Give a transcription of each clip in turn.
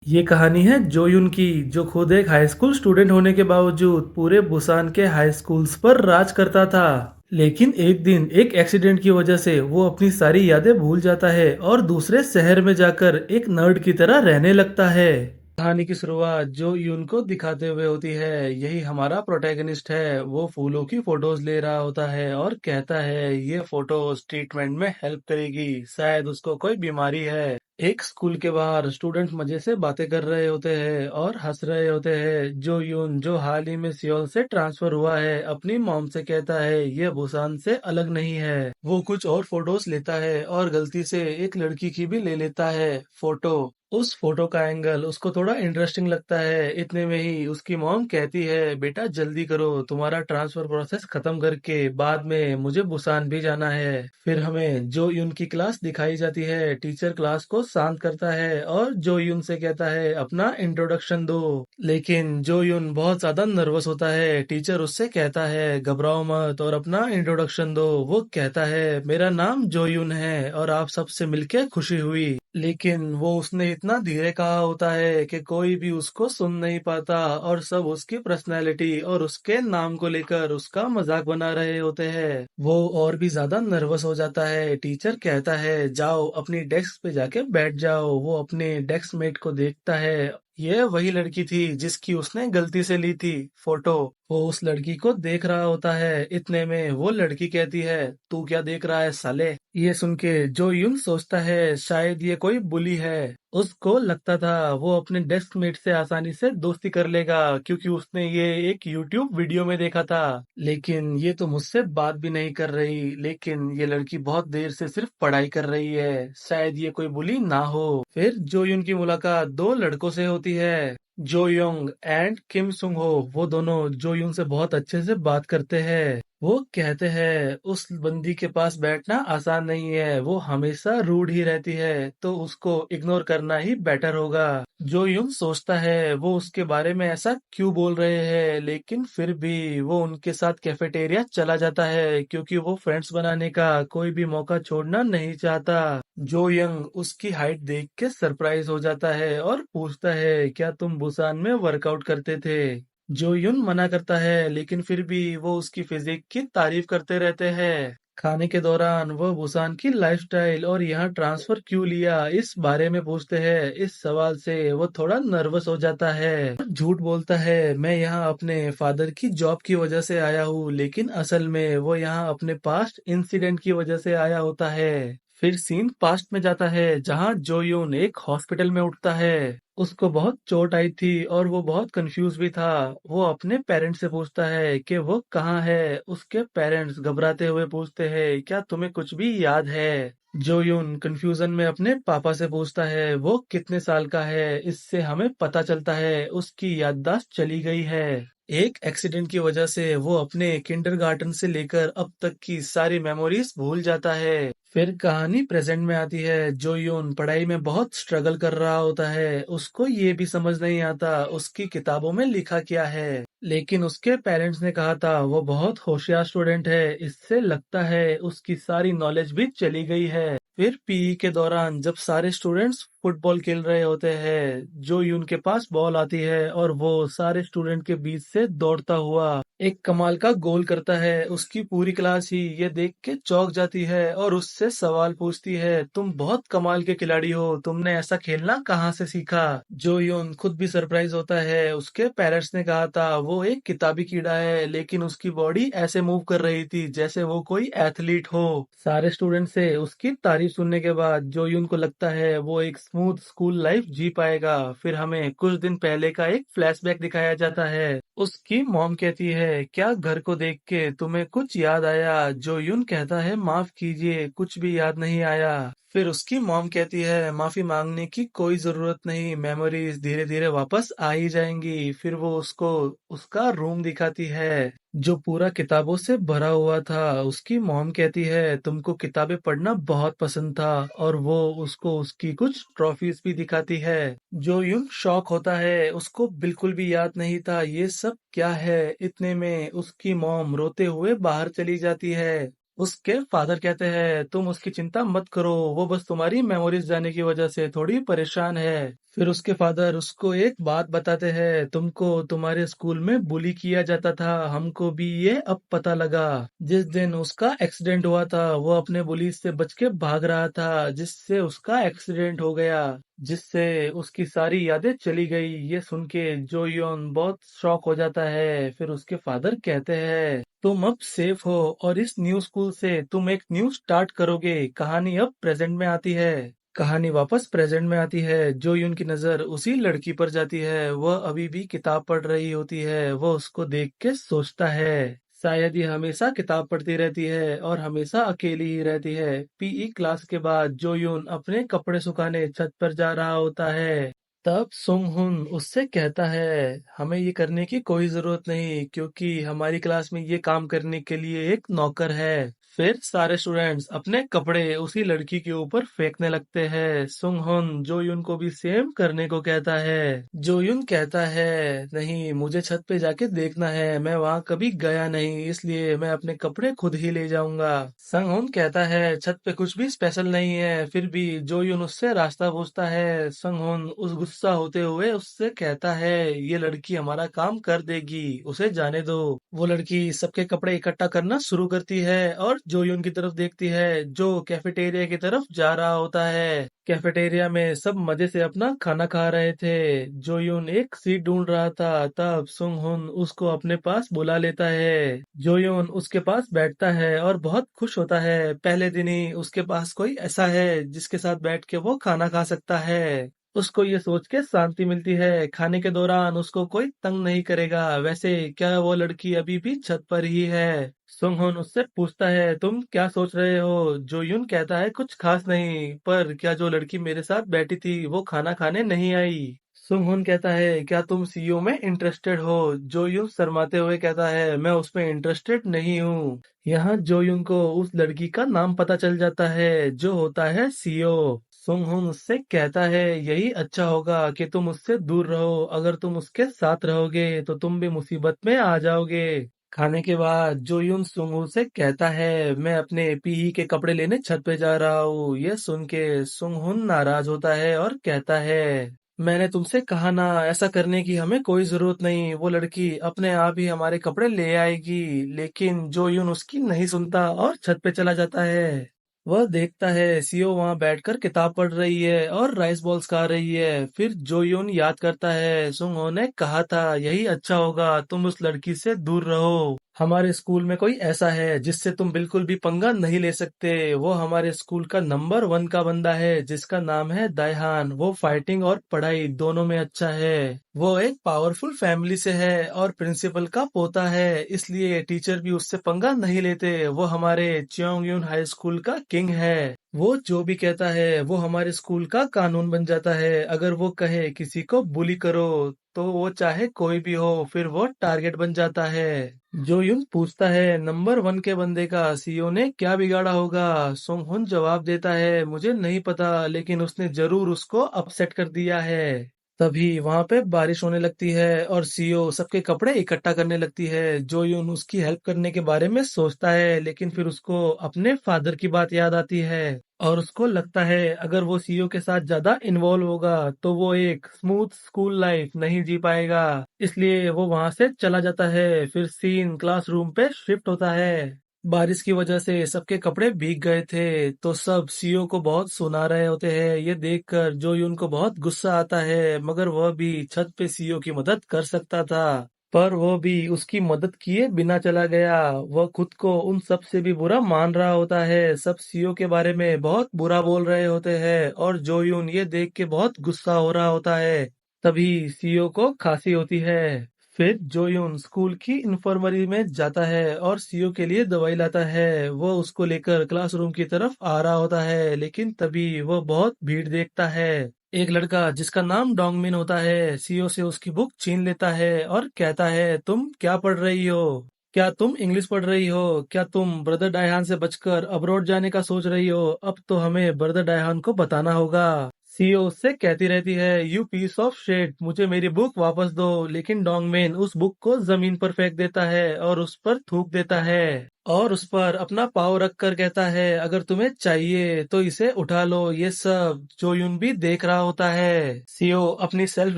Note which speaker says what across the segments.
Speaker 1: ये कहानी है जोयुन की, जो खुद एक हाई स्कूल स्टूडेंट होने के बावजूद पूरे बुसान के हाई स्कूल्स पर राज करता था। लेकिन एक दिन एक एक्सीडेंट की वजह से वो अपनी सारी यादें भूल जाता है और दूसरे शहर में जाकर एक नर्ड की तरह रहने लगता है। कहानी की शुरुआत जो यून को दिखाते हुए होती है। यही हमारा प्रोटैगनिस्ट है। वो फूलों की फोटोज ले रहा होता है और कहता है ये फोटोज ट्रीटमेंट में हेल्प करेगी, शायद उसको कोई बीमारी है। एक स्कूल के बाहर स्टूडेंट्स मजे से बातें कर रहे होते हैं और हंस रहे होते हैं। जो यून, जो हाल ही में सियोल से ट्रांसफर हुआ है, अपनी मॉम से कहता है ये बुसान से अलग नहीं है। वो कुछ और फोटोज लेता है और गलती से एक लड़की की भी ले लेता है फोटो। उस फोटो का एंगल उसको थोड़ा इंटरेस्टिंग लगता है। इतने में ही उसकी मॉम कहती है बेटा जल्दी करो, तुम्हारा ट्रांसफर प्रोसेस खत्म करके बाद में मुझे बुसान भी जाना है। फिर हमें जो यून की क्लास दिखाई जाती है। टीचर क्लास को शांत करता है और जो यून से कहता है अपना इंट्रोडक्शन दो। लेकिन जो यून बहुत ज्यादा नर्वस होता है। टीचर उससे कहता है घबराओ मत और अपना इंट्रोडक्शन दो। वो कहता है मेरा नाम जो यून है और आप सबसे मिलके खुशी हुई। लेकिन वो उसने इतना धीरे कहा होता है कि कोई भी उसको सुन नहीं पाता और सब उसकी पर्सनैलिटी और उसके नाम को लेकर उसका मजाक बना रहे होते हैं। वो और भी ज्यादा नर्वस हो जाता है। टीचर कहता है जाओ अपनी डेस्क पे जाके बैठ जाओ। वो अपने डेस्क मेट को देखता है। ये वही लड़की थी जिसकी उसने गलती से ली थी फोटो। वो उस लड़की को देख रहा होता है। इतने में वो लड़की कहती है तू क्या देख रहा है साले। ये सुन के जो यून सोचता है शायद ये कोई बुली है। उसको लगता था वो अपने डेस्क मेट से आसानी से दोस्ती कर लेगा क्योंकि उसने ये एक यूट्यूब वीडियो में देखा था। लेकिन ये तो मुझसे बात भी नहीं कर रही। लेकिन ये लड़की बहुत देर से सिर्फ पढ़ाई कर रही है, शायद ये कोई बुली ना हो। फिर जो यून की मुलाकात दो लड़कों से होती है, जो योंग एंड किम सुंग हो। वो दोनों जो यून से बहुत अच्छे से बात करते हैं। वो कहते हैं उस बंदी के पास बैठना आसान नहीं है, वो हमेशा रूड ही रहती है, तो उसको इग्नोर करना ही बेटर होगा। जो यूं सोचता है वो उसके बारे में ऐसा क्यों बोल रहे हैं, लेकिन फिर भी वो उनके साथ कैफेटेरिया चला जाता है क्योंकि वो फ्रेंड्स बनाने का कोई भी मौका छोड़ना नहीं चाहता। जो यंग उसकी हाइट देख के सरप्राइज हो जाता है और पूछता है क्या तुम बुसान में वर्कआउट करते थे। जो यून मना करता है लेकिन फिर भी वो उसकी फिजिक की तारीफ करते रहते हैं। खाने के दौरान वो बुसान की लाइफस्टाइल और यहाँ ट्रांसफर क्यों लिया इस बारे में पूछते हैं। इस सवाल से वो थोड़ा नर्वस हो जाता है, झूठ बोलता है मैं यहाँ अपने फादर की जॉब की वजह से आया हूँ, लेकिन असल में वो यहाँ अपने पास्ट इंसिडेंट की वजह से आया होता है। फिर सीन पास्ट में जाता है जहाँ जो यून एक हॉस्पिटल में उठता है। उसको बहुत चोट आई थी और वो बहुत कंफ्यूज भी था। वो अपने पेरेंट्स से पूछता है कि वो कहाँ है। उसके पेरेंट्स घबराते हुए पूछते हैं क्या तुम्हें कुछ भी याद है। जो यून कंफ्यूजन में अपने पापा से पूछता है वो कितने साल का है। इससे हमें पता चलता है उसकी याददाश्त चली गई है। एक एक्सीडेंट की वजह से वो अपने किंडरगार्टन से लेकर अब तक की सारी मेमोरीज भूल जाता है। फिर कहानी प्रेजेंट में आती है। जो यून पढ़ाई में बहुत स्ट्रगल कर रहा होता है। उसको ये भी समझ नहीं आता उसकी किताबों में लिखा क्या है, लेकिन उसके पेरेंट्स ने कहा था वो बहुत होशियार स्टूडेंट है। इससे लगता है उसकी सारी नॉलेज भी चली गई है। फिर पीई के दौरान जब सारे स्टूडेंट्स फुटबॉल खेल रहे होते हैं, जो यून के पास बॉल आती है और वो सारे स्टूडेंट के बीच से दौड़ता हुआ एक कमाल का गोल करता है। उसकी पूरी क्लास ही ये देख के चौंक जाती है और उससे सवाल पूछती है तुम बहुत कमाल के खिलाड़ी हो, तुमने ऐसा खेलना कहाँ से सीखा। जो यून खुद भी सरप्राइज होता है। उसके पेरेंट्स ने कहा था वो एक किताबी कीड़ा है, लेकिन उसकी बॉडी ऐसे मूव कर रही थी जैसे वो कोई एथलीट हो। सारे स्टूडेंट से उसकी तारीफ सुनने के बाद जो यून को लगता है वो एक स्मूथ स्कूल लाइफ जी पाएगा। फिर हमें कुछ दिन पहले का एक फ्लैशबैक दिखाया जाता है। उसकी मॉम कहती है क्या घर को देख के तुम्हें कुछ याद आया। जो यून कहता है माफ कीजिए कुछ भी याद नहीं आया। फिर उसकी मॉम कहती है माफी मांगने की कोई जरूरत नहीं, मेमोरीज धीरे धीरे वापस आ ही जाएंगी। फिर वो उसको उसका रूम दिखाती है जो पूरा किताबों से भरा हुआ था। उसकी मॉम कहती है तुमको किताबें पढ़ना बहुत पसंद था और वो उसको उसकी कुछ ट्रॉफीज भी दिखाती है। जो यूं शॉक होता है, उसको बिल्कुल भी याद नहीं था ये सब क्या है। इतने में उसकी मॉम रोते हुए बाहर चली जाती है। उसके फादर कहते हैं तुम उसकी चिंता मत करो, वो बस तुम्हारी मेमोरीज जाने की वजह से थोड़ी परेशान है। फिर उसके फादर उसको एक बात बताते हैं, तुमको तुम्हारे स्कूल में बुली किया जाता था, हमको भी ये अब पता लगा। जिस दिन उसका एक्सीडेंट हुआ था वो अपने बुली से बच के भाग रहा था, जिससे उसका एक्सीडेंट हो गया, जिससे उसकी सारी यादें चली गई। ये सुन के जो योन बहुत शॉक हो जाता है। फिर उसके फादर कहते हैं, तुम अब सेफ हो और इस न्यू स्कूल से तुम एक न्यू स्टार्ट करोगे। कहानी अब प्रेजेंट में आती है। कहानी वापस प्रेजेंट में आती है। जो यून की नजर उसी लड़की पर जाती है। वह अभी भी किताब पढ़ रही होती है। वह उसको देख के सोचता है, शायद ये हमेशा किताब पढ़ती रहती है और हमेशा अकेली ही रहती है। पीई क्लास के बाद जो यून अपने कपड़े सुखाने छत पर जा रहा होता है। तब सुंग हुन उससे कहता है, हमें ये करने की कोई जरूरत नहीं, क्योंकि हमारी क्लास में ये काम करने के लिए एक नौकर है। फिर सारे स्टूडेंट्स अपने कपड़े उसी लड़की के ऊपर फेंकने लगते हैं। सुंग हुन जो युन को भी सेम करने को कहता है। जो युन कहता है, नहीं, मुझे छत पे जाके देखना है, मैं वहां कभी गया नहीं, इसलिए मैं अपने कपड़े खुद ही ले जाऊंगा। संग हुन कहता है, छत पे कुछ भी स्पेशल नहीं है। फिर भी जो युन उससे रास्ता पूछता है। संग हुन उस गुस्सा होते हुए उससे कहता है, ये लड़की हमारा काम कर देगी, उसे जाने दो। वो लड़की सबके कपड़े इकट्ठा करना शुरू करती है और जोयुन की तरफ देखती है, जो कैफेटेरिया की तरफ जा रहा होता है। कैफेटेरिया में सब मजे से अपना खाना खा रहे थे। जोयुन एक सीट ढूंढ रहा था। तब सुंग हुन उसको अपने पास बुला लेता है। जोयुन उसके पास बैठता है और बहुत खुश होता है। पहले दिन ही उसके पास कोई ऐसा है जिसके साथ बैठ के वो खाना खा सकता है। उसको ये सोच के शांति मिलती है, खाने के दौरान उसको कोई तंग नहीं करेगा। वैसे क्या वो लड़की अभी भी छत पर ही है? सुंगहोन उससे पूछता है, तुम क्या सोच रहे हो? जो यून कहता है, कुछ खास नहीं, पर क्या जो लड़की मेरे साथ बैठी थी वो खाना खाने नहीं आई? सुंगहोन कहता है, क्या तुम सीईओ में इंटरेस्टेड हो? जो यून शर्माते हुए कहता है, मैं उसमें इंटरेस्टेड नहीं हूँ। यहाँ जो यून को उस लड़की का नाम पता चल जाता है, जो होता है सीईओ। सुंग हुन उससे कहता है, यही अच्छा होगा कि तुम उससे दूर रहो। अगर तुम उसके साथ रहोगे तो तुम भी मुसीबत में आ जाओगे। खाने के बाद जो यून सुंग से कहता है, मैं अपने पीही के कपड़े लेने छत पे जा रहा हूँ। यह सुन के सुंग हुन नाराज होता है और कहता है, मैंने तुमसे कहा ना, ऐसा करने की हमें कोई जरूरत नहीं, वो लड़की अपने आप ही हमारे कपड़े ले आएगी। लेकिन जो यून उसकी नहीं सुनता और छत पे चला जाता है। वह देखता है सीओ वहां बैठकर किताब पढ़ रही है और राइस बॉल्स खा रही है। फिर जो यून याद करता है, सुंगहो ने कहा था, यही अच्छा होगा, तुम उस लड़की से दूर रहो। हमारे स्कूल में कोई ऐसा है जिससे तुम बिल्कुल भी पंगा नहीं ले सकते। वो हमारे स्कूल का नंबर 1 का बंदा है, जिसका नाम है दायहान। वो फाइटिंग और पढ़ाई दोनों में अच्छा है। वो एक पावरफुल फैमिली से है और प्रिंसिपल का पोता है, इसलिए टीचर भी उससे पंगा नहीं लेते। वो हमारे चियोंगयून हाई स्कूल का किंग है। वो जो भी कहता है वो हमारे स्कूल का कानून बन जाता है। अगर वो कहे किसी को बुली करो, तो वो चाहे कोई भी हो, फिर वो टारगेट बन जाता है। जो यून पूछता है, नंबर 1 के बंदे का सीईओ ने क्या बिगाड़ा होगा? सोंग हुन जवाब देता है, मुझे नहीं पता, लेकिन उसने जरूर उसको अपसेट कर दिया है। तभी वहां पे बारिश होने लगती है और सीईओ सबके कपड़े इकट्ठा करने लगती है। जो यून उसकी हेल्प करने के बारे में सोचता है, लेकिन फिर उसको अपने फादर की बात याद आती है और उसको लगता है अगर वो सीईओ के साथ ज्यादा इन्वॉल्व होगा तो वो एक स्मूथ स्कूल लाइफ नहीं जी पाएगा। इसलिए वो वहां से चला जाता है। फिर सीन क्लासरूम पे शिफ्ट होता है। बारिश की वजह से सबके कपड़े भीग गए थे, तो सब सीईओ को बहुत सुना रहे होते हैं। ये देखकर जो यून को बहुत गुस्सा आता है, मगर वह भी छत पे सीईओ की मदद कर सकता था, पर वो भी उसकी मदद किए बिना चला गया। वह खुद को उन सब से भी बुरा मान रहा होता है। सब सीईओ के बारे में बहुत बुरा बोल रहे होते हैं और जो यून ये देख के बहुत गुस्सा हो रहा होता है। तभी सीईओ को खांसी होती है। फिर जोयून स्कूल की इन्फर्मरी में जाता है और सीओ के लिए दवाई लाता है। वो उसको लेकर क्लासरूम की तरफ आ रहा होता है, लेकिन तभी वो बहुत भीड़ देखता है। एक लड़का जिसका नाम डोंगमिन होता है, सीओ से उसकी बुक छीन लेता है और कहता है, तुम क्या पढ़ रही हो? क्या तुम इंग्लिश पढ़ रही हो? क्या तुम ब्रदर डायहान से बचकर अब्रॉड जाने का सोच रही हो? अब तो हमें ब्रदर डायहान को बताना होगा। सीईओ उससे कहती रहती है, यू पीस ऑफ शेट, मुझे मेरी बुक वापस दो। लेकिन डोंगमेन उस बुक को जमीन पर फेंक देता है और उस पर थूक देता है और उस पर अपना पाँव रख कर कहता है, अगर तुम्हें चाहिए तो इसे उठा लो। ये सब जो यून भी देख रहा होता है। सीईओ अपनी सेल्फ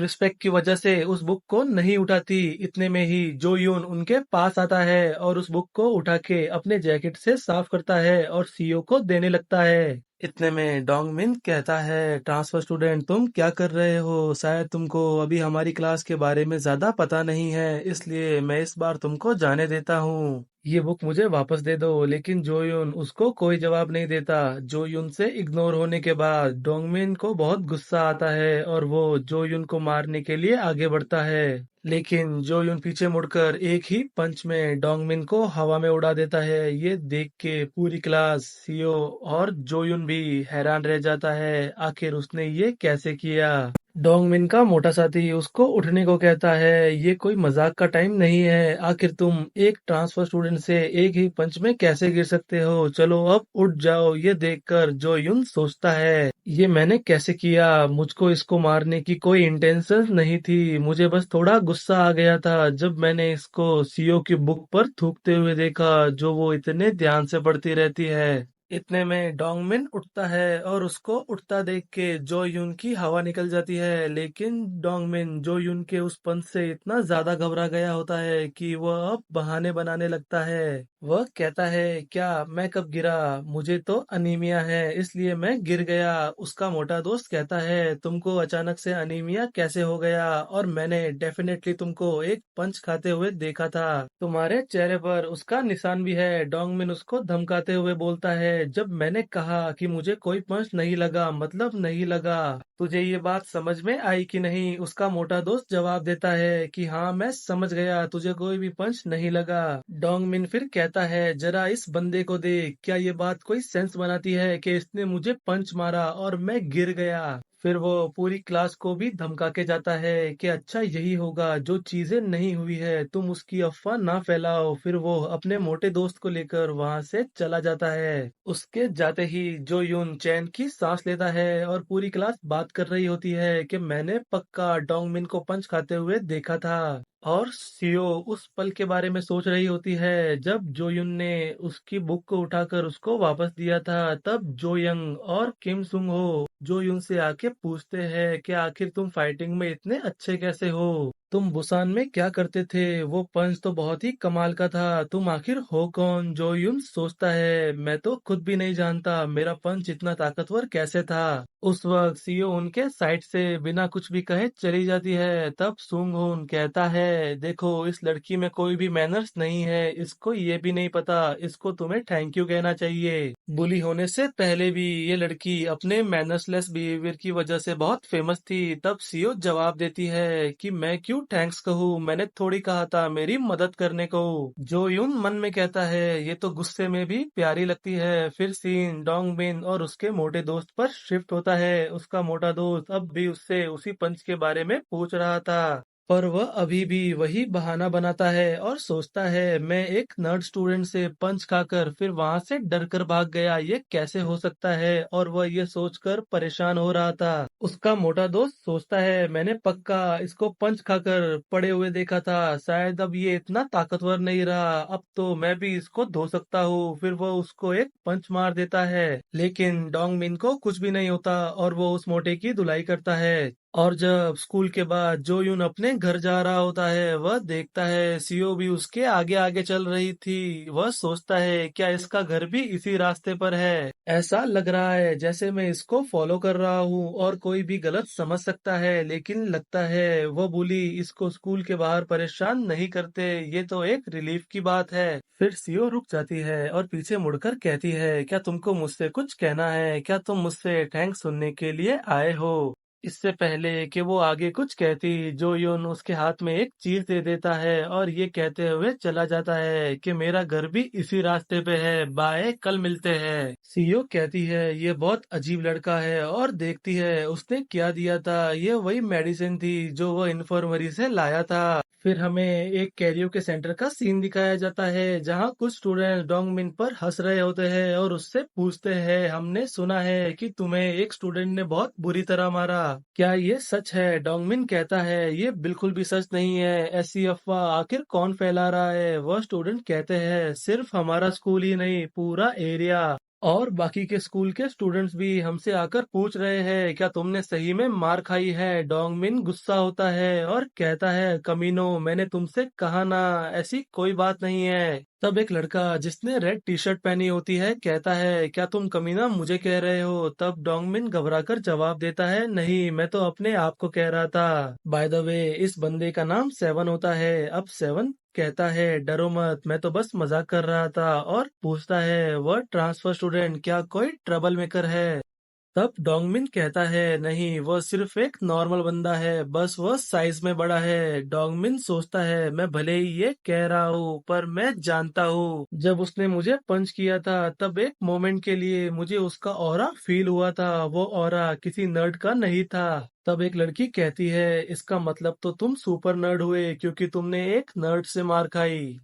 Speaker 1: रिस्पेक्ट की वजह से उस बुक को नहीं उठाती। इतने में ही जो यून उनके पास आता है और उस बुक को उठा के अपने जैकेट से साफ करता है और सीईओ को देने लगता है। इतने में डोंगमिन कहता है, ट्रांसफर स्टूडेंट तुम क्या कर रहे हो? शायद तुमको अभी हमारी क्लास के बारे में ज्यादा पता नहीं है, इसलिए मैं इस बार तुमको जाने देता हूँ। ये बुक मुझे वापस दे दो। लेकिन जोयुन उसको कोई जवाब नहीं देता। जोयुन से इग्नोर होने के बाद डोंगमिन को बहुत गुस्सा आता है और वो जोयुन को मारने के लिए आगे बढ़ता है। लेकिन जोयुन पीछे मुड़कर एक ही पंच में डोंगमिन को हवा में उड़ा देता है। ये देख के पूरी क्लास, सीओ और जोयुन भी हैरान रह जाता है, आखिर उसने ये कैसे किया। डोंगमिन का मोटा साथी उसको उठने को कहता है, ये कोई मजाक का टाइम नहीं है। आखिर तुम एक ट्रांसफर स्टूडेंट से एक ही पंच में कैसे गिर सकते हो? चलो अब उठ जाओ। ये देखकर जो यून सोचता है, ये मैंने कैसे किया? मुझको इसको मारने की कोई इंटेंशन नहीं थी, मुझे बस थोड़ा गुस्सा आ गया था जब मैंने इसको सीओ की बुक पर थूकते हुए देखा, जो वो इतने ध्यान से पढ़ती रहती है। इतने में डोंगमिन उठता है और उसको उठता देख के जो यून की हवा निकल जाती है। लेकिन डोंगमिन जो यून के उस पंच से इतना ज्यादा घबरा गया होता है कि वह अब बहाने बनाने लगता है। वह कहता है, क्या मैं कब गिरा? मुझे तो अनीमिया है इसलिए मैं गिर गया। उसका मोटा दोस्त कहता है, तुमको अचानक से अनीमिया कैसे हो गया? और मैंने डेफिनेटली तुमको एक पंच खाते हुए देखा था, तुम्हारे चेहरे पर उसका निशान भी है। डोंगमिन उसको धमकाते हुए बोलता है, जब मैंने कहा कि मुझे कोई पंच नहीं लगा मतलब नहीं लगा। तुझे ये बात समझ में आई कि नहीं? उसका मोटा दोस्त जवाब देता है कि हाँ मैं समझ गया, तुझे कोई भी पंच नहीं लगा। डोंगमिन फिर कहता है, जरा इस बंदे को देख, क्या ये बात कोई सेंस बनाती है कि इसने मुझे पंच मारा और मैं गिर गया? फिर वो पूरी क्लास को भी धमका के जाता है कि अच्छा यही होगा, जो चीजें नहीं हुई है तुम उसकी अफवाह ना फैलाओ। फिर वो अपने मोटे दोस्त को लेकर वहां से चला जाता है। उसके जाते ही जो यून चैन की सांस लेता है और पूरी क्लास बात कर रही होती है कि मैंने पक्का डोंगमिन को पंच खाते हुए देखा था। और सीओ उस पल के बारे में सोच रही होती है जब जोयुन ने उसकी बुक को उठाकर उसको वापस दिया था। तब जो यंग और किम सुंग हो जोयुन से आके पूछते हैं कि आखिर तुम फाइटिंग में इतने अच्छे कैसे हो? तुम बुसान में क्या करते थे? वो पंच तो बहुत ही कमाल का था। तुम आखिर हो कौन? जोयुन सोचता है, मैं तो खुद भी नहीं जानता मेरा पंच इतना ताकतवर कैसे था। उस वक्त सीओ उनके साइड से बिना कुछ भी कहे चली जाती है। तब सुंग होन कहता है, देखो इस लड़की में कोई भी मैनर्स नहीं है, इसको ये भी नहीं पता, इसको तुम्हें थैंक यू कहना चाहिए। बुली होने से पहले भी ये लड़की अपने मैनर्सलेस बिहेवियर की वजह से बहुत फेमस थी। तब सीओ जवाब देती है कि मैं क्यों थैंक्स कहूँ, मैंने थोड़ी कहा था मेरी मदद करने को। जो यून मन में कहता है, ये तो गुस्से में भी प्यारी लगती है। फिर सीन डोंगबिन और उसके मोटे दोस्त पर शिफ्ट होता है। उसका मोटा दोस्त अब भी उससे उसी पंच के बारे में पूछ रहा था, पर वह अभी भी वही बहाना बनाता है और सोचता है, मैं एक नर्ड स्टूडेंट से पंच खाकर फिर वहां से डर कर भाग गया, ये कैसे हो सकता है? और वह ये सोचकर परेशान हो रहा था। उसका मोटा दोस्त सोचता है, मैंने पक्का इसको पंच खाकर पड़े हुए देखा था, शायद अब ये इतना ताकतवर नहीं रहा, अब तो मैं भी इसको धो सकता हूँ। फिर वह उसको एक पंच मार देता है। लेकिन डोंगमिन को कुछ भी नहीं होता और वो उस मोटे की धुलाई करता है। और जब स्कूल के बाद जो यून अपने घर जा रहा होता है, वह देखता है सीओ भी उसके आगे आगे चल रही थी। वह सोचता है, क्या इसका घर भी इसी रास्ते पर है? ऐसा लग रहा है जैसे मैं इसको फॉलो कर रहा हूँ और कोई भी गलत समझ सकता है। लेकिन लगता है वह बुली इसको स्कूल के बाहर परेशान नहीं करते, ये तो एक रिलीफ की बात है। फिर सीओ रुक जाती है और पीछे मुड़कर कहती है, क्या तुमको मुझसे कुछ कहना है? क्या तुम मुझसे थैंक्स सुनने के लिए आए हो? इससे पहले कि वो आगे कुछ कहती, जो यून उसके हाथ में एक चीज दे देता है और ये कहते हुए चला जाता है कि मेरा घर भी इसी रास्ते पे है, बाय, कल मिलते हैं। सीईओ कहती है ये बहुत अजीब लड़का है और देखती है उसने क्या दिया था, ये वही मेडिसिन थी जो वो इन्फर्मरी से लाया था। फिर हमें एक कैरियोके सेंटर का सीन दिखाया जाता है जहाँ कुछ स्टूडेंट डोंगमिन पर हंस रहे होते हैं और उससे पूछते हैं हमने सुना है कि तुम्हें एक स्टूडेंट ने बहुत बुरी तरह मारा, क्या ये सच है? डोंगमिन कहता है ये बिल्कुल भी सच नहीं है, ऐसी अफवाह आखिर कौन फैला रहा है? वह स्टूडेंट कहते हैं सिर्फ हमारा स्कूल ही नहीं, पूरा एरिया और बाकी के स्कूल के स्टूडेंट्स भी हमसे आकर पूछ रहे हैं क्या तुमने सही में मार खाई है। डोंगमिन गुस्सा होता है और कहता है कमीनो, मैंने तुमसे कहा ना, ऐसी कोई बात नहीं है। तब एक लड़का जिसने रेड टी शर्ट पहनी होती है कहता है क्या तुम कमीना मुझे कह रहे हो? तब डोंगमिन घबराकर जवाब देता है नहीं, मैं तो अपने आप को कह रहा था। बाय द वे इस बंदे का नाम सेवन होता है। अब सेवन कहता है डरो मत, मैं तो बस मजाक कर रहा था और पूछता है वह ट्रांसफर स्टूडेंट क्या कोई ट्रबल मेकर है? तब डोंगमिन कहता है नहीं, वह सिर्फ एक नॉर्मल बंदा है, बस वह साइज में बड़ा है। डोंगमिन सोचता है मैं भले ही ये कह रहा हूँ पर मैं जानता हूँ जब उसने मुझे पंच किया था तब एक मोमेंट के लिए मुझे उसका ऑरा फील हुआ था, वो ऑरा किसी नर्ड का नहीं था। तब एक लड़की कहती है इसका मतलब तो तुम सुपर नर्ड हुए क्योंकि तुमने एक नर्ड से मार खाई।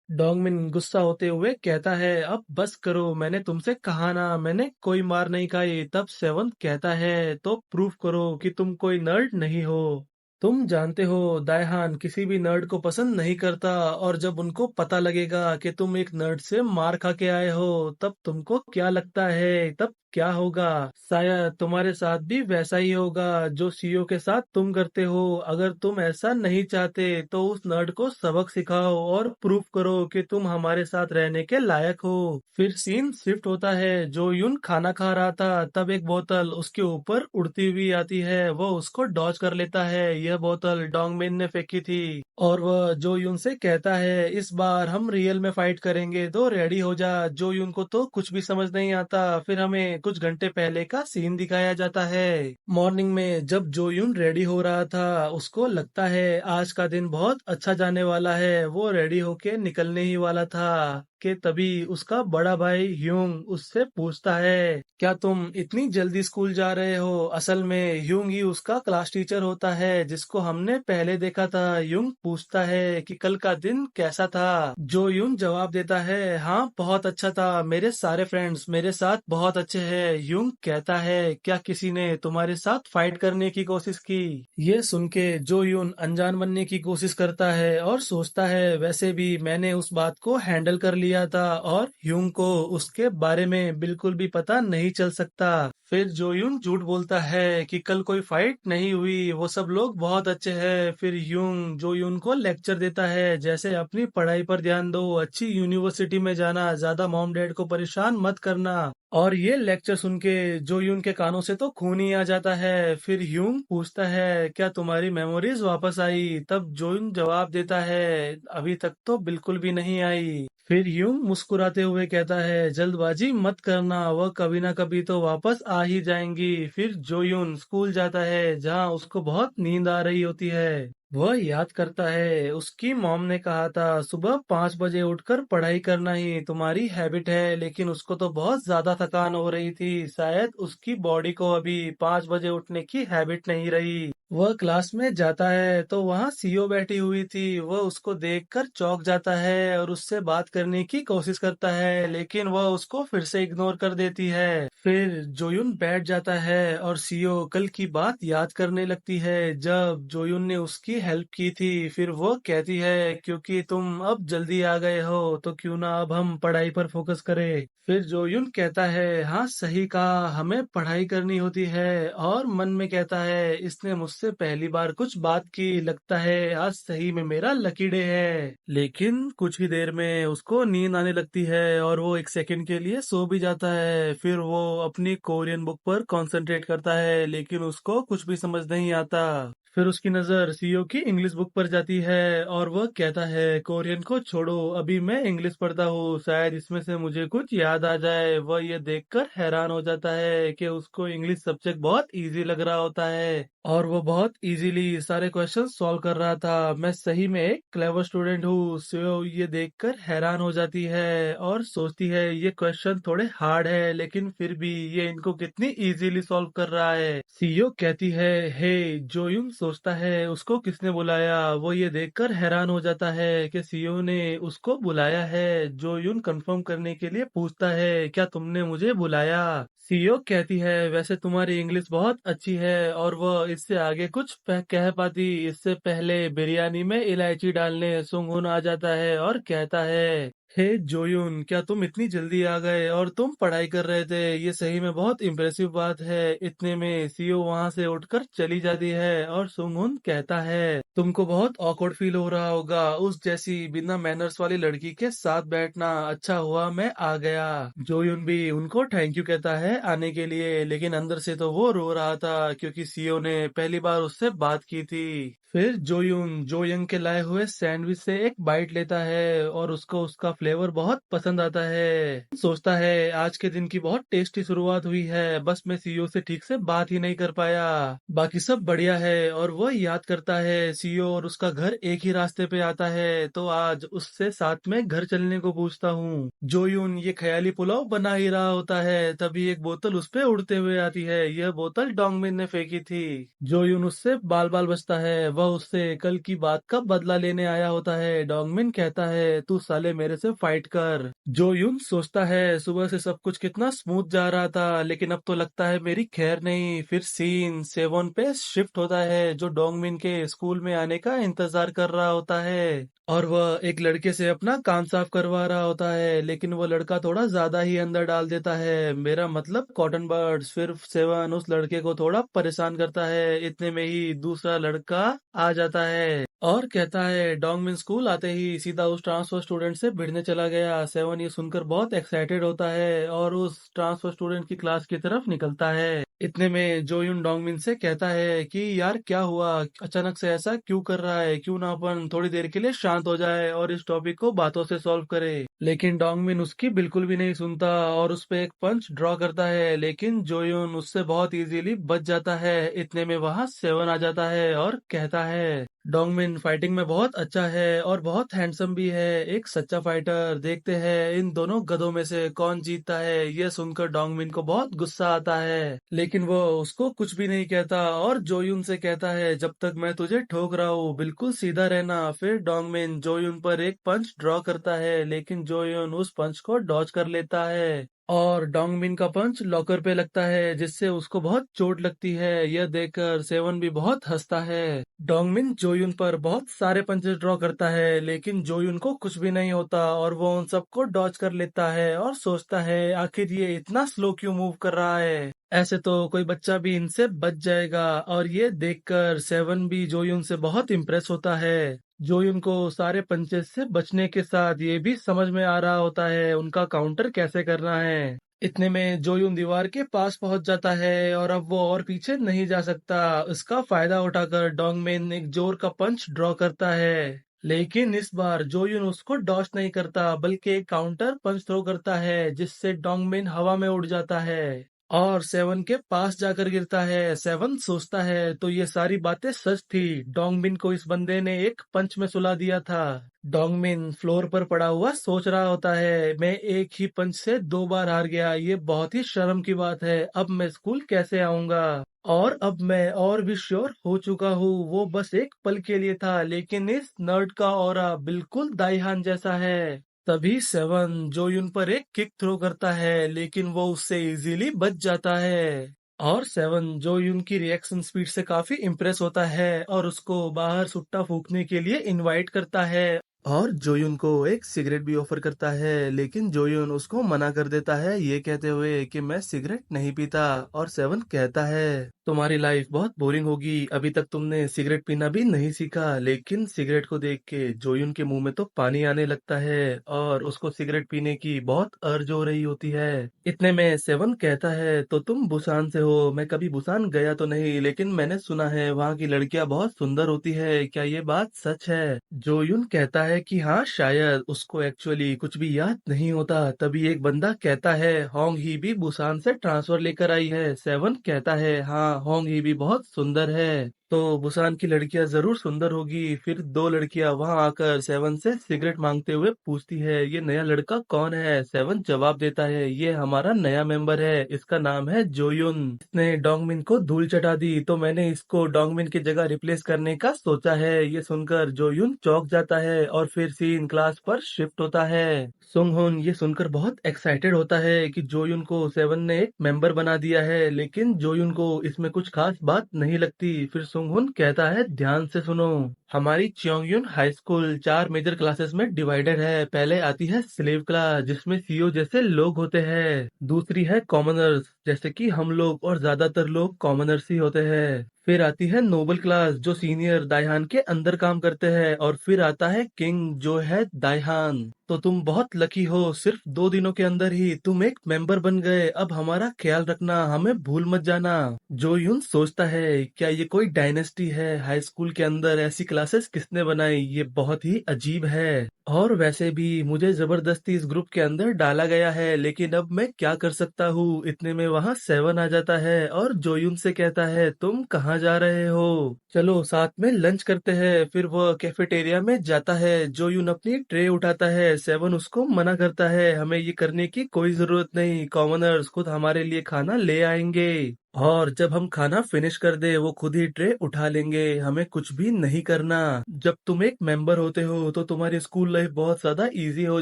Speaker 1: डोंगमिन गुस्सा होते हुए कहता है अब बस करो, मैंने तुमसे कहा ना, मैंने कोई मार नहीं खाई। तब सेवंत कहता है तो प्रूफ करो कि तुम कोई नर्ड नहीं हो। तुम जानते हो दायहान किसी भी नर्ड को पसंद नहीं करता और जब उनको पता लगेगा कि तुम एक नर्ड से मार खा के आए हो तब तुमको क्या लगता है तब क्या होगा? शायद तुम्हारे साथ भी वैसा ही होगा जो सीईओ के साथ तुम करते हो। अगर तुम ऐसा नहीं चाहते तो उस नर्ड को सबक सिखाओ और प्रूफ करो कि तुम हमारे साथ रहने के लायक हो। फिर सीन शिफ्ट होता है, जो यून खाना खा रहा था तब एक बोतल उसके ऊपर उड़ती हुई आती है, वो उसको डॉज कर लेता है। यह बोतल डोंगमिन ने फेंकी थी और वह जो यून से कहता है इस बार हम रियल में फाइट करेंगे तो रेडी हो जा। जो यून को तो कुछ भी समझ नहीं आता। फिर हमें कुछ घंटे पहले का सीन दिखाया जाता है। मॉर्निंग में जब जो यून रेडी हो रहा था उसको लगता है आज का दिन बहुत अच्छा जाने वाला है, वो रेडी होके निकलने ही वाला था कि तभी उसका बड़ा भाई ह्यूंग उससे पूछता है क्या तुम इतनी जल्दी स्कूल जा रहे हो? असल में ह्यूंग ही उसका क्लास टीचर होता है जिसको हमने पहले देखा था। ह्यूंग पूछता है कि कल का दिन कैसा था? जो ह्यूंग जवाब देता है हाँ बहुत अच्छा था, मेरे सारे फ्रेंड्स मेरे साथ बहुत अच्छे हैं। ह्यूंग कहता है क्या किसी ने तुम्हारे साथ फाइट करने की कोशिश की? ये सुन के जो ह्यून अनजान बनने की कोशिश करता है और सोचता है वैसे भी मैंने उस बात को हैंडल कर लिया था और ह्यूंग को उसके बारे में बिल्कुल भी पता नहीं चल सकता। फिर जोयून झूठ बोलता है कि कल कोई फाइट नहीं हुई, वो सब लोग बहुत अच्छे हैं। फिर ह्यूंग जोयून को लेक्चर देता है जैसे अपनी पढ़ाई पर ध्यान दो, अच्छी यूनिवर्सिटी में जाना, ज्यादा मॉम डैड को परेशान मत करना। और ये लेक्चर सुन के जोयून के कानों से तो खून ही आ जाता है। फिर ह्यूंग पूछता है क्या तुम्हारी मेमोरीज वापस आई? तब जोयून जवाब देता है अभी तक तो बिल्कुल भी नहीं आई। फिर ह्यूंग मुस्कुराते हुए कहता है जल्दबाजी मत करना, वह कभी ना कभी तो वापस आ ही जाएंगी। फिर जोयून स्कूल जाता है जहाँ उसको बहुत नींद आ रही होती है। वह याद करता है उसकी मॉम ने कहा था सुबह 5 बजे उठकर पढ़ाई करना ही तुम्हारी हैबिट है, लेकिन उसको तो बहुत ज्यादा थकान हो रही थी, शायद उसकी बॉडी को अभी 5 बजे उठने की हैबिट नहीं रही। वह क्लास में जाता है तो वहाँ सीईओ बैठी हुई थी। वह उसको देखकर चौंक जाता है और उससे बात करने की कोशिश करता है लेकिन वह उसको फिर से इग्नोर कर देती है। फिर जोयुन बैठ जाता है और सीईओ कल की बात याद करने लगती है जब जोयुन ने उसकी हेल्प की थी। फिर वो कहती है क्योंकि तुम अब जल्दी आ गए हो तो क्यों ना अब हम पढ़ाई पर फोकस करें। फिर जोयुन कहता है हाँ सही कहा, हमें पढ़ाई करनी होती है और मन में कहता है इसने मुझसे पहली बार कुछ बात की, लगता है आज सही में मेरा लकी डे है। लेकिन कुछ ही देर में उसको नींद आने लगती है और वो एक सेकंड के लिए सो भी जाता है। फिर वो अपनी कोरियन बुक पर कंसंट्रेट करता है लेकिन उसको कुछ भी समझ नहीं आता। फिर उसकी नज़र सीईओ की इंग्लिश बुक पर जाती है और वह कहता है कोरियन को छोड़ो, अभी मैं इंग्लिश पढ़ता हूँ, शायद इसमें से मुझे कुछ याद आ जाए। वह ये देखकर हैरान हो जाता है कि उसको इंग्लिश सब्जेक्ट बहुत इजी लग रहा होता है और वो बहुत इजीली सारे क्वेश्चन सॉल्व कर रहा था। मैं सही में एक क्लेवर स्टूडेंट हूँ। सीईओ ये देखकर हैरान हो जाती है और सोचती है ये क्वेश्चन थोड़े हार्ड है, लेकिन फिर भी ये इनको कितनी इजीली सॉल्व कर रहा है। सीईओ कहती है हे, जोयुन सोचता है उसको किसने बुलाया। वो ये देखकर हैरान हो जाता है कि सीईओ ने उसको बुलाया है। जोयुन कंफर्म करने के लिए पूछता है क्या तुमने मुझे बुलाया। सीईओ कहती है वैसे तुम्हारी इंग्लिश बहुत अच्छी है और वह इससे आगे कुछ कह पाती इससे पहले बिरयानी में इलायची डालने सुंगुन आ जाता है और कहता है हे जोयुन, क्या तुम इतनी जल्दी आ गए और तुम पढ़ाई कर रहे थे, ये सही में बहुत इम्प्रेसिव बात है। इतने में सीईओ वहां से उठकर चली जाती है और सुंगुन कहता है तुमको बहुत ऑकवर्ड फील हो रहा होगा उस जैसी बिना मैनर्स वाली लड़की के साथ बैठना। अच्छा हुआ मैं आ गया। जोयुन भी उनको थैंक यू कहता है आने के लिए, लेकिन अंदर से तो वो रो रहा था क्योंकि सीईओ ने पहली बार उससे बात की थी। फिर जोयुन जोयंग के लाए हुए सैंडविच से एक बाइट लेता है और उसको उसका फ्लेवर बहुत पसंद आता है। सोचता है आज के दिन की बहुत टेस्टी शुरुआत हुई है, बस मैं सीईओ से ठीक से बात ही नहीं कर पाया। बाकी सब बढ़िया है और वो याद करता है सीईओ और उसका घर एक ही रास्ते पे आता है, तो आज उससे साथ में घर चलने को पूछता हूँ। जोयुन ये ख्याली पुलाव बना ही रहा होता है, तभी एक बोतल उस पे उड़ते हुए आती है। यह बोतल डोंगमिन ने फेंकी थी। जोयुन उससे बाल बाल बचता है। वह उससे कल की बात का बदला लेने आया होता है। डोंगमिन कहता है तू साले मेरे से फाइट कर। जोयुन सोचता है सुबह से सब कुछ कितना स्मूथ जा रहा था, लेकिन अब तो लगता है मेरी खैर नहीं। फिर सीन सेवन पे शिफ्ट होता है जो डोंगमिन के स्कूल में आने का इंतजार कर रहा होता है और वह एक लड़के से अपना कान साफ करवा रहा होता है, लेकिन वो लड़का थोड़ा ज्यादा ही अंदर डाल देता है, मेरा मतलब कॉटन बर्ड्स। फिर सेवन उस लड़के को थोड़ा परेशान करता है। इतने में ही दूसरा लड़का आ जाता है और कहता है डोंगमिन स्कूल आते ही सीधा उस ट्रांसफर स्टूडेंट से भिड़ने चला गया। सेवन ये सुनकर बहुत एक्साइटेड होता है और उस ट्रांसफर स्टूडेंट की क्लास की तरफ निकलता है। इतने में जोयुन डोंगमिन से कहता है कि यार क्या हुआ, अचानक से ऐसा क्यों कर रहा है, क्यों ना अपन थोड़ी देर के लिए शांत हो जाए और इस टॉपिक को बातों से सॉल्व करे। लेकिन डोंगमिन उसकी बिल्कुल भी नहीं सुनता और उस पे एक पंच ड्रॉ करता है, लेकिन जोयुन उससे बहुत इजीली बच जाता है। इतने में वहां सेवन आ जाता है और कहता है डोंगमिन फाइटिंग में बहुत अच्छा है और बहुत हैंडसम भी है, एक सच्चा फाइटर। देखते हैं इन दोनों गधों में से कौन जीतता है। यह सुनकर डोंगमिन को बहुत गुस्सा आता है, लेकिन वो उसको कुछ भी नहीं कहता और जोयुन से कहता है जब तक मैं तुझे ठोक रहा हूँ बिल्कुल सीधा रहना। फिर डोंगमिन जोयुन पर एक पंच ड्रॉ करता है, लेकिन जोयुन उस पंच को डॉज कर लेता है और डोंगमिन का पंच लॉकर पे लगता है, जिससे उसको बहुत चोट लगती है। यह देखकर सेवन भी बहुत हंसता है। डोंगमिन जोयुन पर बहुत सारे पंचेस ड्रॉ करता है, लेकिन जोयुन को कुछ भी नहीं होता और वो उन सबको डॉज कर लेता है और सोचता है आखिर ये इतना स्लो क्यों मूव कर रहा है, ऐसे तो कोई बच्चा भी इनसे बच जाएगा। और ये देखकर सेवन भी जोयुन से बहुत इम्प्रेस होता है। जोयुन को सारे पंचेस से बचने के साथ ये भी समझ में आ रहा होता है उनका काउंटर कैसे करना है। इतने में जोयुन दीवार के पास पहुंच जाता है और अब वो और पीछे नहीं जा सकता। इसका फायदा उठाकर डोंगमिन एक जोर का पंच ड्रॉ करता है, लेकिन इस बार जोयुन उसको डॉज नहीं करता बल्कि एक काउंटर पंच थ्रो करता है, जिससे डोंगमिन हवा में उड़ जाता है और सेवन के पास जाकर गिरता है। सेवन सोचता है तो ये सारी बातें सच थी, डोंगमिन को इस बंदे ने एक पंच में सुला दिया था। डोंगमिन फ्लोर पर पड़ा हुआ सोच रहा होता है मैं एक ही पंच से 2 बार हार गया, ये बहुत ही शर्म की बात है, अब मैं स्कूल कैसे आऊंगा। और अब मैं और भी श्योर हो चुका हूँ वो बस एक पल के लिए था, लेकिन इस नर्ड का ऑरा बिल्कुल दाइहान जैसा है। तभी सेवन जोयुन पर एक किक थ्रो करता है, लेकिन वो उससे इजीली बच जाता है और सेवन जोयुन की रिएक्शन स्पीड से काफी इम्प्रेस होता है और उसको बाहर सुट्टा फूकने के लिए इनवाइट करता है और जोयुन को एक सिगरेट भी ऑफर करता है, लेकिन जोयुन उसको मना कर देता है ये कहते हुए कि मैं सिगरेट नहीं पीता। और सेवन कहता है तुम्हारी लाइफ बहुत बोरिंग होगी। अभी तक तुमने सिगरेट पीना भी नहीं सीखा, लेकिन सिगरेट को देख के जोयुन के मुंह में तो पानी आने लगता है और उसको सिगरेट पीने की बहुत अर्ज हो रही होती है। इतने में सेवन कहता है, तो तुम बुसान से हो? मैं कभी बुसान गया तो नहीं, लेकिन मैंने सुना है वहाँ की लड़कियां बहुत सुंदर होती है, क्या ये बात सच है? जोयुन कहता है कि हाँ शायद, उसको एक्चुअली कुछ भी याद नहीं होता। तभी एक बंदा कहता है, होंग ही भी बुसान से ट्रांसफर लेकर आई है। सेवन कहता है, हाँ होंग ही भी बहुत सुंदर है। तो बुसान की लड़कियां जरूर सुंदर होगी। फिर दो लड़कियां वहां आकर सेवन से सिगरेट मांगते हुए पूछती है, ये नया लड़का कौन है? सेवन जवाब देता है, ये हमारा नया मेंबर है, इसका नाम है जोयुन। इसने डोंगमिन को धूल चटा दी, तो मैंने इसको डोंगमिन की जगह रिप्लेस करने का सोचा है। ये सुनकर जोयुन चौंक जाता है और फिर सीन क्लास पर शिफ्ट होता है। सुंगहुन ये सुनकर बहुत एक्साइटेड होता है कि जोयुन को सेवन ने एक मेंबर बना दिया है, लेकिन जोयुन को इसमें कुछ खास बात नहीं लगती। फिर सुंगहुन कहता है, ध्यान से सुनो, हमारी च्योंगयुन हाई स्कूल 4 मेजर क्लासेस में डिवाइडेड है। पहले आती है स्लेव क्लास, जिसमें सीओ जैसे लोग होते हैं। दूसरी है कॉमनर्स, जैसे कि हम लोग, और ज्यादातर लोग कॉमनर्स ही होते हैं। फिर आती है नोबल क्लास, जो सीनियर दाइहान के अंदर काम करते हैं। और फिर आता है किंग, जो है दाइहान। तो तुम बहुत लकी हो, सिर्फ 2 दिनों के अंदर ही तुम एक मेंबर बन गए। अब हमारा ख्याल रखना, हमें भूल मत जाना। जो यून सोचता है, क्या ये कोई डायनेस्टी है? हाई स्कूल के अंदर ऐसी क्लासेस किसने बनाई? ये बहुत ही अजीब है। और वैसे भी मुझे जबरदस्ती इस ग्रुप के अंदर डाला गया है, लेकिन अब मैं क्या कर सकता हूँ? इतने में वहाँ सेवन आ जाता है और जोयुन से कहता है, तुम कहाँ जा रहे हो? चलो साथ में लंच करते हैं। फिर वह कैफेटेरिया में जाता है। जोयुन अपनी ट्रे उठाता है, सेवन उसको मना करता है, हमें ये करने की कोई जरूरत नहीं, कॉमनर्स खुद हमारे लिए खाना ले आएंगे। और जब हम खाना फिनिश कर दे, वो खुद ही ट्रे उठा लेंगे, हमें कुछ भी नहीं करना। जब तुम एक मेंबर होते हो तो तुम्हारी स्कूल लाइफ बहुत ज्यादा इजी हो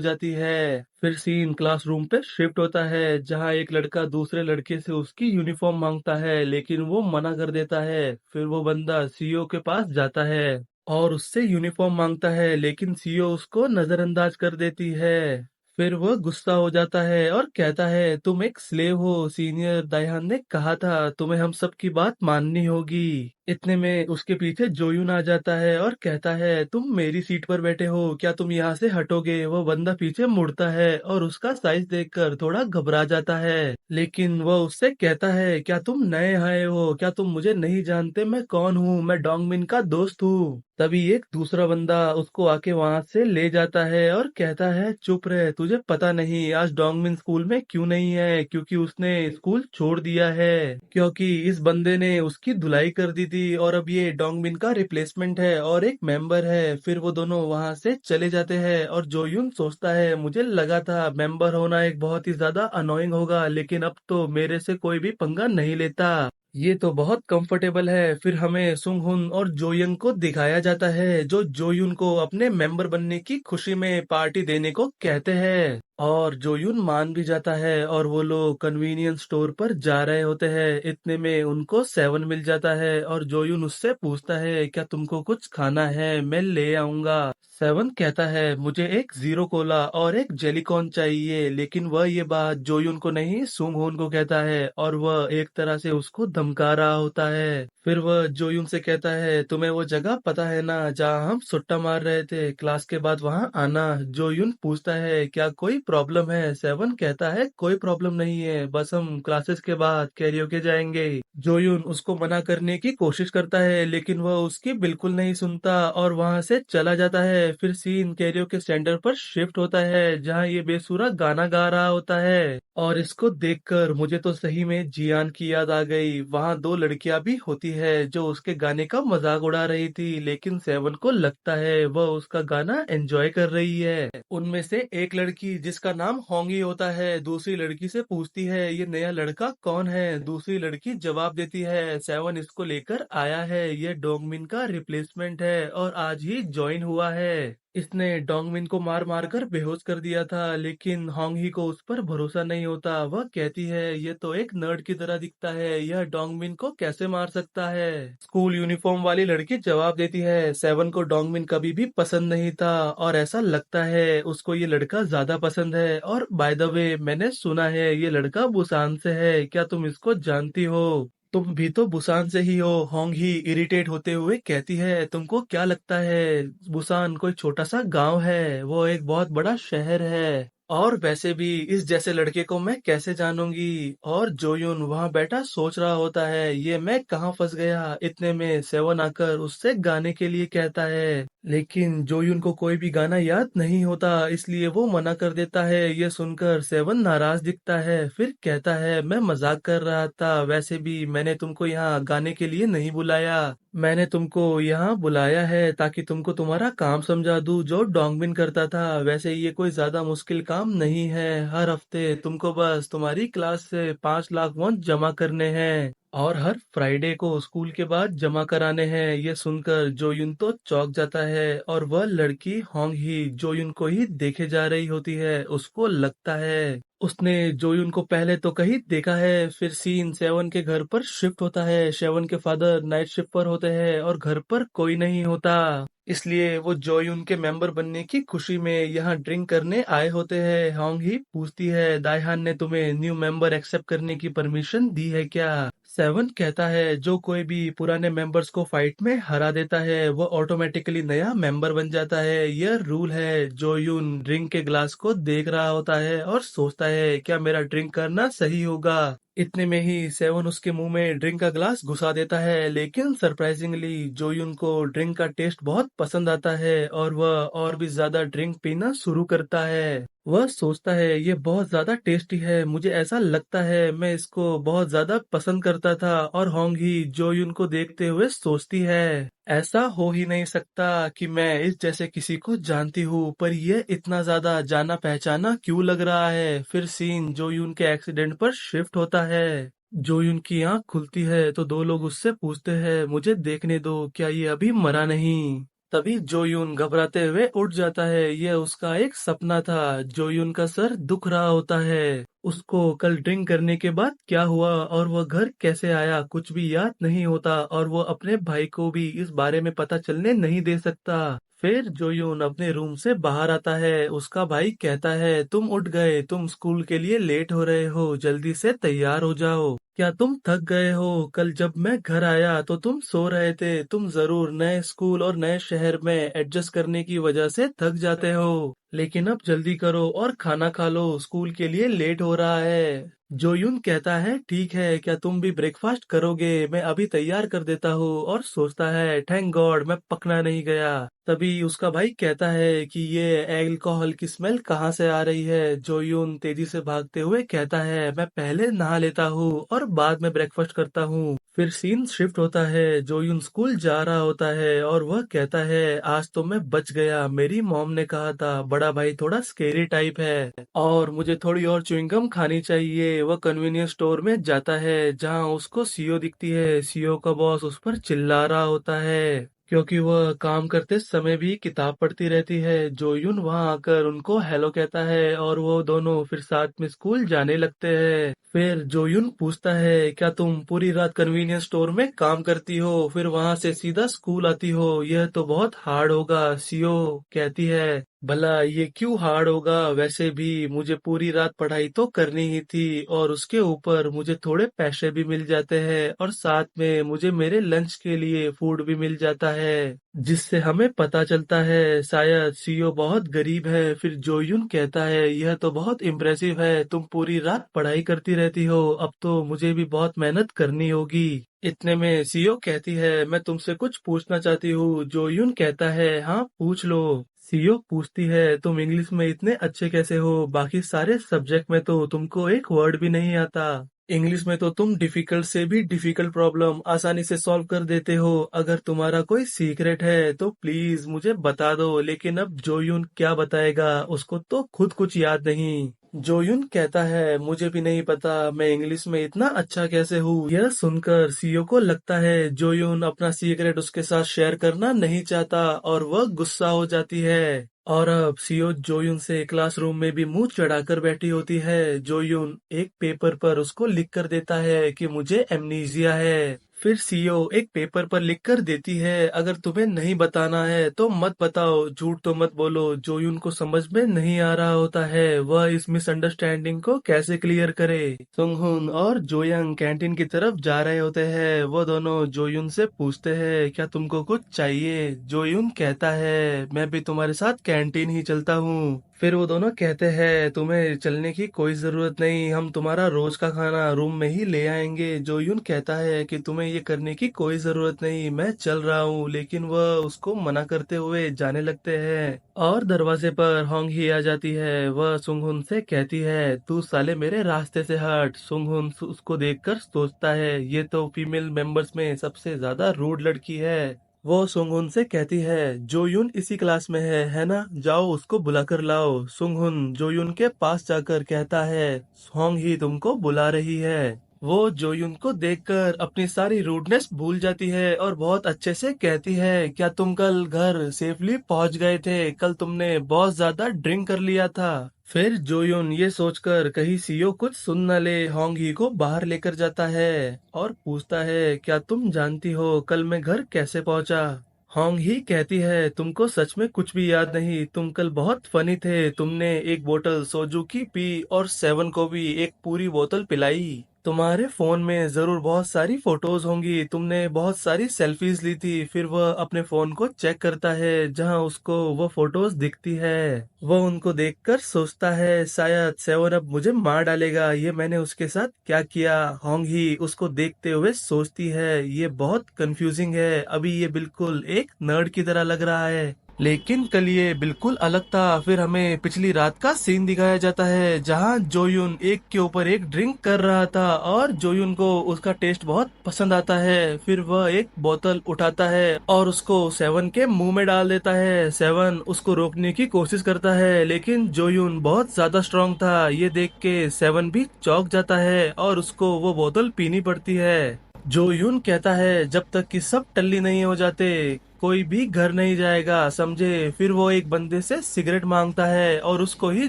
Speaker 1: जाती है। फिर सीन क्लासरूम पे शिफ्ट होता है, जहाँ एक लड़का दूसरे लड़के से उसकी यूनिफॉर्म मांगता है, लेकिन वो मना कर देता है। फिर वो बंदा सीईओ के पास जाता है और उससे यूनिफॉर्म मांगता है, लेकिन सीईओ उसको नजरअंदाज कर देती है। फिर वह गुस्सा हो जाता है और कहता है, तुम एक स्लेव हो, सीनियर दाइहान ने कहा था, तुम्हें हम सब की बात माननी होगी। इतने में उसके पीछे जोयुन आ जाता है और कहता है, तुम मेरी सीट पर बैठे हो, क्या तुम यहाँ से हटोगे? वो बंदा पीछे मुड़ता है और उसका साइज देखकर थोड़ा घबरा जाता है, लेकिन वह उससे कहता है, क्या तुम नए आए हो? क्या तुम मुझे नहीं जानते? मैं कौन हूँ? मैं डोंगमिन का दोस्त हूँ। तभी एक दूसरा बंदा उसको आके वहां से ले जाता है और कहता है, चुप रहे, तुझे पता नहीं आज डोंगमिन स्कूल में क्यों नहीं है? क्योंकि उसने स्कूल छोड़ दिया है, क्योंकि इस बंदे ने उसकी धुलाई कर दी थी और अब ये डोंगमिन का रिप्लेसमेंट है और एक मेंबर है। फिर वो दोनों वहां से चले जाते हैं और जोयुन सोचता है, मुझे लगा था मेंबर होना एक बहुत ही ज्यादा अनोइंग होगा, लेकिन अब तो मेरे से कोई भी पंगा नहीं लेता, ये तो बहुत कंफर्टेबल है। फिर हमें सुंगहुन और जोयंग को दिखाया जाता है, जो जोयुन को अपने मेंबर बनने की खुशी में पार्टी देने को कहते हैं। और जोयुन मान भी जाता है और वो लोग कन्वीनियंस स्टोर पर जा रहे होते हैं। इतने में उनको सेवन मिल जाता है और जोयुन उससे पूछता है, क्या तुमको कुछ खाना है? मैं ले आऊंगा। सेवन कहता है, मुझे एक जीरो कोला और एक जेलीकॉन चाहिए, लेकिन वह ये बात जोयुन को नहीं सुंगहोन को कहता है और वह एक तरह से उसको धमका रहा होता है। फिर वह जोयुन से कहता है, तुम्हें वो जगह पता है ना जहाँ हम सुट्टा मार रहे थे? क्लास के बाद वहाँ आना। जोयुन पूछता है, क्या कोई प्रॉब्लम है? सेवन कहता है, कोई प्रॉब्लम नहीं है, बस हम क्लासेस के बाद कैरियोके जाएंगे। जोयुन उसको मना करने की कोशिश करता है, लेकिन वह उसकी बिल्कुल नहीं सुनता और वहां से चला जाता है। फिर सीन कैरियोके सेंटर पर शिफ्ट होता है, जहाँ ये बेसुरा गाना गा रहा होता है। और इसको देखकर मुझे तो सही में जियान की याद आ गई। वहाँ दो लड़कियां भी होती है जो उसके गाने का मजाक उड़ा रही थी, लेकिन सेवन को लगता है वह उसका गाना एंजॉय कर रही है। उनमें से एक लड़की, जिसका नाम होंगी होता है, दूसरी लड़की से पूछती है, ये नया लड़का कौन है? दूसरी लड़की जवाब देती है, सेवन इसको लेकर आया है, ये डोंगमिन का रिप्लेसमेंट है और आज ही ज्वाइन हुआ है। इसने डोंगमिन को मार मार कर बेहोश कर दिया था, लेकिन होंग ही को उस पर भरोसा नहीं होता। वह कहती है, ये तो एक नर्ड की तरह दिखता है, यह डोंगमिन को कैसे मार सकता है? स्कूल यूनिफॉर्म वाली लड़की जवाब देती है, सेवन को डोंगमिन कभी भी पसंद नहीं था और ऐसा लगता है उसको ये लड़का ज्यादा पसंद है। और बाय द वे, मैंने सुना है ये लड़का बुसान से है, क्या तुम इसको जानती हो? तुम भी तो बुसान से ही हो। होंग ही इरिटेट होते हुए कहती है, तुमको क्या लगता है बुसान कोई छोटा सा गांव है? वो एक बहुत बड़ा शहर है। और वैसे भी इस जैसे लड़के को मैं कैसे जानूंगी? और जोयुन वहां बैठा सोच रहा होता है, ये मैं कहाँ फंस गया। इतने में सेवन आकर उससे गाने के लिए कहता है, लेकिन जोयुन को कोई भी गाना याद नहीं होता, इसलिए वो मना कर देता है। ये सुनकर सेवन नाराज दिखता है, फिर कहता है, मैं मजाक कर रहा था। वैसे भी मैंने तुमको यहाँ गाने के लिए नहीं बुलाया। मैंने तुमको यहाँ बुलाया है ताकि तुमको तुम्हारा काम समझा दूं जो डोंगबिन करता था। वैसे ये कोई ज्यादा मुश्किल काम नहीं है। हर हफ्ते तुमको बस तुम्हारी क्लास से 5 लाख वॉन जमा करने हैं और हर फ्राइडे को स्कूल के बाद जमा कराने हैं। ये सुनकर जोयुन तो चौंक जाता है और वह लड़की होंग ही जोयुन को ही देखे जा रही होती है। उसको लगता है उसने जोयुन को पहले तो कहीं देखा है। फिर सीन सेवन के घर पर शिफ्ट होता है। सेवन के फादर नाइट शिफ्ट पर होते हैं और घर पर कोई नहीं होता, इसलिए वो जोयुन के मेंबर बनने की खुशी में यहाँ ड्रिंक करने आए होते हैं। होंग ही पूछती है, दाइहान ने तुम्हें न्यू मेंबर एक्सेप्ट करने की परमिशन दी है क्या? सेवन कहता है, जो कोई भी पुराने मेंबर्स को फाइट में हरा देता है वो ऑटोमेटिकली नया मेंबर बन जाता है। यह रूल है। जोयुन ड्रिंक के ग्लास को देख रहा होता है और सोचता है, क्या मेरा ड्रिंक करना सही होगा? इतने में ही सेवन उसके मुंह में ड्रिंक का ग्लास घुसा देता है, लेकिन सरप्राइजिंगली जोयुन को ड्रिंक का टेस्ट बहुत पसंद आता है और वह और भी ज्यादा ड्रिंक पीना शुरू करता है। वह सोचता है, ये बहुत ज्यादा टेस्टी है, मुझे ऐसा लगता है मैं इसको बहुत ज्यादा पसंद करता था। और होंग ही जोयुन को देखते हुए सोचती है, ऐसा हो ही नहीं सकता कि मैं इस जैसे किसी को जानती हूँ, पर ये इतना ज्यादा जाना पहचाना क्यों लग रहा है। फिर सीन जोयुन के एक्सीडेंट पर शिफ्ट होता है। जोयुन की आंख खुलती है तो दो लोग उससे पूछते हैं, मुझे देखने दो, क्या ये अभी मरा नहीं? तभी जोयुन घबराते हुए उठ जाता है। यह उसका एक सपना था। जोयुन का सर दुख रहा होता है। उसको कल ड्रिंक करने के बाद क्या हुआ और वह घर कैसे आया कुछ भी याद नहीं होता, और वो अपने भाई को भी इस बारे में पता चलने नहीं दे सकता। फिर जोयुन अपने रूम से बाहर आता है। उसका भाई कहता है, तुम उठ गए, तुम स्कूल के लिए लेट हो रहे हो, जल्दी से तैयार हो जाओ। क्या तुम थक गए हो? कल जब मैं घर आया तो तुम सो रहे थे। तुम जरूर नए स्कूल और नए शहर में एडजस्ट करने की वजह से थक जाते हो, लेकिन अब जल्दी करो और खाना खा लो, स्कूल के लिए लेट हो रहा है। जोयुन कहता है, ठीक है, क्या तुम भी ब्रेकफास्ट करोगे? मैं अभी तैयार कर देता हूँ। और सोचता है, थैंक गॉड मैं पकना नहीं गया। तभी उसका भाई कहता है कि ये अल्कोहल की स्मेल कहाँ से आ रही है। जोयुन तेजी से भागते हुए कहता है, मैं पहले नहा लेता हूँ और बाद में ब्रेकफास्ट करता हूँ। फिर सीन शिफ्ट होता है। जोयुन स्कूल जा रहा होता है और वह कहता है, आज तो मैं बच गया। मेरी मॉम ने कहा था बड़ा भाई थोड़ा स्केरी टाइप है और मुझे थोड़ी और च्युइंगम खानी चाहिए। वह कन्वीनियंस स्टोर में जाता है जहाँ उसको सीओ दिखती है। सीओ का बॉस उस पर चिल्ला रहा होता है क्योंकि वह काम करते समय भी किताब पढ़ती रहती है। जोयुन वहां आकर उनको हेलो कहता है और वो दोनों फिर साथ में स्कूल जाने लगते हैं। फिर जोयुन पूछता है, क्या तुम पूरी रात कन्वीनियंस स्टोर में काम करती हो फिर वहां से सीधा स्कूल आती हो? यह तो बहुत हार्ड होगा। सीओ कहती है, भला ये क्यों हार्ड होगा? वैसे भी मुझे पूरी रात पढ़ाई तो करनी ही थी और उसके ऊपर मुझे थोड़े पैसे भी मिल जाते हैं और साथ में मुझे मेरे लंच के लिए फूड भी मिल जाता है, जिससे हमें पता चलता है शायद सीओ बहुत गरीब है। फिर जोयुन कहता है, यह तो बहुत इम्प्रेसिव है, तुम पूरी रात पढ़ाई करती रहती हो, अब तो मुझे भी बहुत मेहनत करनी होगी। इतने में सीओ कहती है, मैं तुमसे कुछ पूछना चाहती हूँ। जोयुन कहता है, हाँ पूछ लो। सीओ पूछती है, तुम इंग्लिश में इतने अच्छे कैसे हो? बाकी सारे सब्जेक्ट में तो तुमको एक वर्ड भी नहीं आता। इंग्लिश में तो तुम डिफिकल्ट से भी डिफिकल्ट प्रॉब्लम आसानी से सॉल्व कर देते हो। अगर तुम्हारा कोई सीक्रेट है तो प्लीज मुझे बता दो। लेकिन अब जोयुन क्या बताएगा, उसको तो खुद कुछ याद नहीं। जोयुन कहता है, मुझे भी नहीं पता मैं इंग्लिश में इतना अच्छा कैसे हूँ। यह सुनकर सीओ को लगता है जोयुन अपना सीक्रेट उसके साथ शेयर करना नहीं चाहता और वह गुस्सा हो जाती है। और अब सीओ जोयुन से क्लासरूम में भी मुंह चढ़ाकर बैठी होती है। जोयुन एक पेपर पर उसको लिख कर देता है कि मुझे एमनीजिया है। फिर सीईओ एक पेपर पर लिख कर देती है, अगर तुम्हें नहीं बताना है तो मत बताओ, झूठ तो मत बोलो। जोयुन को समझ में नहीं आ रहा होता है वह इस मिसअंडरस्टैंडिंग को कैसे क्लियर करे। सुंगहुन और जोयंग कैंटीन की तरफ जा रहे होते हैं। वो दोनों जोयुन से पूछते हैं, क्या तुमको कुछ चाहिए? जोयुन कहता है, मैं भी तुम्हारे साथ कैंटीन ही चलता हूँ। फिर वो दोनों कहते हैं, तुम्हें चलने की कोई जरूरत नहीं, हम तुम्हारा रोज का खाना रूम में ही ले आएंगे। जोयुन कहता है कि तुम्हें ये करने की कोई जरूरत नहीं, मैं चल रहा हूँ। लेकिन वह उसको मना करते हुए जाने लगते हैं और दरवाजे पर होंग ही आ जाती है। वह सुंगहुन से कहती है, तू साले मेरे रास्ते से हट। सुंगहुन उसको देखकर सोचता है, ये तो फीमेल मेंबर्स में सबसे ज्यादा रूड लड़की है। वो सुंगहुन से कहती है, जोयुन इसी क्लास में है ना? जाओ उसको बुला कर लाओ। सुंगहुन जोयुन के पास जाकर कहता है, होंग ही तुमको बुला रही है। वो जोयुन को देखकर अपनी सारी रूडनेस भूल जाती है और बहुत अच्छे से कहती है, क्या तुम कल घर सेफली पहुंच गए थे? कल तुमने बहुत ज्यादा ड्रिंक कर लिया था। फिर जोयुन ये सोचकर कहीं सीईओ कुछ सुन न ले, होंग ही को बाहर लेकर जाता है और पूछता है, क्या तुम जानती हो कल मैं घर कैसे पहुंचा? होंग ही कहती है, तुमको सच में कुछ भी याद नहीं? तुम कल बहुत फनी थे, तुमने एक बोतल सोजू की पी और सेवन को भी एक पूरी बोतल पिलाई। तुम्हारे फोन में जरूर बहुत सारी फोटोज होंगी, तुमने बहुत सारी सेल्फीज ली थी। फिर वह अपने फोन को चेक करता है जहां उसको वो फोटोज दिखती है। वह उनको देखकर सोचता है, शायद सेवन अब मुझे मार डालेगा, ये मैंने उसके साथ क्या किया? होंग ही उसको देखते हुए सोचती है, ये बहुत कंफ्यूजिंग है, अभी ये बिल्कुल एक नर्ड की तरह लग रहा है, लेकिन कल ये बिल्कुल अलग था। फिर हमें पिछली रात का सीन दिखाया जाता है जहां जोयुन एक के ऊपर एक ड्रिंक कर रहा था और जोयुन को उसका टेस्ट बहुत पसंद आता है। फिर वह एक बोतल उठाता है और उसको सेवन के मुंह में डाल देता है। सेवन उसको रोकने की कोशिश करता है लेकिन जोयुन बहुत ज्यादा स्ट्रांग था। ये देख के सेवन भी चौंक जाता है और उसको वो बोतल पीनी पड़ती है। जो यून कहता है, जब तक कि सब टल्ली नहीं हो जाते कोई भी घर नहीं जाएगा, समझे? फिर वो एक बंदे से सिगरेट मांगता है और उसको ही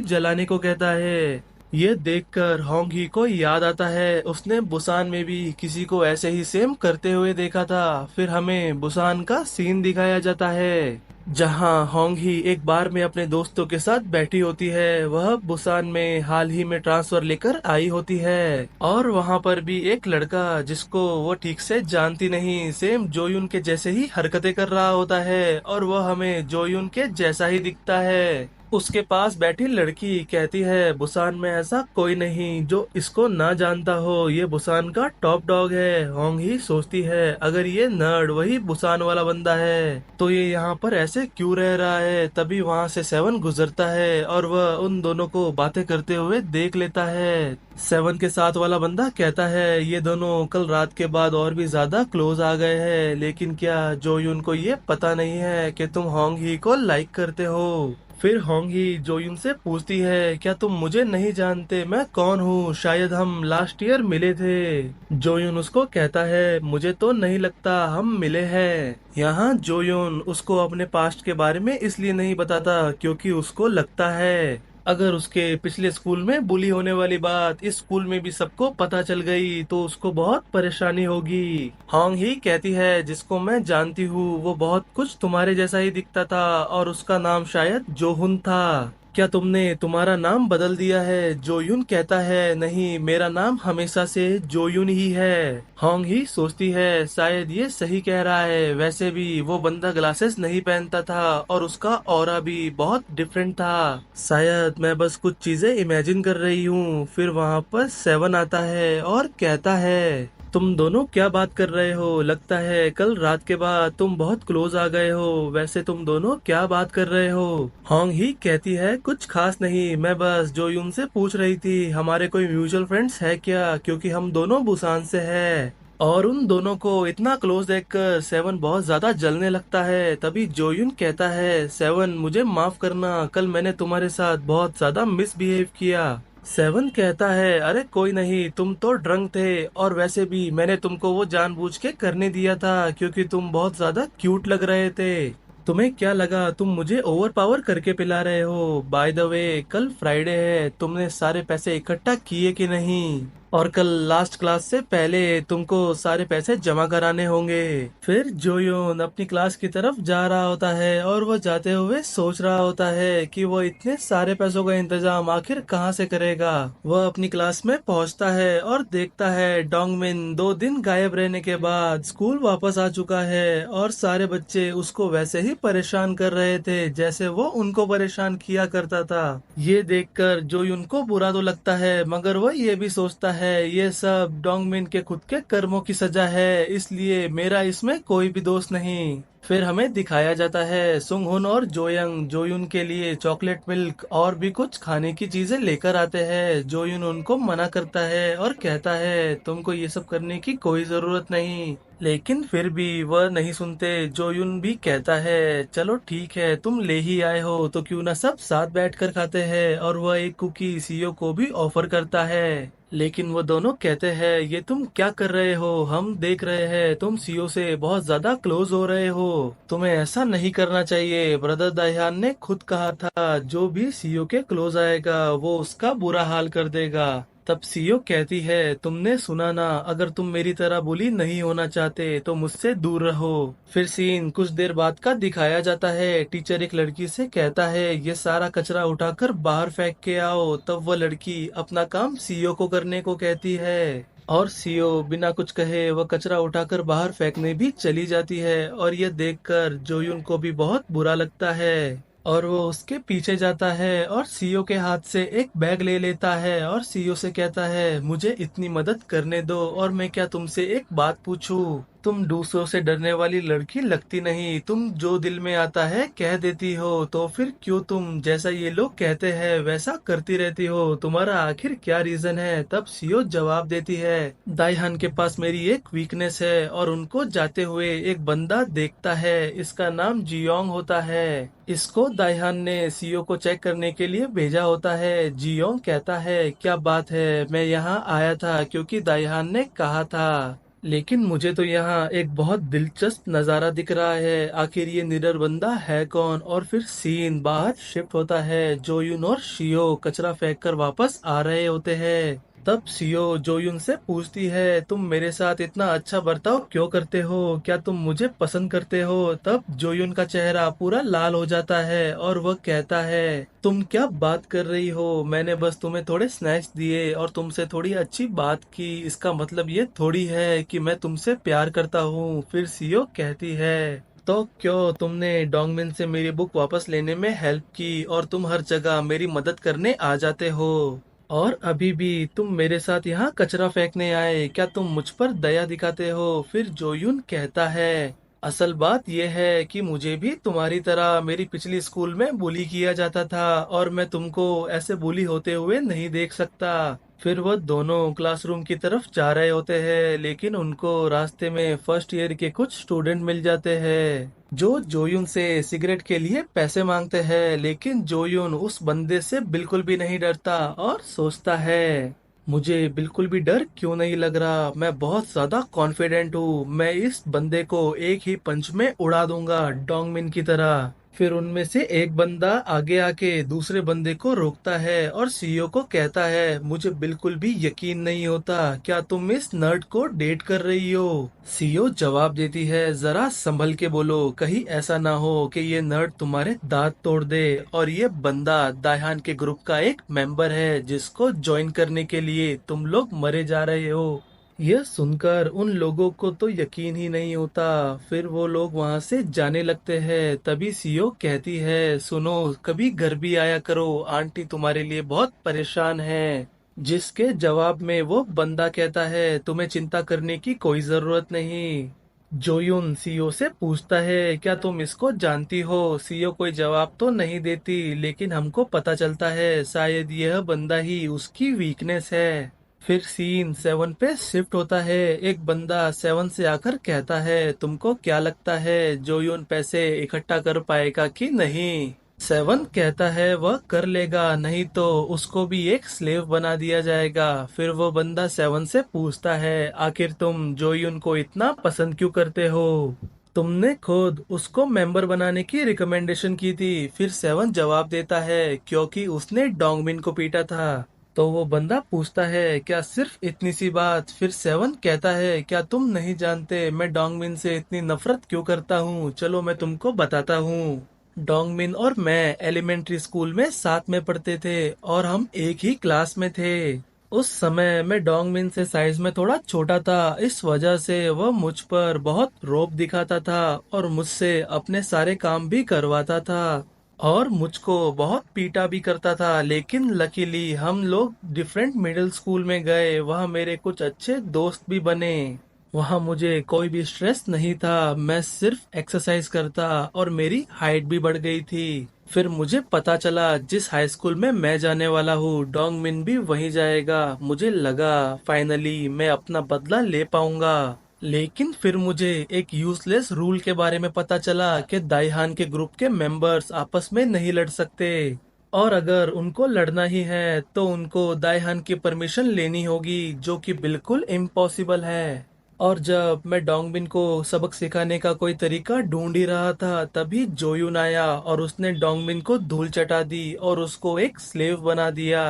Speaker 1: जलाने को कहता है। ये देखकर होंग ही को याद आता है, उसने बुसान में भी किसी को ऐसे ही सेम करते हुए देखा था। फिर हमें बुसान का सीन दिखाया जाता है जहां होंग ही एक बार में अपने दोस्तों के साथ बैठी होती है। वह बुसान में हाल ही में ट्रांसफर लेकर आई होती है और वहां पर भी एक लड़का जिसको वो ठीक से जानती नहीं, सेम जोयुन के जैसे ही हरकतें कर रहा होता है और वह हमें जोयुन के जैसा ही दिखता है। उसके पास बैठी लड़की कहती है, बुसान में ऐसा कोई नहीं जो इसको ना जानता हो, ये बुसान का टॉप डॉग है। होंग ही सोचती है, अगर ये नर्ड वही बुसान वाला बंदा है तो ये यहाँ पर ऐसे क्यों रह रहा है? तभी वहाँ से सेवन गुजरता है और वह उन दोनों को बातें करते हुए देख लेता है। सेवन के साथ वाला बंदा कहता है, ये दोनों कल रात के बाद और भी ज्यादा क्लोज आ गए हैं, लेकिन क्या जोयुन को ये पता नहीं है कि तुम होंग ही को लाइक करते हो? फिर होंग ही जोयुन से पूछती है, क्या तुम मुझे नहीं जानते? मैं कौन हूँ? शायद हम लास्ट ईयर मिले थे। जोयुन उसको कहता है, मुझे तो नहीं लगता हम मिले हैं। यहाँ जोयुन उसको अपने पास्ट के बारे में इसलिए नहीं बताता क्योंकि उसको लगता है अगर उसके पिछले स्कूल में बुली होने वाली बात इस स्कूल में भी सबको पता चल गई तो उसको बहुत परेशानी होगी। होंग ही कहती है, जिसको मैं जानती हूँ वो बहुत कुछ तुम्हारे जैसा ही दिखता था और उसका नाम शायद जोहुन था। क्या तुमने तुम्हारा नाम बदल दिया है? जोयुन कहता है, नहीं, मेरा नाम हमेशा से जोयुन ही है। होंग ही सोचती है, शायद ये सही कह रहा है। वैसे भी वो बंदा ग्लासेस नहीं पहनता था और उसका ऑरा भी बहुत डिफरेंट था। शायद मैं बस कुछ चीजें इमेजिन कर रही हूँ। फिर वहाँ पर सेवन आता है और कहता है, तुम दोनों क्या बात कर रहे हो? लगता है कल रात के बाद तुम बहुत क्लोज आ गए हो। वैसे तुम दोनों क्या बात कर रहे हो? होंग ही कहती है, कुछ खास नहीं, मैं बस जोयुन से पूछ रही थी हमारे कोई म्यूचुअल फ्रेंड्स है क्या, क्योंकि हम दोनों बुसान से हैं। और उन दोनों को इतना क्लोज देखकर सेवन बहुत ज्यादा जलने लगता है। तभी जोयुन कहता है, सेवन मुझे माफ करना, कल मैंने तुम्हारे साथ बहुत ज्यादा मिसबिहेव किया। सेवन कहता है, अरे कोई नहीं, तुम तो ड्रंक थे और वैसे भी मैंने तुमको वो जानबूझ के करने दिया था क्योंकि तुम बहुत ज्यादा क्यूट लग रहे थे। तुम्हें क्या लगा तुम मुझे ओवर पावर करके पिला रहे हो? बाय द वे कल फ्राइडे है, तुमने सारे पैसे इकट्ठा किए कि नहीं? और कल लास्ट क्लास से पहले तुमको सारे पैसे जमा कराने होंगे। फिर जोयोन अपनी क्लास की तरफ जा रहा होता है और वो जाते हुए सोच रहा होता है कि वो इतने सारे पैसों का इंतजाम आखिर कहाँ से करेगा। वह अपनी क्लास में पहुंचता है और देखता है डोंगमिन 2 दिन गायब रहने के बाद स्कूल वापस आ चुका है और सारे बच्चे उसको वैसे ही परेशान कर रहे थे जैसे वो उनको परेशान किया करता था। ये देखकर जोयुन को बुरा तो लगता है मगर वह ये भी सोचता है ये सब डोंगमिन के खुद के कर्मों की सजा है, इसलिए मेरा इसमें कोई भी दोष नहीं। फिर हमें दिखाया जाता है सुंगहुन और जोयंग जोयुन के लिए चॉकलेट मिल्क और भी कुछ खाने की चीजें लेकर आते हैं। जोयुन उनको मना करता है और कहता है तुमको ये सब करने की कोई जरूरत नहीं, लेकिन फिर भी वह नहीं सुनते। जोयुन भी कहता है चलो ठीक है, तुम ले ही आए हो तो क्यों ना सब साथ बैठकर खाते हैं, और वह एक कुकी सीओ को भी ऑफर करता है। लेकिन वो दोनों कहते हैं ये तुम क्या कर रहे हो, हम देख रहे हैं तुम सीओ से बहुत ज्यादा क्लोज हो रहे हो, तुम्हें ऐसा नहीं करना चाहिए। ब्रदर दाह्यान ने खुद कहा था जो भी सीओ के क्लोज आएगा वो उसका बुरा हाल कर देगा। तब सीओ कहती है तुमने सुना ना, अगर तुम मेरी तरह बुली नहीं होना चाहते तो मुझसे दूर रहो। फिर सीन कुछ देर बाद का दिखाया जाता है। टीचर एक लड़की से कहता है ये सारा कचरा उठाकर बाहर फेंक के आओ। तब वह लड़की अपना काम सीओ को करने को कहती है और सीओ बिना कुछ कहे वह कचरा उठाकर बाहर फेंकने भी चली जाती है। और यह देखकर जोयुन को भी बहुत बुरा लगता है और वो उसके पीछे जाता है और सीओ के हाथ से एक बैग ले लेता है और सीओ से कहता है मुझे इतनी मदद करने दो और मैं क्या तुमसे एक बात पूछूं, तुम दूसरों से डरने वाली लड़की लगती नहीं, तुम जो दिल में आता है कह देती हो, तो फिर क्यों तुम जैसा ये लोग कहते हैं वैसा करती रहती हो, तुम्हारा आखिर क्या रीजन है। तब सीओ जवाब देती है दाइहान के पास मेरी एक वीकनेस है, और उनको जाते हुए एक बंदा देखता है, इसका नाम जियोंग होता है। इसको दाइहान ने सीओ को चेक करने के लिए भेजा होता है। जियोंग कहता है क्या बात है, मैं यहाँ आया था क्योंकि दाइहान ने कहा था, लेकिन मुझे तो यहाँ एक बहुत दिलचस्प नजारा दिख रहा है, आखिर ये निडर बंदा है कौन। और फिर सीन बाहर शिफ्ट होता है। जोयुन और शियो कचरा फेंक कर वापस आ रहे होते हैं। तब सीओ जोयुन से पूछती है तुम मेरे साथ इतना अच्छा बर्ताव क्यों करते हो, क्या तुम मुझे पसंद करते हो। तब जोयुन का चेहरा पूरा लाल हो जाता है और वह कहता है तुम क्या बात कर रही हो, मैंने बस तुम्हें थोड़े स्नैक्स दिए और तुमसे थोड़ी अच्छी बात की, इसका मतलब ये थोड़ी है कि मैं तुमसे प्यार करता हूँ। फिर सीओ कहती है तो क्यों तुमने डोंगमिन से मेरी बुक वापस लेने में हेल्प की और तुम हर जगह मेरी मदद करने आ जाते हो, और अभी भी तुम मेरे साथ यहाँ कचरा फेंकने आए, क्या तुम मुझ पर दया दिखाते हो। फिर जोयुन कहता है असल बात यह है कि मुझे भी तुम्हारी तरह मेरी पिछली स्कूल में बुली किया जाता था और मैं तुमको ऐसे बुली होते हुए नहीं देख सकता। फिर वह दोनों क्लासरूम की तरफ जा रहे होते हैं, लेकिन उनको रास्ते में फर्स्ट ईयर के कुछ स्टूडेंट मिल जाते हैं जो जोयुन से सिगरेट के लिए पैसे मांगते हैं। लेकिन जोयुन उस बंदे से बिल्कुल भी नहीं डरता और सोचता है मुझे बिल्कुल भी डर क्यों नहीं लग रहा, मैं बहुत ज्यादा कॉन्फिडेंट हूँ, मैं इस बंदे को एक ही पंच में उड़ा दूंगा डोंगमिन की तरह। फिर उनमें से एक बंदा आगे आके दूसरे बंदे को रोकता है और सीईओ को कहता है मुझे बिल्कुल भी यकीन नहीं होता, क्या तुम इस नर्ड को डेट कर रही हो। सीईओ जवाब देती है जरा संभल के बोलो, कहीं ऐसा ना हो कि ये नर्ड तुम्हारे दांत तोड़ दे, और ये बंदा दाह्यान के ग्रुप का एक मेंबर है जिसको ज्वाइन करने के लिए तुम लोग मरे जा रहे हो। यह सुनकर उन लोगों को तो यकीन ही नहीं होता। फिर वो लोग वहां से जाने लगते हैं। तभी सीओ कहती है सुनो कभी घर भी आया करो, आंटी तुम्हारे लिए बहुत परेशान है। जिसके जवाब में वो बंदा कहता है तुम्हें चिंता करने की कोई जरूरत नहीं। जोयुन सीओ से पूछता है क्या तुम इसको जानती हो। सीओ कोई जवाब तो नहीं देती, लेकिन हमको पता चलता है शायद यह बंदा ही उसकी वीकनेस है। फिर सीन 7 पे शिफ्ट होता है। एक बंदा 7 से आकर कहता है तुमको क्या लगता है जोयुन पैसे इकट्ठा कर पाएगा कि नहीं। 7 कहता है वह कर लेगा, नहीं तो उसको भी एक स्लेव बना दिया जाएगा। फिर वो बंदा 7 से पूछता है आखिर तुम जोयुन को इतना पसंद क्यों करते हो, तुमने खुद उसको मेंबर बनाने की रिकमेंडेशन की थी। फिर 7 जवाब देता है क्योंकि उसने डोंगमिन को पीटा था। तो वो बंदा पूछता है क्या सिर्फ इतनी सी बात। फिर सेवन कहता है क्या तुम नहीं जानते मैं डोंगमिन से इतनी नफरत क्यों करता हूँ, चलो मैं तुमको बताता हूँ। डोंगमिन और मैं एलिमेंट्री स्कूल में साथ में पढ़ते थे और हम एक ही क्लास में थे। उस समय मैं डोंगमिन से साइज में थोड़ा छोटा था, इस वजह से वह मुझ पर बहुत रोब दिखाता था और मुझसे अपने सारे काम भी करवाता था और मुझको बहुत पीटा भी करता था। लेकिन लकीली हम लोग डिफरेंट मिडिल स्कूल में गए, वहाँ मेरे कुछ अच्छे दोस्त भी बने। वहाँ मुझे कोई भी स्ट्रेस नहीं था, मैं सिर्फ एक्सरसाइज करता और मेरी हाइट भी बढ़ गई थी। फिर मुझे पता चला जिस हाई स्कूल में मैं जाने वाला हूँ डोंगमिन भी वहीं जाएगा। मुझे लगा फाइनली मैं अपना बदला ले पाऊंगा। लेकिन फिर मुझे एक यूजलेस रूल के बारे में पता चला कि दाइहान के ग्रुप के मेंबर्स आपस में नहीं लड़ सकते और अगर उनको लड़ना ही है तो उनको दाइहान की परमिशन लेनी होगी, जो कि बिल्कुल इम्पॉसिबल है। और जब मैं डोंगबिन को सबक सिखाने का कोई तरीका ढूंढ ही रहा था तभी जोयुन आया और उसने डोंगबिन को धूल चटा दी और उसको एक स्लेव बना दिया।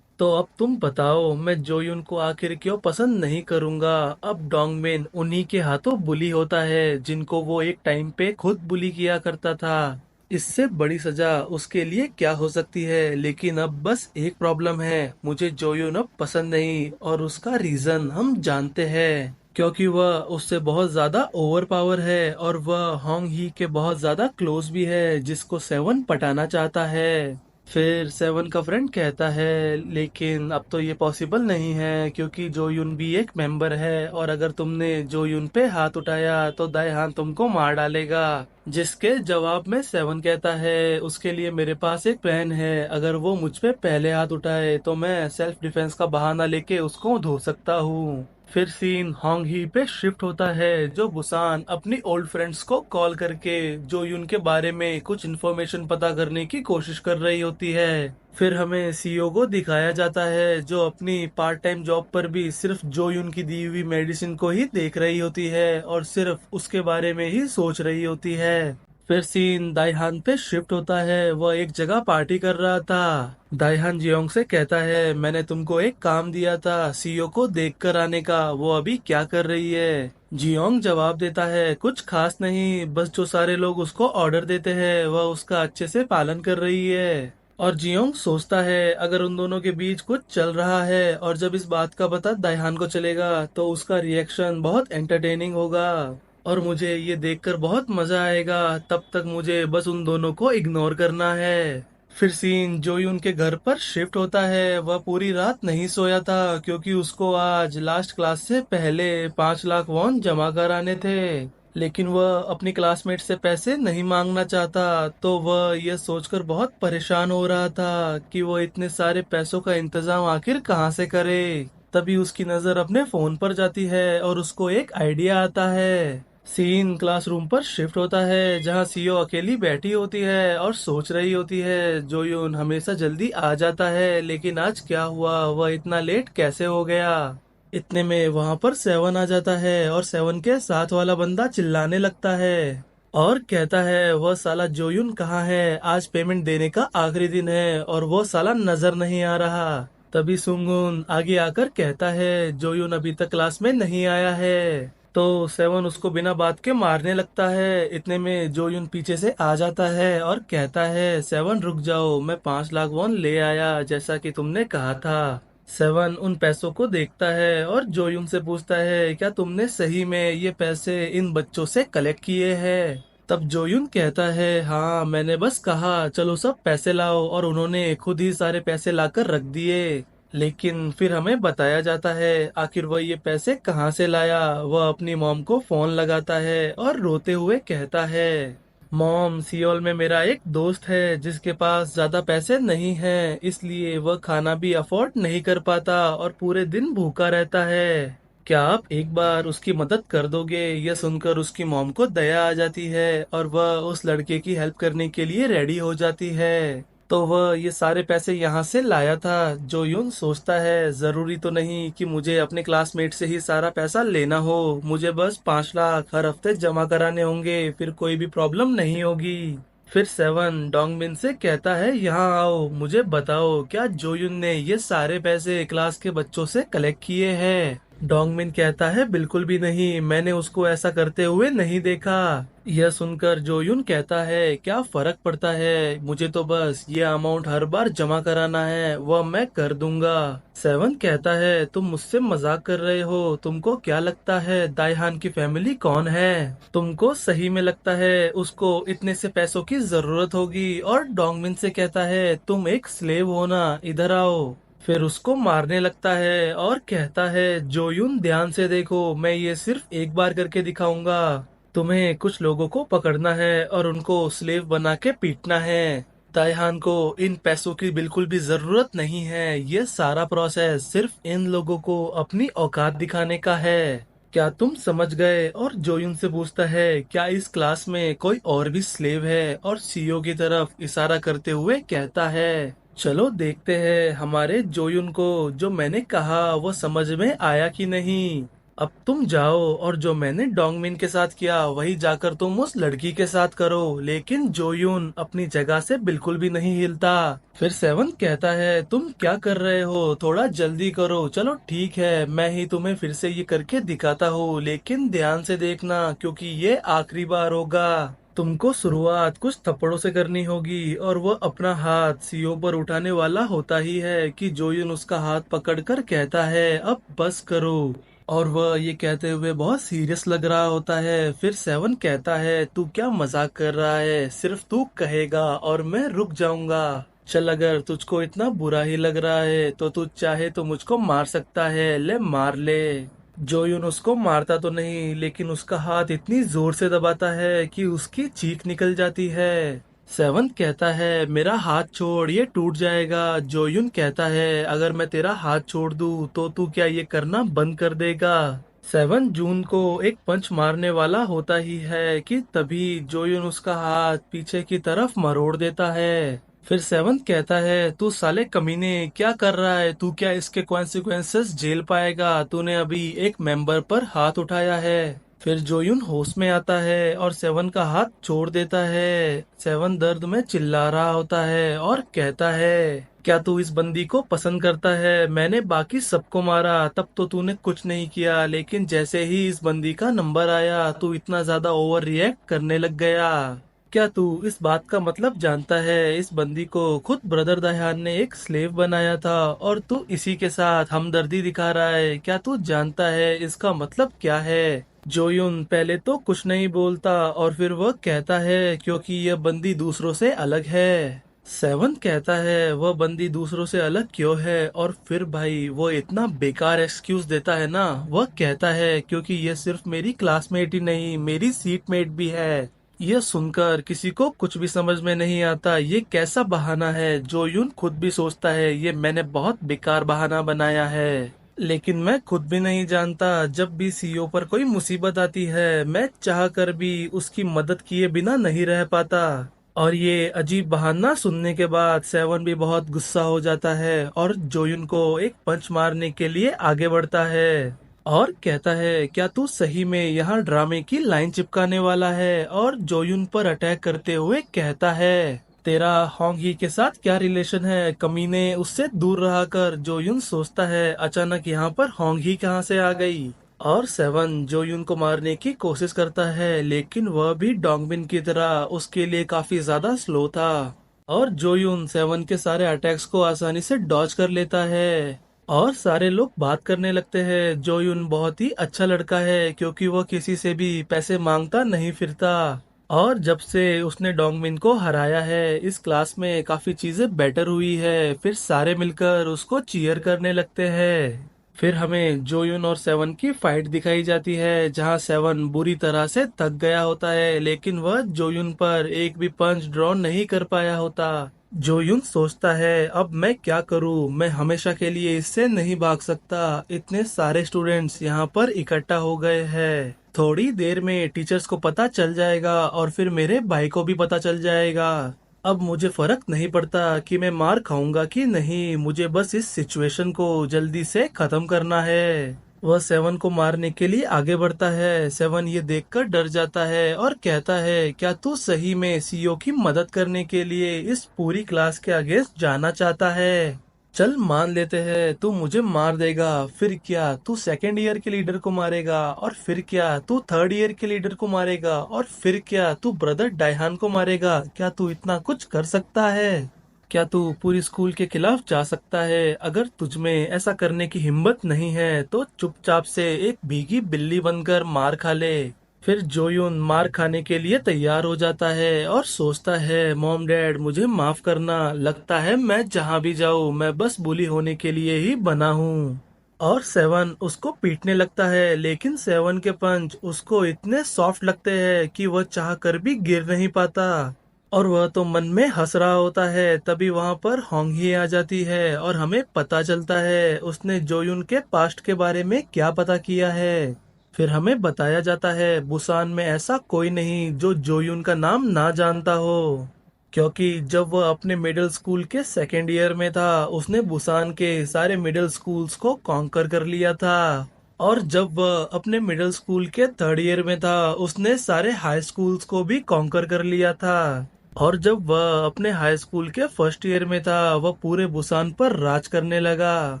Speaker 1: तो अब तुम बताओ मैं जोयुन को आखिर क्यों पसंद नहीं करूंगा। अब डोंगबिन उन्हीं के हाथों बुली होता है जिनको वो एक टाइम पे खुद बुली किया करता था। इससे बड़ी सजा उसके लिए क्या हो सकती है। लेकिन अब बस एक प्रॉब्लम है, मुझे जोयुन अब पसंद नहीं और उसका रीजन हम जानते हैं, क्योंकि वह उससे बहुत ज्यादा ओवर पावर है और वह होंग ही के बहुत ज्यादा क्लोज भी है जिसको सेवन पटाना चाहता है। फिर सेवन का फ्रेंड कहता है लेकिन अब तो ये पॉसिबल नहीं है क्योंकि जोयुन भी एक मेंबर है और अगर तुमने जोयुन पे हाथ उठाया तो दाएहान तुमको मार डालेगा। जिसके जवाब में सेवन कहता है उसके लिए मेरे पास एक प्लान है, अगर वो मुझ पे पहले हाथ उठाए तो मैं सेल्फ डिफेंस का बहाना लेके उसको धो सकता हूँ। फिर सीन होंग ही पे शिफ्ट होता है जो बुसान अपनी ओल्ड फ्रेंड्स को कॉल करके जोयुन के बारे में कुछ इन्फॉर्मेशन पता करने की कोशिश कर रही होती है। फिर हमें सीईओ को दिखाया जाता है जो अपनी पार्ट टाइम जॉब पर भी सिर्फ जोयुन की दी हुई मेडिसिन को ही देख रही होती है और सिर्फ उसके बारे में ही सोच रही होती है। फिर सीन दाइहान पे शिफ्ट होता है, वह एक जगह पार्टी कर रहा था। दाइहान जियोंग से कहता है मैंने तुमको एक काम दिया था सीईओ को देख कर आने का, वो अभी क्या कर रही है। जियोंग जवाब देता है कुछ खास नहीं, बस जो सारे लोग उसको ऑर्डर देते हैं वह उसका अच्छे से पालन कर रही है। और जियोंग सोचता है अगर उन दोनों के बीच कुछ चल रहा है और जब इस बात का पता दाइहान को चलेगा तो उसका रिएक्शन बहुत एंटरटेनिंग होगा और मुझे ये देखकर बहुत मजा आएगा। तब तक मुझे बस उन दोनों को इग्नोर करना है। फिर सीन जोयुन के घर पर शिफ्ट होता है, वह पूरी रात नहीं सोया था क्योंकि उसको आज लास्ट क्लास से पहले 5 लाख वॉन जमा कराने थे। लेकिन वह अपनी क्लासमेट से पैसे नहीं मांगना चाहता, तो वह यह सोचकर बहुत परेशान हो रहा था कि वो इतने सारे पैसों का इंतजाम आखिर कहाँ से करे। तभी उसकी नजर अपने फोन पर जाती है और उसको एक आइडिया आता है। सीन क्लासरूम पर शिफ्ट होता है जहाँ सीओ अकेली बैठी होती है और सोच रही होती है जोयुन हमेशा जल्दी आ जाता है लेकिन आज क्या हुआ, वह इतना लेट कैसे हो गया। इतने में वहां पर सेवन आ जाता है और सेवन के साथ वाला बंदा चिल्लाने लगता है और कहता है वह साला जोयुन कहाँ है, आज पेमेंट देने का आखिरी दिन है और वो साला नजर नहीं आ रहा। तभी सुंगुन आगे आकर कहता है जोयुन अभी तक क्लास में नहीं आया है। तो सेवन उसको बिना बात के मारने लगता है। इतने में जोयुन पीछे से आ जाता है और कहता है सेवन रुक जाओ, मैं 5 लाख वॉन ले आया जैसा कि तुमने कहा था। सेवन उन पैसों को देखता है और जोयुन से पूछता है क्या तुमने सही में ये पैसे इन बच्चों से कलेक्ट किए हैं। तब जोयुन कहता है हाँ, मैंने बस कहा चलो सब पैसे लाओ और उन्होंने खुद ही सारे पैसे लाकर रख दिए। लेकिन फिर हमें बताया जाता है आखिर वह ये पैसे कहाँ से लाया। वह अपनी मॉम को फोन लगाता है और रोते हुए कहता है मॉम, सियोल में मेरा एक दोस्त है जिसके पास ज्यादा पैसे नहीं हैं, इसलिए वह खाना भी अफोर्ड नहीं कर पाता और पूरे दिन भूखा रहता है। क्या आप एक बार उसकी मदद कर दोगे। यह सुनकर उसकी मॉम को दया आ जाती है और वह उस लड़के की हेल्प करने के लिए रेडी हो जाती है। तो वह ये सारे पैसे यहाँ से लाया था। जो यून सोचता है जरूरी तो नहीं कि मुझे अपने क्लासमेट से ही सारा पैसा लेना हो, मुझे बस 5 लाख हर हफ्ते जमा कराने होंगे, फिर कोई भी प्रॉब्लम नहीं होगी। फिर सेवन डोंगमिन से कहता है यहाँ आओ, मुझे बताओ क्या जोयुन ने ये सारे पैसे क्लास के बच्चों से कलेक्ट किए हैं। डोंगमिन कहता है बिल्कुल भी नहीं, मैंने उसको ऐसा करते हुए नहीं देखा। यह सुनकर जोयुन कहता है क्या फर्क पड़ता है, मुझे तो बस ये अमाउंट हर बार जमा कराना है, वह मैं कर दूंगा। सेवन कहता है तुम मुझसे मजाक कर रहे हो, तुमको क्या लगता है दाइहान की फैमिली कौन है, तुमको सही में लगता है उसको इतने से पैसों की जरूरत होगी। और डोंगमिन से कहता है तुम एक स्लेव हो ना, इधर आओ। फिर उसको मारने लगता है और कहता है जोयुन ध्यान से देखो, मैं ये सिर्फ एक बार करके दिखाऊंगा, तुम्हें कुछ लोगों को पकड़ना है और उनको स्लेव बना के पीटना है। ताइहान को इन पैसों की बिल्कुल भी जरूरत नहीं है, ये सारा प्रोसेस सिर्फ इन लोगों को अपनी औकात दिखाने का है। क्या तुम समझ गए। और जोयुन से पूछता है क्या इस क्लास में कोई और भी स्लेव है, और सीईओ की तरफ इशारा करते हुए कहता है चलो देखते हैं हमारे जोयुन को जो मैंने कहा वो समझ में आया कि नहीं। अब तुम जाओ और जो मैंने डोंगमिन के साथ किया वही जाकर तुम उस लड़की के साथ करो। लेकिन जोयुन अपनी जगह से बिल्कुल भी नहीं हिलता। फिर सेवन कहता है तुम क्या कर रहे हो, थोड़ा जल्दी करो। चलो ठीक है, मैं ही तुम्हें फिर से ये करके दिखाता हूँ, लेकिन ध्यान से देखना क्योंकि ये आखिरी बार होगा। तुमको शुरुआत कुछ थप्पड़ों से करनी होगी। और वो अपना हाथ सीओ पर उठाने वाला होता ही है कि जोयुन उसका हाथ पकड़कर कहता है अब बस करो। और वह ये कहते हुए बहुत सीरियस लग रहा होता है। फिर सेवन कहता है तू क्या मजाक कर रहा है, सिर्फ तू कहेगा और मैं रुक जाऊंगा। चल अगर तुझको इतना बुरा ही लग रहा है तो तू चाहे तो मुझको मार सकता है, ले मार ले। जोयुन उसको मारता तो नहीं लेकिन उसका हाथ इतनी जोर से दबाता है कि उसकी चीख निकल जाती है। सेवन कहता है मेरा हाथ छोड़, ये टूट जाएगा। जोयुन कहता है अगर मैं तेरा हाथ छोड़ दूं तो तू क्या ये करना बंद कर देगा। सेवन जून को एक पंच मारने वाला होता ही है कि तभी जोयुन उसका हाथ पीछे की तरफ मरोड़ देता है। फिर सेवन कहता है तू साले कमीने क्या कर रहा है, तू क्या इसके कॉन्सिक्वेंसेस झेल पाएगा, तूने अभी एक मेंबर पर हाथ उठाया है। फिर जोयुन होश में आता है और सेवन का हाथ छोड़ देता है। सेवन दर्द में चिल्ला रहा होता है और कहता है क्या तू इस बंदी को पसंद करता है, मैंने बाकी सबको मारा तब तो तूने कुछ नहीं किया, लेकिन जैसे ही इस बंदी का नंबर आया तू इतना ज्यादा ओवर रिएक्ट करने लग गया। क्या तू इस बात का मतलब जानता है, इस बंदी को खुद ब्रदर दयान ने एक स्लेव बनाया था और तू इसी के साथ हमदर्दी दिखा रहा है, क्या तू जानता है इसका मतलब क्या है। जोयुन पहले तो कुछ नहीं बोलता और फिर वह कहता है क्योंकि यह बंदी दूसरों से अलग है। सेवन कहता है वह बंदी दूसरों से अलग क्यों है, और फिर भाई वो इतना बेकार एक्सक्यूज देता है ना। वह कहता है क्योंकि यह सिर्फ मेरी क्लासमेट ही नहीं मेरी सीटमेट भी है। यह सुनकर किसी को कुछ भी समझ में नहीं आता, ये कैसा बहाना है। जोयुन खुद भी सोचता है ये मैंने बहुत बेकार बहाना बनाया है, लेकिन मैं खुद भी नहीं जानता जब भी सीईओ पर कोई मुसीबत आती है मैं चाह कर भी उसकी मदद किए बिना नहीं रह पाता। और ये अजीब बहाना सुनने के बाद सेवन भी बहुत गुस्सा हो जाता है और जोयुन को एक पंच मारने के लिए आगे बढ़ता है और कहता है क्या तू सही में यहाँ ड्रामे की लाइन चिपकाने वाला है। और जोयुन पर अटैक करते हुए कहता है तेरा होंग ही के साथ क्या रिलेशन है, कमीने उससे दूर रहा कर। जोयुन सोचता है अचानक यहाँ पर होंग ही कहाँ से आ गई। और सेवन जोयुन को मारने की कोशिश करता है लेकिन वह भी डोंगबिन की तरह उसके लिए काफी ज्यादा स्लो था। और जोयुन सेवन के सारे अटैक्स को आसानी से डॉज कर लेता है और सारे लोग बात करने लगते हैं जोयुन बहुत ही अच्छा लड़का है क्योंकि वह किसी से भी पैसे मांगता नहीं फिरता। और जब से उसने डोंगमिन को हराया है इस क्लास में काफी चीजें बेटर हुई है। फिर सारे मिलकर उसको चीयर करने लगते हैं। फिर हमें जोयुन और सेवन की फाइट दिखाई जाती है जहां सेवन बुरी तरह से थक गया होता है लेकिन वह जोयुन पर एक भी पंच ड्रॉ नहीं कर पाया होता। जोयुन सोचता है अब मैं क्या करूं, मैं हमेशा के लिए इससे नहीं भाग सकता, इतने सारे स्टूडेंट्स यहाँ पर इकट्ठा हो गए हैं, थोड़ी देर में टीचर्स को पता चल जाएगा और फिर मेरे भाई को भी पता चल जाएगा। अब मुझे फर्क नहीं पड़ता कि मैं मार खाऊंगा कि नहीं, मुझे बस इस सिचुएशन को जल्दी से खत्म करना है। वह सेवन को मारने के लिए आगे बढ़ता है। सेवन ये देखकर डर जाता है और कहता है, क्या तू सही में सीईओ की मदद करने के लिए इस पूरी क्लास के अगेंस्ट जाना चाहता है? चल मान लेते हैं तू मुझे मार देगा, फिर क्या तू सेकेंड ईयर के लीडर को मारेगा, और फिर क्या तू थर्ड ईयर के लीडर को मारेगा, और फिर क्या तू ब्रदर डायहान को मारेगा? क्या तू इतना कुछ कर सकता है? क्या तू पूरी स्कूल के खिलाफ जा सकता है? अगर तुझमें ऐसा करने की हिम्मत नहीं है तो चुपचाप से एक भीगी बिल्ली बनकर मार खा ले। फिर जोयुन मार खाने के लिए तैयार हो जाता है और सोचता है, मॉम डैड मुझे माफ करना, लगता है मैं जहाँ भी जाऊँ मैं बस बुली होने के लिए ही बना हूँ। और सेवन उसको पीटने लगता है, लेकिन सेवन के पंच उसको इतने सॉफ्ट लगते हैं कि वह चाह कर भी गिर नहीं पाता। और वह तो मन में हंस रहा होता है, तभी वहां पर होंगी आ जाती है और हमें पता चलता है उसने जोयुन के पास्ट के बारे में क्या पता किया है। फिर हमें बताया जाता है बुसान में ऐसा कोई नहीं जो जोयुन का नाम ना जानता हो, क्योंकि जब वह अपने मिडिल स्कूल के सेकेंड ईयर में था उसने बुसान के सारे मिडिल स्कूल्स को कॉन्कर कर लिया था। और जब वह अपने मिडिल स्कूल के थर्ड ईयर में था उसने सारे हाई स्कूल्स को भी कॉन्कर कर लिया था। और जब वह अपने हाई स्कूल के फर्स्ट ईयर में था वह पूरे बुसान पर राज करने लगा।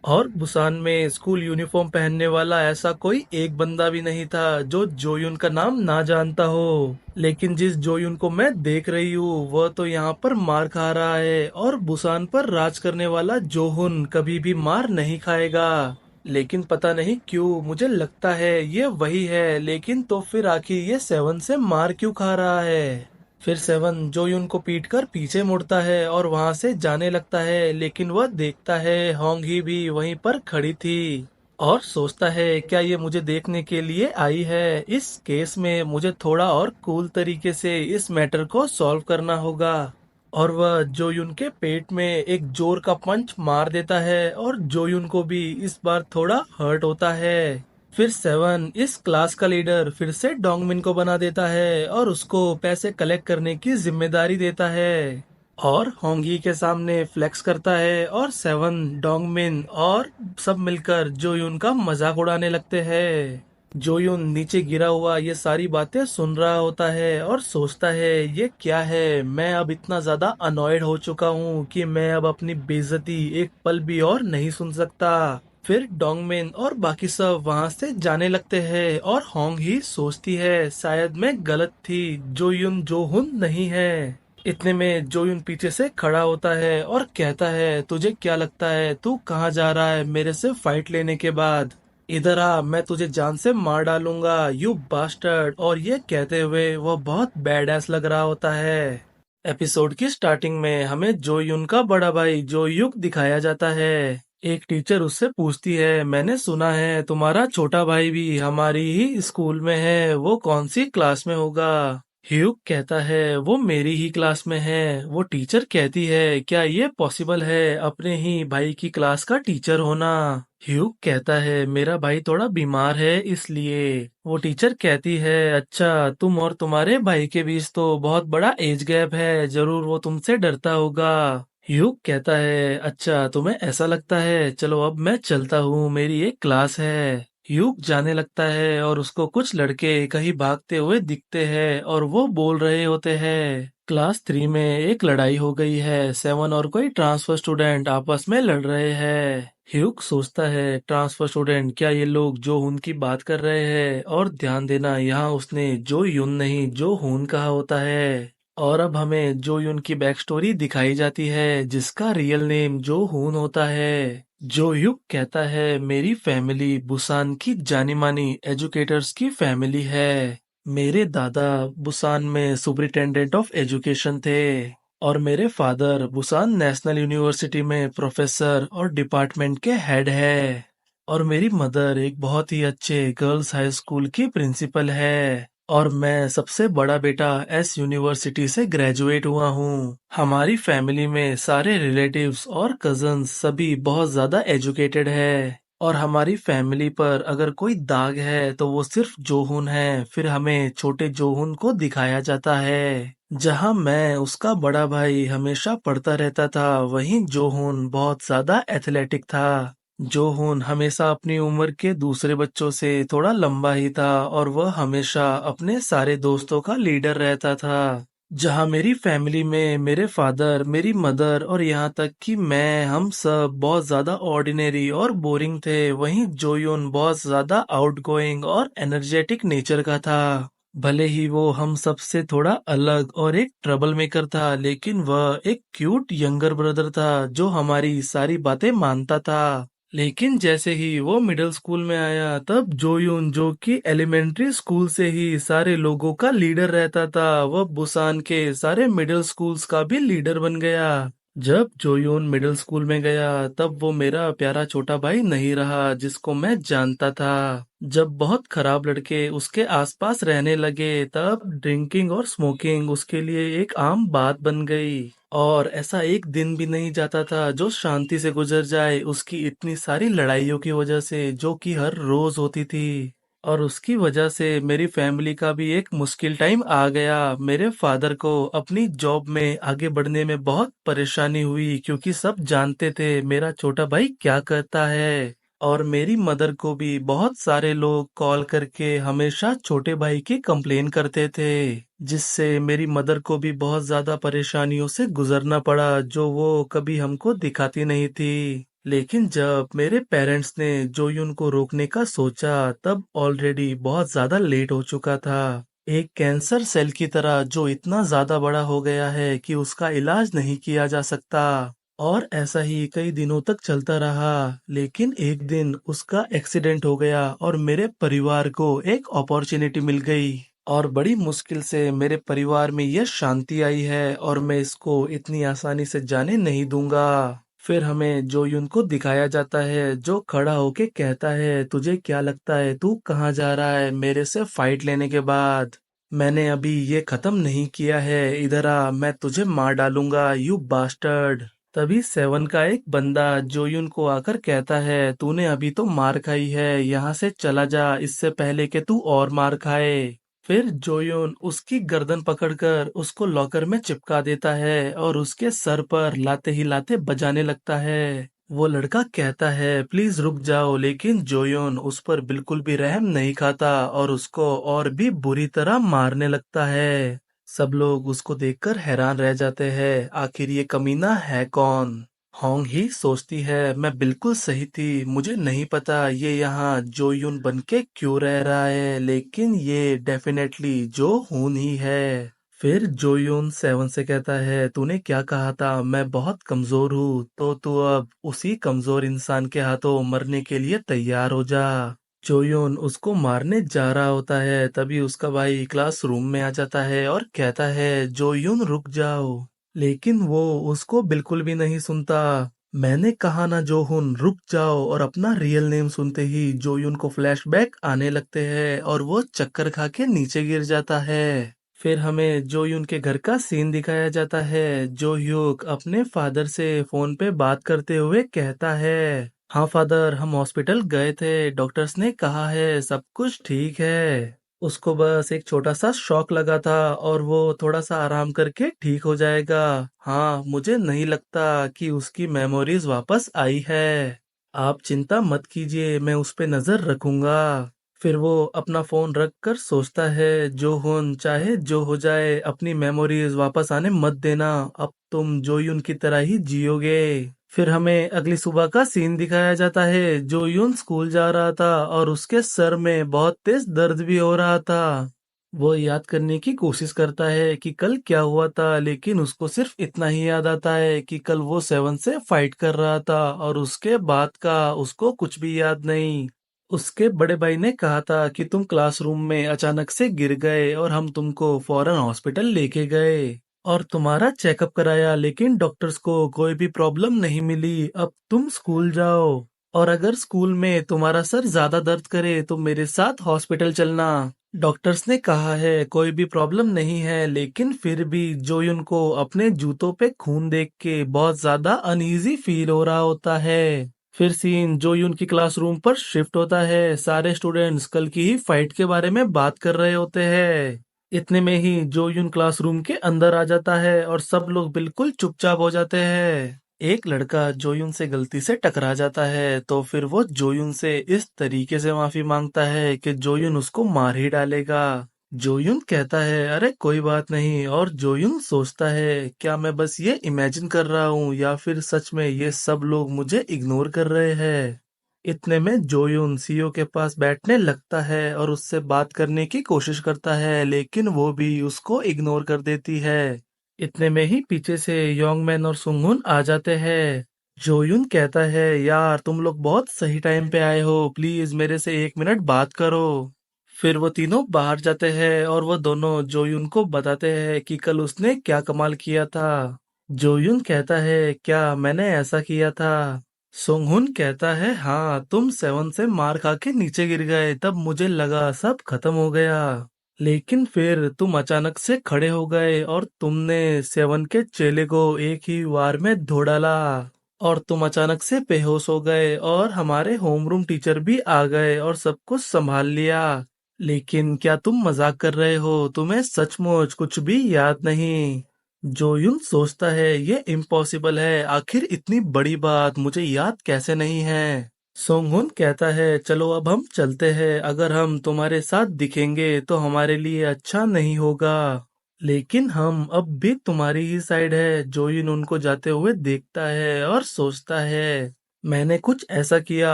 Speaker 1: और बुसान में स्कूल यूनिफॉर्म पहनने वाला ऐसा कोई एक बंदा भी नहीं था जो जोयुन का नाम ना जानता हो। लेकिन जिस जोयुन को मैं देख रही हूँ वह तो यहाँ पर मार खा रहा है, और बुसान पर राज करने वाला जोहुन कभी भी मार नहीं खाएगा। लेकिन पता नहीं क्यों मुझे लगता है ये वही है, लेकिन तो फिर आखिर ये सेवन से मार क्यों खा रहा है? फिर सेवन जोयुन को पीटकर पीछे मुड़ता है और वहां से जाने लगता है, लेकिन वह देखता है होंगी भी वहीं पर खड़ी थी और सोचता है, क्या ये मुझे देखने के लिए आई है? इस केस में मुझे थोड़ा और कूल तरीके से इस मैटर को सॉल्व करना होगा। और वह जोयुन के पेट में एक जोर का पंच मार देता है और जोयुन को भी इस बार थोड़ा हर्ट होता है। फिर सेवन इस क्लास का लीडर फिर से डोंगमिन को बना देता है और उसको पैसे कलेक्ट करने की जिम्मेदारी देता है और होंगी के सामने फ्लेक्स करता है, और सेवन डोंगमिन और सब मिलकर जोयुन का मजाक उड़ाने लगते हैं। जोयुन नीचे गिरा हुआ ये सारी बातें सुन रहा होता है और सोचता है, ये क्या है? मैं अब इतना ज्यादा अनॉयड हो चुका हूँ कि मैं अब अपनी बेइज्जती एक पल भी और नहीं सुन सकता। फिर डोंगमेन और बाकी सब वहां से जाने लगते हैं और होंग ही सोचती है, शायद मैं गलत थी, जोयुन जोहुन नहीं है। इतने में जोयुन पीछे से खड़ा होता है और कहता है, तुझे क्या लगता है तू कहाँ जा रहा है मेरे से फाइट लेने के बाद? इधर आ, मैं तुझे जान से मार डालूंगा यू बास्टर्ड। और ये कहते हुए वो बहुत बैड एस लग रहा होता है। एपिसोड की स्टार्टिंग में हमें जोयुन का बड़ा भाई जोयुक दिखाया जाता है। एक टीचर उससे पूछती है, मैंने सुना है तुम्हारा छोटा भाई भी हमारी ही स्कूल में है, वो कौन सी क्लास में होगा? ह्यूग कहता है, वो मेरी ही क्लास में है। वो टीचर कहती है, क्या ये पॉसिबल है अपने ही भाई की क्लास का टीचर होना? ह्यूग कहता है, मेरा भाई थोड़ा बीमार है इसलिए। वो टीचर कहती है, अच्छा तुम और तुम्हारे भाई के बीच तो बहुत बड़ा एज गैप है, जरूर वो तुमसे डरता होगा। ह्यूग कहता है, अच्छा तुम्हें ऐसा लगता है, चलो अब मैं चलता हूँ, मेरी एक क्लास है। ह्यूग जाने लगता है और उसको कुछ लड़के कहीं भागते हुए दिखते हैं और वो बोल रहे होते हैं, क्लास 3 में एक लड़ाई हो गई है, सेवन और कोई ट्रांसफर स्टूडेंट आपस में लड़ रहे हैं। ह्यूग सोचता है, ट्रांसफर स्टूडेंट, क्या ये लोग जो हुन की बात कर रहे हैं? और ध्यान देना यहाँ उसने जो युन नहीं जो हुन कहा होता है। और अब हमें जो युन की बैक स्टोरी दिखाई जाती है जिसका रियल नेम जो हुन होता है। जो युग कहता है, मेरी फैमिली बुसान की जानी मानी एजुकेटर्स की फैमिली है। मेरे दादा बुसान में सुपरिटेंडेंट ऑफ एजुकेशन थे और मेरे फादर बुसान नेशनल यूनिवर्सिटी में प्रोफेसर और डिपार्टमेंट के हेड है। और मेरी मदर एक बहुत ही अच्छे गर्ल्स हाई स्कूल की प्रिंसिपल है। और मैं सबसे बड़ा बेटा एस यूनिवर्सिटी से ग्रेजुएट हुआ हूँ। हमारी फैमिली में सारे रिलेटिव्स और कजन्स सभी बहुत ज्यादा एजुकेटेड है। और हमारी फैमिली पर अगर कोई दाग है तो वो सिर्फ जोहुन है। फिर हमें छोटे जोहुन को दिखाया जाता है, जहां मैं उसका बड़ा भाई हमेशा पढ़ता रहता था, वहीं जोहुन बहुत ज्यादा एथलेटिक था। जोहोन हमेशा अपनी उम्र के दूसरे बच्चों से थोड़ा लंबा ही था और वह हमेशा अपने सारे दोस्तों का लीडर रहता था। जहाँ मेरी फैमिली में मेरे फादर, मेरी मदर और यहाँ तक कि मैं हम सब बहुत ज्यादा ऑर्डिनरी और बोरिंग थे, वहीं जोयोन बहुत ज्यादा आउटगोइंग और एनर्जेटिक नेचर का था। भले ही वो हम सबसे थोड़ा अलग और एक ट्रबल मेकर था, लेकिन वह एक क्यूट यंगर ब्रदर था जो हमारी सारी बातें मानता था। लेकिन जैसे ही वो मिडिल स्कूल में आया, तब जोयून, जो कि एलिमेंट्री स्कूल से ही सारे लोगों का लीडर रहता था, वह बुसान के सारे मिडिल स्कूल्स का भी लीडर बन गया। जब जोयून मिडिल स्कूल में गया, तब वो मेरा प्यारा छोटा भाई नहीं रहा जिसको मैं जानता था। जब बहुत खराब लड़के उसके आसपास रहने लगे, तब ड्रिंकिंग और स्मोकिंग उसके लिए एक आम बात बन गई। और ऐसा एक दिन भी नहीं जाता था जो शांति से गुजर जाए उसकी इतनी सारी लड़ाइयों की वजह से, जो कि हर रोज होती थी। और उसकी वजह से मेरी फैमिली का भी एक मुश्किल टाइम आ गया। मेरे फादर को अपनी जॉब में आगे बढ़ने में बहुत परेशानी हुई, क्योंकि सब जानते थे मेरा छोटा भाई क्या करता है। और मेरी मदर को भी बहुत सारे लोग कॉल करके हमेशा छोटे भाई की कंप्लेन करते थे, जिससे मेरी मदर को भी बहुत ज्यादा परेशानियों से गुजरना पड़ा, जो वो कभी हमको दिखाती नहीं थी। लेकिन जब मेरे पेरेंट्स ने जोयुन को रोकने का सोचा, तब ऑलरेडी बहुत ज्यादा लेट हो चुका था। एक कैंसर सेल की तरह जो इतना ज्यादा बड़ा हो गया है कि उसका इलाज नहीं किया जा सकता। और ऐसा ही कई दिनों तक चलता रहा। लेकिन एक दिन उसका एक्सीडेंट हो गया और मेरे परिवार को एक अपॉर्चुनिटी मिल गई। और बड़ी मुश्किल से मेरे परिवार में यह शांति आई है, और मैं इसको इतनी आसानी से जाने नहीं दूंगा। फिर हमें जोयुन को दिखाया जाता है, जो खड़ा होके कहता है, तुझे क्या लगता है तू कहाँ जा रहा है मेरे से फाइट लेने के बाद? मैंने अभी ये खत्म नहीं किया है, इधर आ, मैं तुझे मार डालूंगा यू बास्टर्ड। तभी सेवन का एक बंदा जोयुन को आकर कहता है, तूने अभी तो मार खाई है, यहाँ से चला जा इससे पहले कि तू और मार खाए। फिर जोयोन उसकी गर्दन पकड़कर उसको लॉकर में चिपका देता है और उसके सर पर लाते ही लाते बजाने लगता है। वो लड़का कहता है, प्लीज रुक जाओ, लेकिन जोयोन उस पर बिल्कुल भी रहम नहीं खाता और उसको और भी बुरी तरह मारने लगता है। सब लोग उसको देखकर हैरान रह जाते हैं, आखिर ये कमीना है कौन? होंग ही सोचती है, मैं बिल्कुल सही थी, मुझे नहीं पता ये यहाँ जोयुन बन के क्यों रह रहा है, लेकिन ये डेफिनेटली जो हून ही है। फिर जोयुन सेवन से कहता है, तूने क्या कहा था, मैं बहुत कमजोर हूँ, तो तू अब उसी कमजोर इंसान के हाथों मरने के लिए तैयार हो जा। जोयुन उसको मारने जा रहा होता है, तभी उसका भाई क्लासरूम में आ जाता है और कहता है, जोयुन रुक जाओ। लेकिन वो उसको बिल्कुल भी नहीं सुनता। मैंने कहा ना जोहुन रुक जाओ, और अपना रियल नेम सुनते ही जोयुन को फ्लैशबैक आने लगते हैं और वो चक्कर खा के नीचे गिर जाता है। फिर हमें जोयुन के घर का सीन दिखाया जाता है। जो ह्यूक अपने फादर से फोन पे बात करते हुए कहता है, हाँ फादर, हम हॉस्पिटल गए थे, डॉक्टर्स ने कहा है सब कुछ ठीक है। उसको बस एक छोटा सा शॉक लगा था और वो थोड़ा सा आराम करके ठीक हो जाएगा। हाँ, मुझे नहीं लगता कि उसकी मेमोरीज वापस आई है। आप चिंता मत कीजिए, मैं उस पे नजर रखूंगा। फिर वो अपना फोन रख कर सोचता है, जो होन चाहे जो हो जाए, अपनी मेमोरीज वापस आने मत देना, अब तुम जोयुन की तरह ही जियोगे। फिर हमें अगली सुबह का सीन दिखाया जाता है। जोयुन स्कूल जा रहा था और उसके सर में बहुत तेज दर्द भी हो रहा था। वो याद करने की कोशिश करता है कि कल क्या हुआ था, लेकिन उसको सिर्फ इतना ही याद आता है कि कल वो सेवन से फाइट कर रहा था, और उसके बाद का उसको कुछ भी याद नहीं। उसके बड़े भाई ने कहा था कि तुम क्लासरूम में अचानक से गिर गए और हम तुमको फौरन हॉस्पिटल लेके गए और तुम्हारा चेकअप कराया, लेकिन डॉक्टर्स को कोई भी प्रॉब्लम नहीं मिली। अब तुम स्कूल जाओ, और अगर स्कूल में तुम्हारा सर ज्यादा दर्द करे तो मेरे साथ हॉस्पिटल चलना। डॉक्टर्स ने कहा है कोई भी प्रॉब्लम नहीं है, लेकिन फिर भी जोयुन को अपने जूतों पे खून देख के बहुत ज्यादा अनईजी फील हो रहा होता है। फिर सीन जोयुन की क्लासरूम पर शिफ्ट होता है। सारे स्टूडेंट्स कल की ही फाइट के बारे में बात कर रहे होते हैं। इतने में ही जोयुन क्लासरूम के अंदर आ जाता है और सब लोग बिल्कुल चुपचाप हो जाते हैं। एक लड़का जोयुन से गलती से टकरा जाता है तो फिर वो जोयुन से इस तरीके से माफी मांगता है कि जोयुन उसको मार ही डालेगा। जोयुन कहता है अरे कोई बात नहीं, और जोयुन सोचता है क्या मैं बस ये इमेजिन कर रहा हूँ या फिर सच में ये सब लोग मुझे इग्नोर कर रहे हैं। इतने में जोयुन सीओ के पास बैठने लगता है और उससे बात करने की कोशिश करता है, लेकिन वो भी उसको इग्नोर कर देती है। इतने में ही पीछे से योंगमैन और सुंगहुन आ जाते हैं। जोयुन कहता है यार तुम लोग बहुत सही टाइम पे आए हो, प्लीज मेरे से 1 मिनट बात करो। फिर वो तीनों बाहर जाते हैं और वो दोनों जोयुन को बताते हैं कि कल उसने क्या कमाल किया था। जोयुन कहता है क्या मैंने ऐसा किया था। सोंगहुन कहता है हाँ, तुम 7 से मार खा के नीचे गिर गए, तब मुझे लगा सब खत्म हो गया। लेकिन फिर तुम अचानक से खड़े हो गए और तुमने 7 के चेले को एक ही वार में धो डाला। और तुम अचानक से बेहोश हो गए और हमारे होमरूम टीचर भी आ गए और सब कुछ संभाल लिया। लेकिन क्या तुम मजाक कर रहे हो, तुम्हें सचमुच कुछ भी याद नहीं। जोयुन सोचता है ये इम्पॉसिबल है, आखिर इतनी बड़ी बात मुझे याद कैसे नहीं है। सोंगहुन कहता है चलो अब हम चलते हैं, अगर हम तुम्हारे साथ दिखेंगे तो हमारे लिए अच्छा नहीं होगा। लेकिन हम अब भी तुम्हारी ही साइड है। जोयुन उनको जाते हुए देखता है और सोचता है मैंने कुछ ऐसा किया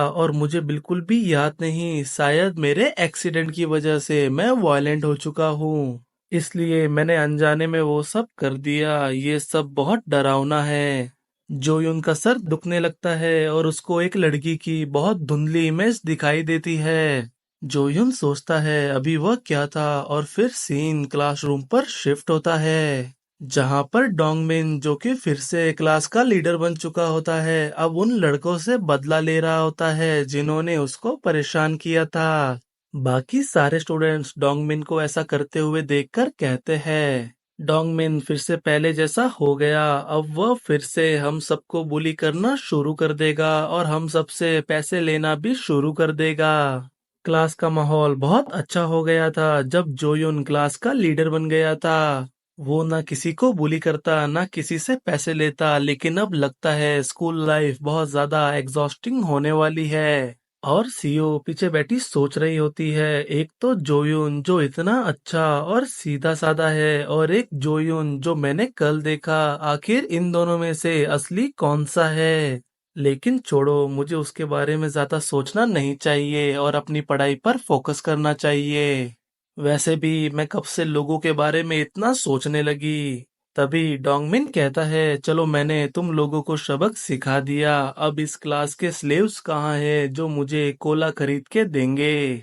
Speaker 1: और मुझे बिल्कुल भी याद नहीं, शायद मेरे एक्सीडेंट की वजह से मैं वायलेंट हो चुका हूँ, इसलिए मैंने अनजाने में वो सब कर दिया, ये सब बहुत डरावना है। जोयुन का सर दुखने लगता है और उसको एक लड़की की बहुत धुंधली इमेज दिखाई देती है। जोयुन सोचता है अभी वह क्या था, और फिर सीन क्लासरूम पर शिफ्ट होता है जहां पर डोंगमिन जो कि फिर से क्लास का लीडर बन चुका होता है, अब उन लड़कों से बदला ले रहा होता है जिन्होंने उसको परेशान किया था। बाकी सारे स्टूडेंट्स डोंगमिन को ऐसा करते हुए देखकर कहते हैं डोंगमिन फिर से पहले जैसा हो गया, अब वह फिर से हम सबको बुली करना शुरू कर देगा और हम सबसे पैसे लेना भी शुरू कर देगा। क्लास का माहौल बहुत अच्छा हो गया था जब जोयुन क्लास का लीडर बन गया था। वो ना किसी को बुली करता ना किसी से पैसे लेता, लेकिन अब लगता है स्कूल लाइफ बहुत ज्यादा एग्जॉस्टिंग होने वाली है। और सीओ पीछे बैठी सोच रही होती है, एक तो जोयुन जो इतना अच्छा और सीधा साधा है, और एक जोयुन जो मैंने कल देखा, आखिर इन दोनों में से असली कौन सा है। लेकिन छोड़ो, मुझे उसके बारे में ज्यादा सोचना नहीं चाहिए और अपनी पढ़ाई पर फोकस करना चाहिए। वैसे भी मैं कब से लोगों के बारे में इतना सोचने लगी। तभी डोंगमिन कहता है चलो मैंने तुम लोगों को सबक सिखा दिया, अब इस क्लास के स्लेव्स कहाँ हैं जो मुझे कोला खरीद के देंगे।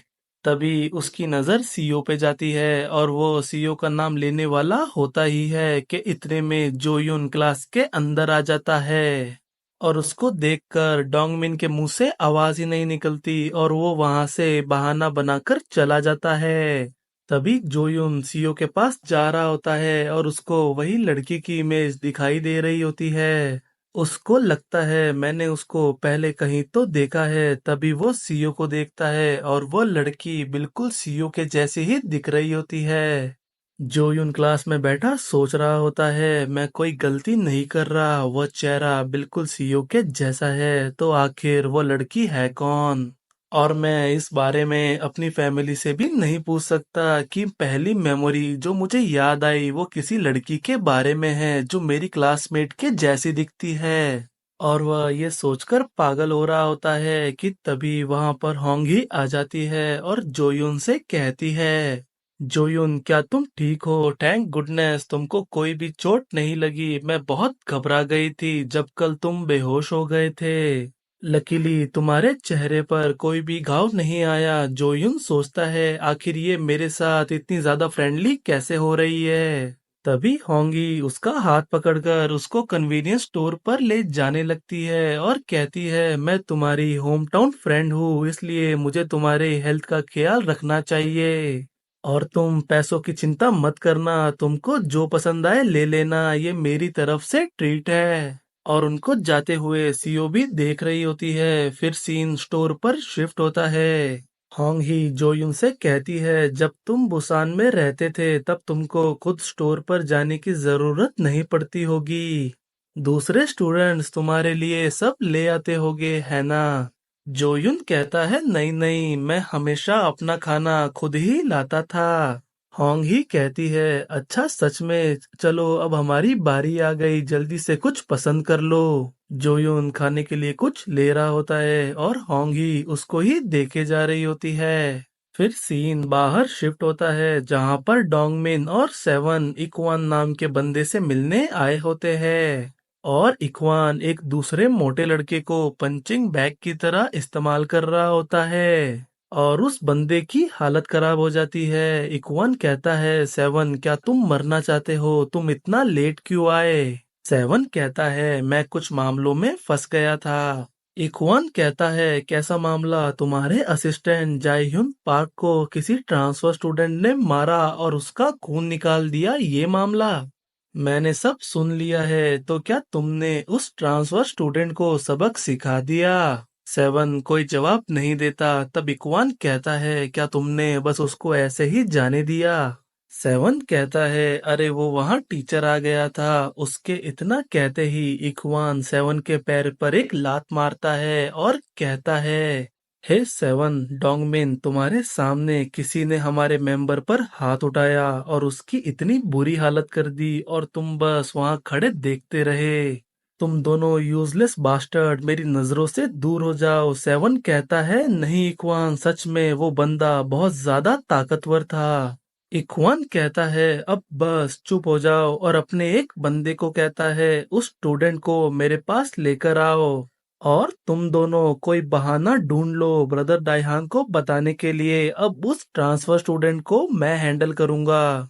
Speaker 1: तभी उसकी नजर सीओ पे जाती है और वो सीओ का नाम लेने वाला होता ही है कि इतने में जोयुन क्लास के अंदर आ जाता है। और उसको देखकर डोंगमिन के मुंह से आवाज ही नहीं निकलती और वो वहां से बहाना बनाकर चला जाता है। तभी जोयुन सीओ के पास जा रहा होता है और उसको वही लड़की की इमेज दिखाई दे रही होती है। उसको लगता है मैंने उसको पहले कहीं तो देखा है, तभी वो सीओ को देखता है और वो लड़की बिल्कुल सीओ के जैसी ही दिख रही होती है। जोयुन क्लास में बैठा सोच रहा होता है मैं कोई गलती नहीं कर रहा, वो चेहरा बिल्कुल सीओ के जैसा है, तो आखिर वो लड़की है कौन। और मैं इस बारे में अपनी फैमिली से भी नहीं पूछ सकता कि पहली मेमोरी जो मुझे याद आई वो किसी लड़की के बारे में है जो मेरी क्लासमेट के जैसी दिखती है। और वह ये सोचकर पागल हो रहा होता है कि तभी वहां पर होंगी आ जाती है और जोयुन से कहती है जोयुन क्या तुम ठीक हो, थैंक गुडनेस तुमको कोई भी चोट नहीं लगी, मैं बहुत घबरा गई थी जब कल तुम बेहोश हो गए थे। लकीली तुम्हारे चेहरे पर कोई भी घाव नहीं आया। जोयुन सोचता है आखिर ये मेरे साथ इतनी ज्यादा फ्रेंडली कैसे हो रही है। तभी होंगी उसका हाथ पकड़कर उसको कन्वीनियंस स्टोर पर ले जाने लगती है और कहती है मैं तुम्हारी होम टाउन फ्रेंड हूँ, इसलिए मुझे तुम्हारे हेल्थ का ख्याल रखना चाहिए। और तुम पैसों की चिंता मत करना, तुमको जो पसंद आए ले लेना, ये मेरी तरफ से ट्रीट है। और उनको जाते हुए सीओ भी देख रही होती है। फिर सीन स्टोर पर शिफ्ट होता है। होंग ही जोयुन से कहती है जब तुम बुसान में रहते थे तब तुमको खुद स्टोर पर जाने की जरूरत नहीं पड़ती होगी। दूसरे स्टूडेंट्स तुम्हारे लिए सब ले आते होगे है ना? जोयुन कहता है नहीं नहीं, मैं हमेशा अपना खाना खुद ही लाता था। होंग ही कहती है अच्छा सच में, चलो अब हमारी बारी आ गई, जल्दी से कुछ पसंद कर लो। जोयुन खाने के लिए कुछ ले रहा होता है और होंग ही उसको ही देखे जा रही होती है। फिर सीन बाहर शिफ्ट होता है जहां पर डोंगमिन और सेवन इकवान नाम के बंदे से मिलने आए होते हैं। और इकवान एक दूसरे मोटे लड़के को पंचिंग बैग की तरह इस्तेमाल कर रहा होता है और उस बंदे की हालत खराब हो जाती है। इकवान कहता है सेवन क्या तुम मरना चाहते हो, तुम इतना लेट क्यों आए? सेवन कहता है मैं कुछ मामलों में फंस गया था। इकवान कहता है कैसा मामला? तुम्हारे असिस्टेंट जायह्यून पार्क को किसी ट्रांसफर स्टूडेंट ने मारा और उसका खून निकाल दिया, ये मामला मैंने सब सुन लिया है। तो क्या तुमने उस ट्रांसफर स्टूडेंट को सबक सिखा दिया? सेवन कोई जवाब नहीं देता। तब इकवान कहता है क्या तुमने बस उसको ऐसे ही जाने दिया? सेवन कहता है अरे वो वहां टीचर आ गया था। उसके इतना कहते ही इकवान सेवन के पैर पर एक लात मारता है और कहता है हे सेवन, डोंगमिन तुम्हारे सामने किसी ने हमारे मेंबर पर हाथ उठाया और उसकी इतनी बुरी हालत कर दी और तुम बस वहां खड़े देखते रहे। तुम दोनों यूजलेस बास्टर्ड, मेरी नजरों से दूर हो जाओ। सेवन कहता है नहीं इकवान, सच में वो बंदा बहुत ज्यादा ताकतवर था। इखवान कहता है अब बस चुप हो जाओ और अपने एक बंदे को कहता है उस स्टूडेंट को मेरे पास लेकर आओ और तुम दोनों कोई बहाना ढूंढ लो ब्रदर डाइहान को बताने के लिए। अब उस ट्रांसफर स्टूडेंट को मैं हैंडल करूंगा।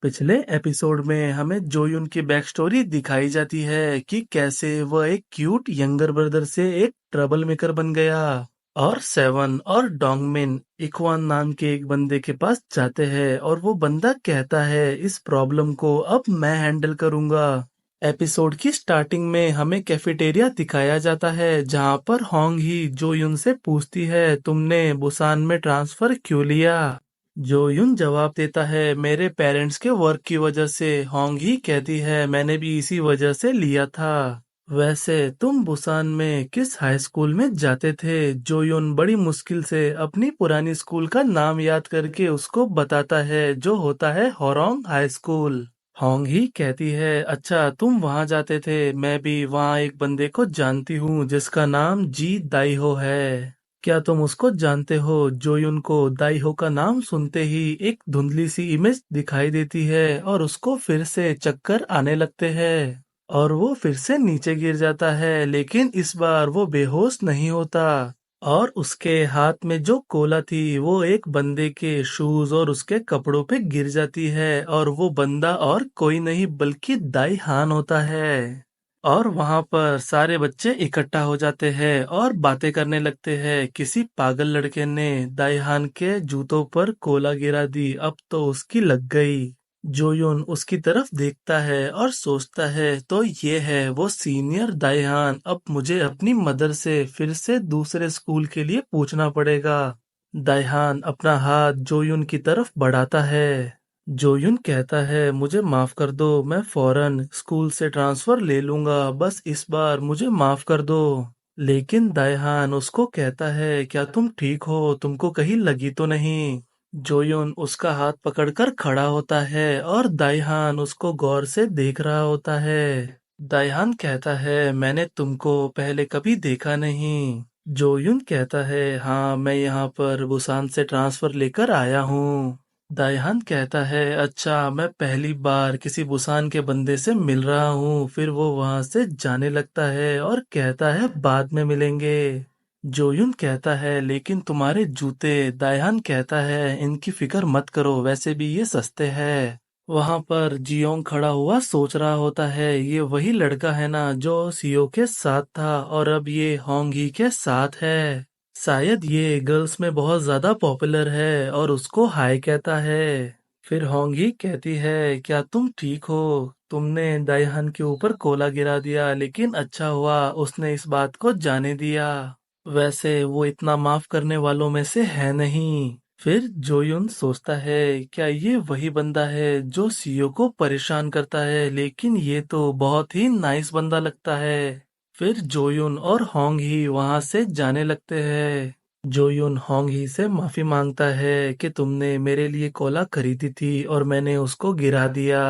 Speaker 1: पिछले एपिसोड में हमें जोयुन की बैक स्टोरी दिखाई जाती है कि कैसे वह एक क्यूट यंगर ब्रदर से एक ट्रबल मेकर बन गया और सेवन और डोंगमिन इकवान नाम के एक बंदे के पास जाते हैं और वो बंदा कहता है इस प्रॉब्लम को अब मैं हैंडल करूंगा। एपिसोड की स्टार्टिंग में हमें कैफेटेरिया दिखाया जाता है जहां पर होंग ही जोयुन से पूछती है तुमने बुसान में ट्रांसफर क्यों लिया? जोयुन जवाब देता है मेरे पेरेंट्स के वर्क की वजह से। होंग ही कहती है मैंने भी इसी वजह से लिया था। वैसे तुम बुसान में किस हाई स्कूल में जाते थे? जोयुन बड़ी मुश्किल से अपनी पुरानी स्कूल का नाम याद करके उसको बताता है जो होता है होरोंग हाई स्कूल। होंग ही कहती है अच्छा तुम वहां जाते थे, मैं भी वहां एक बंदे को जानती हूँ जिसका नाम जी दाइहो है। क्या तुम उसको जानते हो? जोयुन को दाइहो का नाम सुनते ही एक धुंधली सी इमेज दिखाई देती है और उसको फिर से चक्कर आने लगते हैं और वो फिर से नीचे गिर जाता है, लेकिन इस बार वो बेहोश नहीं होता और उसके हाथ में जो कोला थी वो एक बंदे के शूज और उसके कपड़ों पे गिर जाती है और वो बंदा और कोई नहीं बल्कि दाई हान होता है। और वहां पर सारे बच्चे इकट्ठा हो जाते हैं और बातें करने लगते हैं। किसी पागल लड़के ने दाईहान के जूतों पर कोला गिरा दी, अब तो उसकी लग गई। जोयुन उसकी तरफ देखता है और सोचता है तो ये है वो सीनियर दाईहान, अब मुझे अपनी मदर से फिर से दूसरे स्कूल के लिए पूछना पड़ेगा। दाईहान अपना हाथ जोयुन की तरफ बढ़ाता है। जोयुन कहता है मुझे माफ कर दो, मैं फौरन स्कूल से ट्रांसफर ले लूंगा, बस इस बार मुझे माफ कर दो। लेकिन दायहान उसको कहता है क्या तुम ठीक हो, तुमको कहीं लगी तो नहीं? जोयुन उसका हाथ पकड़कर खड़ा होता है और दायहान उसको गौर से देख रहा होता है। दायहान कहता है मैंने तुमको पहले कभी देखा नहीं। जोयुन कहता है हाँ, मैं यहाँ पर बुसान से ट्रांसफर लेकर आया हूँ। दायहान कहता है अच्छा, मैं पहली बार किसी बुसान के बंदे से मिल रहा हूँ। फिर वो वहां से जाने लगता है और कहता है बाद में मिलेंगे। जोयुन कहता है लेकिन तुम्हारे जूते। दायहान कहता है इनकी फिक्र मत करो, वैसे भी ये सस्ते हैं। वहां पर जियोंग खड़ा हुआ सोच रहा होता है ये वही लड़का है ना जो सीओ के साथ था और अब ये होंगी के साथ है। शायद ये गर्ल्स में बहुत ज्यादा पॉपुलर है और उसको हाय कहता है। फिर होंगी कहती है क्या तुम ठीक हो? तुमने दायहान के ऊपर कोला गिरा दिया, लेकिन अच्छा हुआ उसने इस बात को जाने दिया। वैसे वो इतना माफ करने वालों में से है नहीं। फिर जोयुन सोचता है, क्या ये वही बंदा है जो सीईओ को परेशान करता है, लेकिन ये तो बहुत ही नाइस बंदा लगता है। फिर जोयुन और होंग ही वहां से जाने लगते हैं। जोयुन होंग ही से माफी मांगता है कि तुमने मेरे लिए कोला खरीदी थी और मैंने उसको गिरा दिया।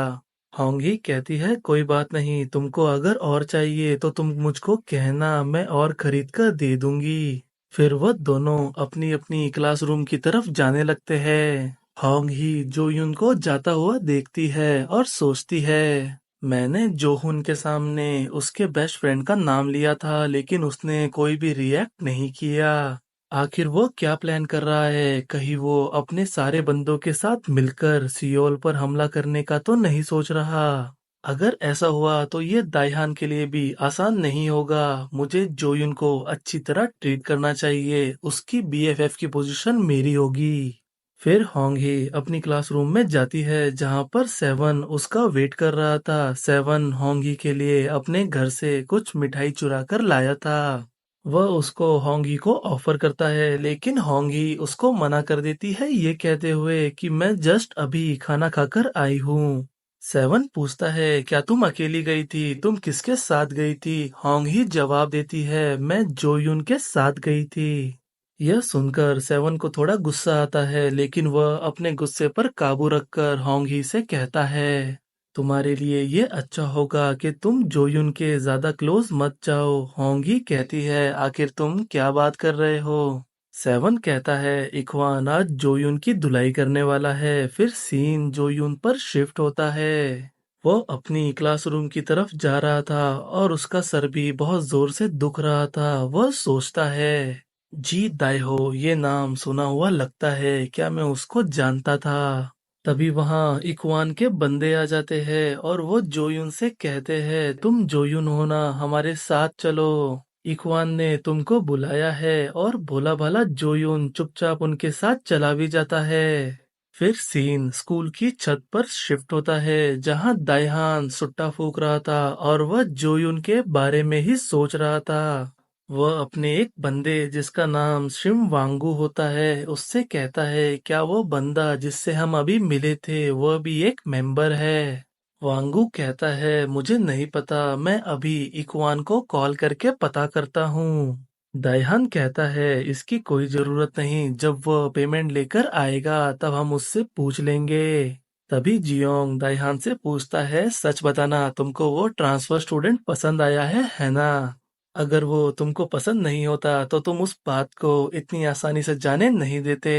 Speaker 1: होंग ही कहती है, कोई बात नहीं, तुमको अगर और चाहिए तो तुम मुझको कहना, मैं और खरीद कर दे दूंगी। फिर वह दोनों अपनी अपनी क्लासरूम की तरफ जाने लगते हैं। होंग ही जोयुन को जाता हुआ देखती है और सोचती है, मैंने जोहुन के सामने उसके बेस्ट फ्रेंड का नाम लिया था, लेकिन उसने कोई भी रिएक्ट नहीं किया। आखिर वो क्या प्लान कर रहा है? कहीं वो अपने सारे बंदों के साथ मिलकर सियोल पर हमला करने का तो नहीं सोच रहा? अगर ऐसा हुआ तो ये दाइहान के लिए भी आसान नहीं होगा। मुझे जोयुन को अच्छी तरह ट्रीट करना चाहिए, उसकी बीएफएफ की पोजीशन मेरी होगी। फिर होंग ही अपनी क्लासरूम में जाती है जहां पर सेवन उसका वेट कर रहा था। सेवन होंग ही के लिए अपने घर से कुछ मिठाई चुरा कर लाया था। वह उसको होंगी को ऑफर करता है, लेकिन होंगी उसको मना कर देती है, ये कहते हुए कि मैं जस्ट अभी खाना खाकर आई हूँ। सेवन पूछता है, क्या तुम अकेली गई थी? तुम किसके साथ गई थी? होंग ही जवाब देती है, मैं जोयुन के साथ गई थी। यह सुनकर सेवन को थोड़ा गुस्सा आता है, लेकिन वह अपने गुस्से पर काबू रखकर होंगी से कहता है, तुम्हारे लिए ये अच्छा होगा कि तुम जोयुन के ज्यादा क्लोज मत जाओ। होंगी कहती है, आखिर तुम क्या बात कर रहे हो? सेवन कहता है, इखवान आज जोयुन की धुलाई करने वाला है। फिर सीन जोयुन पर शिफ्ट होता है। वो अपनी क्लासरूम की तरफ जा रहा था और उसका सर भी बहुत जोर से दुख रहा था। वह सोचता है, जी दाइहो, ये नाम सुना हुआ लगता है, क्या मैं उसको जानता था? तभी वहां इकवान के बंदे आ जाते हैं और वो जोयुन से कहते हैं, तुम जोयुन हो ना, हमारे साथ चलो। इकवान ने तुमको बुलाया है। और भोला भाला जोयुन चुपचाप उनके साथ चला भी जाता है। फिर सीन स्कूल की छत पर शिफ्ट होता है जहां दाइहान सुट्टा फूक रहा था और वह जोयुन के बारे में ही सोच रहा था। वह अपने एक बंदे जिसका नाम शिम वांगू होता है उससे कहता है, क्या वो बंदा जिससे हम अभी मिले थे वह भी एक मेंबर है? वांगू कहता है, मुझे नहीं पता, मैं अभी इकवान को कॉल करके पता करता हूँ। दाइहान कहता है, इसकी कोई जरूरत नहीं, जब वह पेमेंट लेकर आएगा तब हम उससे पूछ लेंगे। तभी जियोंग दाइहान से पूछता है, सच बताना, तुमको वो ट्रांसफर स्टूडेंट पसंद आया है ना? अगर वो तुमको पसंद नहीं होता तो तुम उस बात को इतनी आसानी से जाने नहीं देते।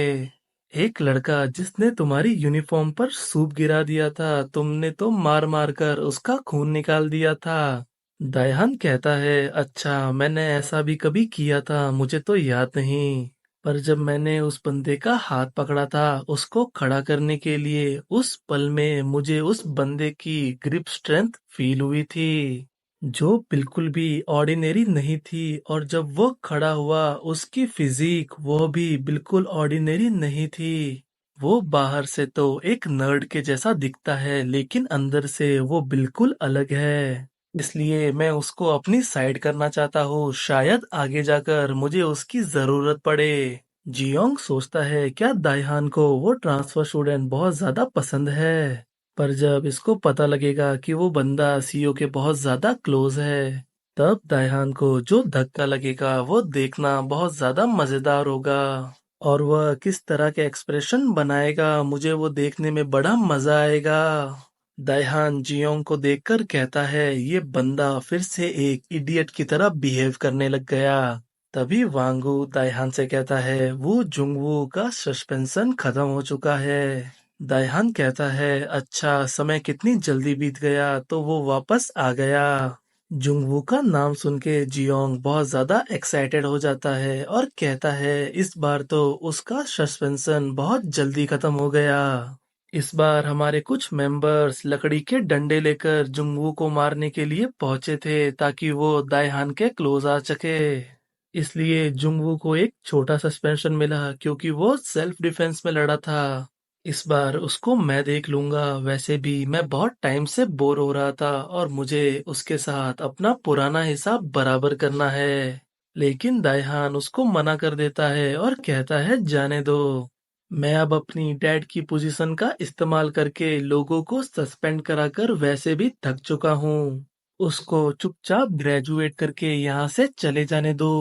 Speaker 1: एक लड़का जिसने तुम्हारी यूनिफॉर्म पर सूप गिरा दिया था, तुमने तो मार मार कर उसका खून निकाल दिया था। दायहान कहता है, अच्छा, मैंने ऐसा भी कभी किया था, मुझे तो याद नहीं। पर जब मैंने उस बंदे का हाथ पकड़ा था उसको खड़ा करने के लिए, उस पल में मुझे उस बंदे की ग्रिप स्ट्रेंथ फील हुई थी, जो बिल्कुल भी ऑर्डिनरी नहीं थी। और जब वो खड़ा हुआ उसकी फिजिक वो भी बिल्कुल ऑर्डिनरी नहीं थी। वो बाहर से तो एक नर्ड के जैसा दिखता है, लेकिन अंदर से वो बिल्कुल अलग है। इसलिए मैं उसको अपनी साइड करना चाहता हूँ, शायद आगे जाकर मुझे उसकी जरूरत पड़े। जियोंग सोचता है, क्या दाइहान को वो ट्रांसफर स्टूडेंट बहुत ज्यादा पसंद है? पर जब इसको पता लगेगा कि वो बंदा सीईओ के बहुत ज्यादा क्लोज है, तब दाइहान को जो धक्का लगेगा वो देखना बहुत ज्यादा मजेदार होगा। और वह किस तरह के एक्सप्रेशन बनाएगा, मुझे वो देखने में बड़ा मजा आएगा। दाइहान जियोंग को देखकर कहता है, ये बंदा फिर से एक इडियट की तरह बिहेव करने लग गया। तभी वांगू दाइहान से कहता है, वो जुंगवू का सस्पेंशन खत्म हो चुका है। दाइहान कहता है, अच्छा, समय कितनी जल्दी बीत गया, तो वो वापस आ गया। जुंगवू का नाम सुन के जियोंग बहुत ज्यादा एक्साइटेड हो जाता है और कहता है, इस बार तो उसका सस्पेंशन बहुत जल्दी खत्म हो गया। इस बार हमारे कुछ मेंबर्स लकड़ी के डंडे लेकर जुंगवू को मारने के लिए पहुंचे थे ताकि वो दाइहान के क्लोज आ सके। इसलिए जुंगवू को एक छोटा सस्पेंशन मिला क्योंकि वो सेल्फ डिफेंस में लड़ा था। इस बार उसको मैं देख लूंगा। वैसे भी मैं बहुत टाइम से बोर हो रहा था और मुझे उसके साथ अपना पुराना हिसाब बराबर करना है। लेकिन दाइहान उसको मना कर देता है और कहता है, जाने दो, मैं अब अपनी डैड की पोजीशन का इस्तेमाल करके लोगों को सस्पेंड कराकर वैसे भी थक चुका हूँ। उसको चुपचाप ग्रेजुएट करके यहाँ से चले जाने दो।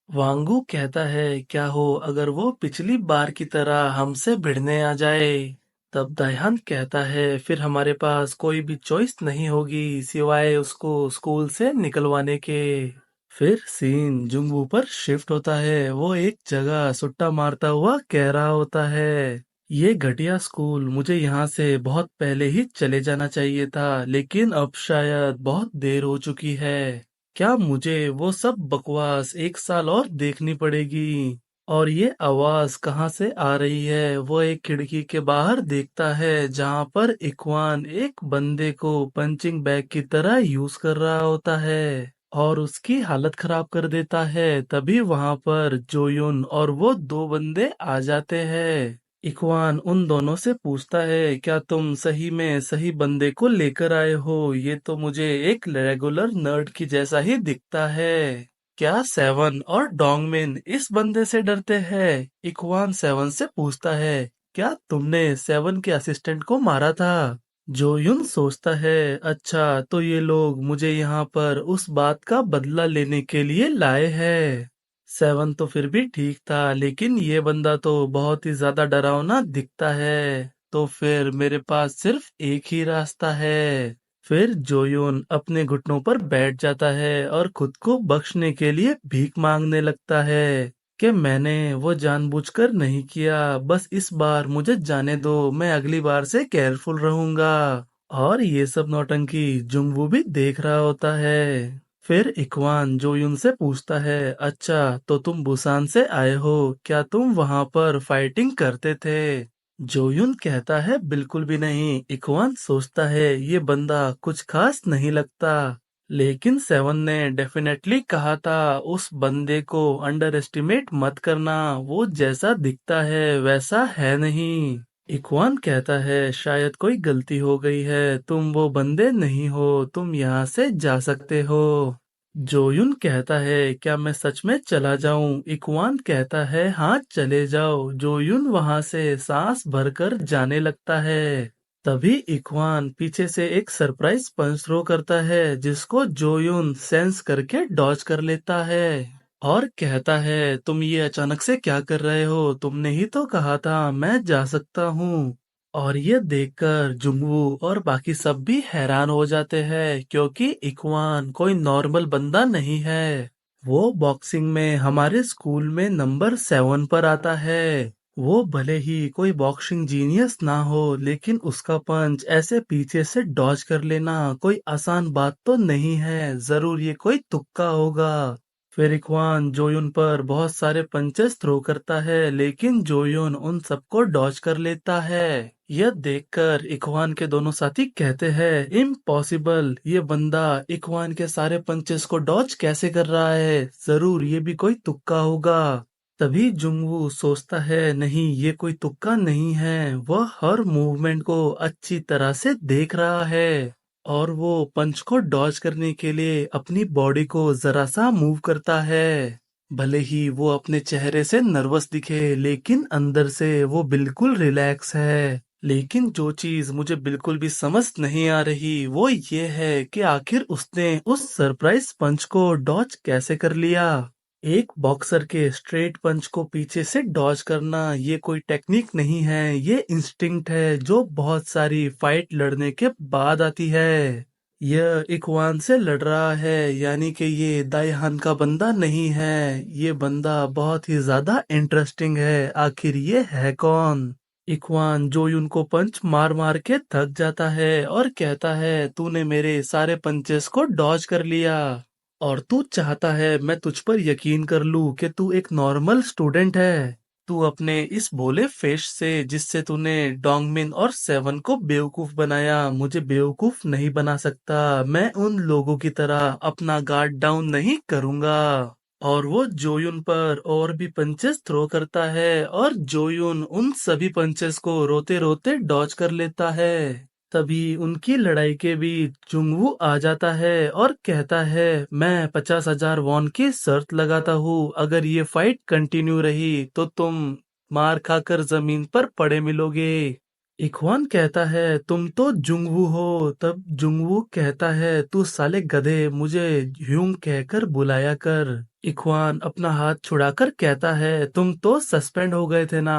Speaker 1: वांगू कहता है क्या हो अगर वो पिछली बार की तरह हमसे भिड़ने आ जाए। तब दायहान कहता है फिर हमारे पास कोई भी चॉइस नहीं होगी सिवाय उसको स्कूल से निकलवाने के। फिर सीन जुंगू पर शिफ्ट होता है। वो एक जगह सुट्टा मारता हुआ कह रहा होता है, ये घटिया स्कूल, मुझे यहाँ से बहुत पहले ही चले जाना चाहिए था, लेकिन अब शायद बहुत देर हो चुकी है। क्या मुझे वो सब बकवास एक साल और देखनी पड़ेगी? और ये आवाज कहाँ से आ रही है? वो एक खिड़की के बाहर देखता है जहाँ पर इकवान एक बंदे को पंचिंग बैग की तरह यूज कर रहा होता है और उसकी हालत खराब कर देता है। तभी वहां पर जोयुन और वो दो बंदे आ जाते हैं। इकवान उन दोनों से पूछता है क्या तुम सही में सही बंदे को लेकर आए हो? ये तो मुझे एक रेगुलर नर्ड की जैसा ही दिखता है। क्या सेवन और डोंगमिन इस बंदे से डरते हैं? इकवान सेवन से पूछता है क्या तुमने सेवन के असिस्टेंट को मारा था? जो यून सोचता है अच्छा तो ये लोग मुझे यहाँ पर उस बात का बदला लेने के लिए लाए हैं। सेवन तो फिर भी ठीक था लेकिन ये बंदा तो बहुत ही ज्यादा डरावना दिखता है। तो फिर मेरे पास सिर्फ एक ही रास्ता है। फिर जोयून अपने घुटनों पर बैठ जाता है और खुद को बख्शने के लिए भीख मांगने लगता है कि मैंने वो जानबूझकर नहीं किया, बस इस बार मुझे जाने दो, मैं अगली बार से केयरफुल रहूंगा। और ये सब नौटंकी जुंगवू भी देख रहा होता है। फिर इकवान जोयुन से पूछता है अच्छा तो तुम बुसान से आए हो, क्या तुम वहां पर फाइटिंग करते थे? जोयुन कहता है बिल्कुल भी नहीं। इकवान सोचता है ये बंदा कुछ खास नहीं लगता, लेकिन सेवन ने डेफिनेटली कहा था उस बंदे को अंडर एस्टिमेट मत करना, वो जैसा दिखता है वैसा है नहीं। इकवान कहता है शायद कोई गलती हो गई है, तुम वो बंदे नहीं हो, तुम यहाँ से जा सकते हो। जोयुन कहता है क्या मैं सच में चला जाऊं? इकवान कहता है हाँ चले जाओ। जोयुन वहां से सांस भरकर जाने लगता है। तभी इकवान पीछे से एक सरप्राइज पंच थ्रो करता है जिसको जोयुन सेंस करके डॉज कर लेता है और कहता है तुम ये अचानक से क्या कर रहे हो? तुमने ही तो कहा था मैं जा सकता हूँ। और ये देखकर जुंगवू और बाकी सब भी हैरान हो जाते हैं क्योंकि इकवान कोई नॉर्मल बंदा नहीं है। वो बॉक्सिंग में हमारे स्कूल में नंबर 7 पर आता है। वो भले ही कोई बॉक्सिंग जीनियस ना हो लेकिन उसका पंच ऐसे पीछे से डॉज कर लेना कोई आसान बात तो नहीं है, जरूर ये कोई तुक्का होगा। फिर इकवान जोयुन पर बहुत सारे पंचेस थ्रो करता है लेकिन जोयुन उन सबको डॉज कर लेता है। यह देखकर इकवान के दोनों साथी कहते हैं इम्पॉसिबल, ये बंदा इकवान के सारे पंचेस को डॉज कैसे कर रहा है? जरूर ये भी कोई तुक्का होगा। तभी जुंगवू सोचता है नहीं ये कोई तुक्का नहीं है, वह हर मूवमेंट को अच्छी तरह से देख रहा है और वो पंच को डॉज करने के लिए अपनी बॉडी को जरा सा मूव करता है। भले ही वो अपने चेहरे से नर्वस दिखे लेकिन अंदर से वो बिल्कुल रिलैक्स है। लेकिन जो चीज मुझे बिल्कुल भी समझ नहीं आ रही वो ये है कि आखिर उसने उस सरप्राइज पंच को डॉज कैसे कर लिया। एक बॉक्सर के स्ट्रेट पंच को पीछे से डॉज करना ये कोई टेक्निक नहीं है, ये इंस्टिंक्ट है जो बहुत सारी फाइट लड़ने के बाद आती है। यह इकवान से लड़ रहा है यानी कि ये दाइहान का बंदा नहीं है। ये बंदा बहुत ही ज्यादा इंटरेस्टिंग है, आखिर ये है कौन? इकवान जोयुन को पंच मार मार के थक जाता है और कहता है तूने मेरे सारे पंचेस को डॉज कर लिया और तू चाहता है मैं तुझ पर यकीन कर लूं कि तू एक नॉर्मल स्टूडेंट है। तू अपने इस भोले फेस से जिससे तूने डोंगमिन और सेवन को बेवकूफ बनाया, मुझे बेवकूफ नहीं बना सकता। मैं उन लोगों की तरह अपना गार्ड डाउन नहीं करूंगा। और वो जोयुन पर और भी पंचेस थ्रो करता है और जोयुन उन सभी पंचेस को रोते रोते डॉज कर लेता है। तभी उनकी लड़ाई के बीच जुंगवू आ जाता है और कहता है मैं 50,000 वॉन की शर्त लगाता हूँ, अगर ये फाइट कंटिन्यू रही तो तुम मार खाकर जमीन पर पड़े मिलोगे। इखवान कहता है तुम तो जुंगवू हो। तब जुंगवू कहता है तू साले गधे, मुझे ह्यूंग कहकर बुलाया कर। इखवान अपना हाथ छुड़ाकर कहता है तुम तो सस्पेंड हो गए थे ना।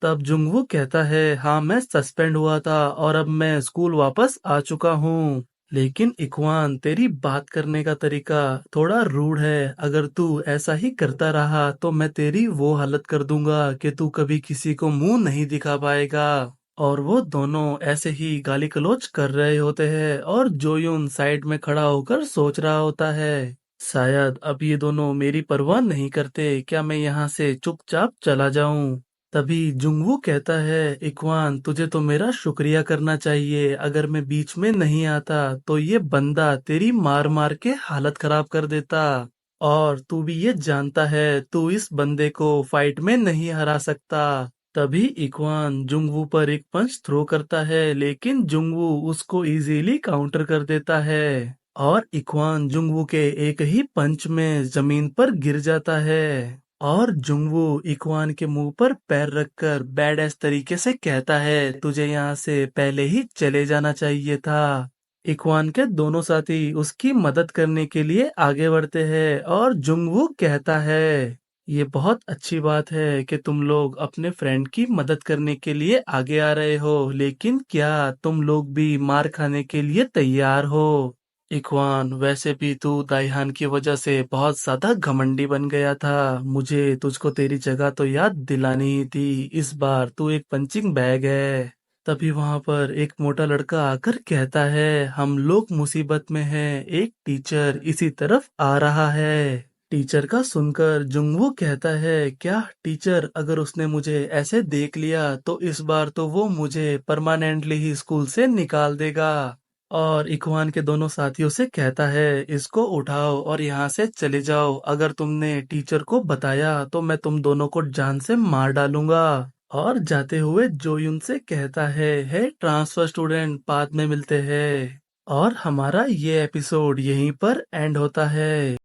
Speaker 1: तब जुंगवू कहता है हाँ मैं सस्पेंड हुआ था और अब मैं स्कूल वापस आ चुका हूँ। लेकिन इखवान तेरी बात करने का तरीका थोड़ा रूड है। अगर तू ऐसा ही करता रहा तो मैं तेरी वो हालत कर दूंगा कि तू कभी किसी को मुंह नहीं दिखा पाएगा। और वो दोनों ऐसे ही गाली गलौज कर रहे होते हैं और जोयुन साइड में खड़ा होकर सोच रहा होता है शायद अब ये दोनों मेरी परवाह नहीं करते, क्या मैं यहाँ से चुपचाप चला जाऊं। तभी जुंगवू कहता है इकवान तुझे तो मेरा शुक्रिया करना चाहिए, अगर मैं बीच में नहीं आता तो ये बंदा तेरी मार मार के हालत खराब कर देता। और तू भी ये जानता है तू इस बंदे को फाइट में नहीं हरा सकता। तभी इकवान जुंगवू पर एक पंच थ्रो करता है लेकिन जुंगवू उसको इजीली काउंटर कर देता है और इकवान जुंगवू के एक ही पंच में जमीन पर गिर जाता है। और जुंगवू इकवान के मुंह पर पैर रखकर बैड एस तरीके से कहता है तुझे यहाँ से पहले ही चले जाना चाहिए था। इकवान के दोनों साथी उसकी मदद करने के लिए आगे बढ़ते हैं और जुंगवू कहता है ये बहुत अच्छी बात है कि तुम लोग अपने फ्रेंड की मदद करने के लिए आगे आ रहे हो, लेकिन क्या तुम लोग भी मार खाने के लिए तैयार हो। इखवान वैसे भी तू दाइहान की वजह से बहुत ज्यादा घमंडी बन गया था, मुझे तुझको तेरी जगह तो याद दिलानी ही थी, इस बार तू एक पंचिंग बैग है। तभी वहां पर एक मोटा लड़का आकर कहता है हम लोग मुसीबत में हैं, एक टीचर इसी तरफ आ रहा है। टीचर का सुनकर जुंगवू कहता है क्या टीचर, अगर उसने मुझे ऐसे देख लिया तो इस बार तो वो मुझे परमानेंटली ही स्कूल से निकाल देगा। और इखवान के दोनों साथियों से कहता है इसको उठाओ और यहाँ से चले जाओ, अगर तुमने टीचर को बताया तो मैं तुम दोनों को जान से मार डालूंगा। और जाते हुए जोयुन से कहता है ट्रांसफर स्टूडेंट बाद में मिलते हैं। और हमारा ये एपिसोड यहीं पर एंड होता है।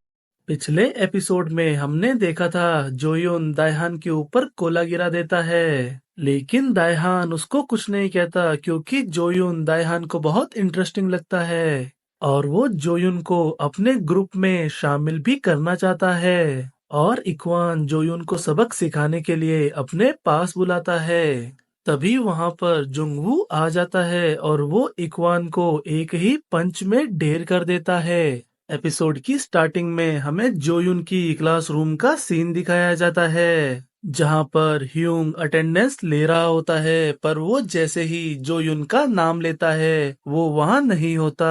Speaker 1: पिछले एपिसोड में हमने देखा था जोयुन दायहान के ऊपर कोला गिरा देता है, लेकिन दायहान उसको कुछ नहीं कहता क्योंकि जोयुन दायहान को बहुत इंटरेस्टिंग लगता है और वो जोयुन को अपने ग्रुप में शामिल भी करना चाहता है। और इक्वान जोयुन को सबक सिखाने के लिए अपने पास बुलाता है। तभी वहां पर जुंगवू आ जाता है और वो इक्वान को एक ही पंच में ढेर कर देता है। एपिसोड की स्टार्टिंग में हमें जोयुन की क्लासरूम का सीन दिखाया जाता है जहां पर ह्यूंग अटेंडेंस ले रहा होता है, पर वो जैसे ही जोयुन का नाम लेता है वो वहां नहीं होता।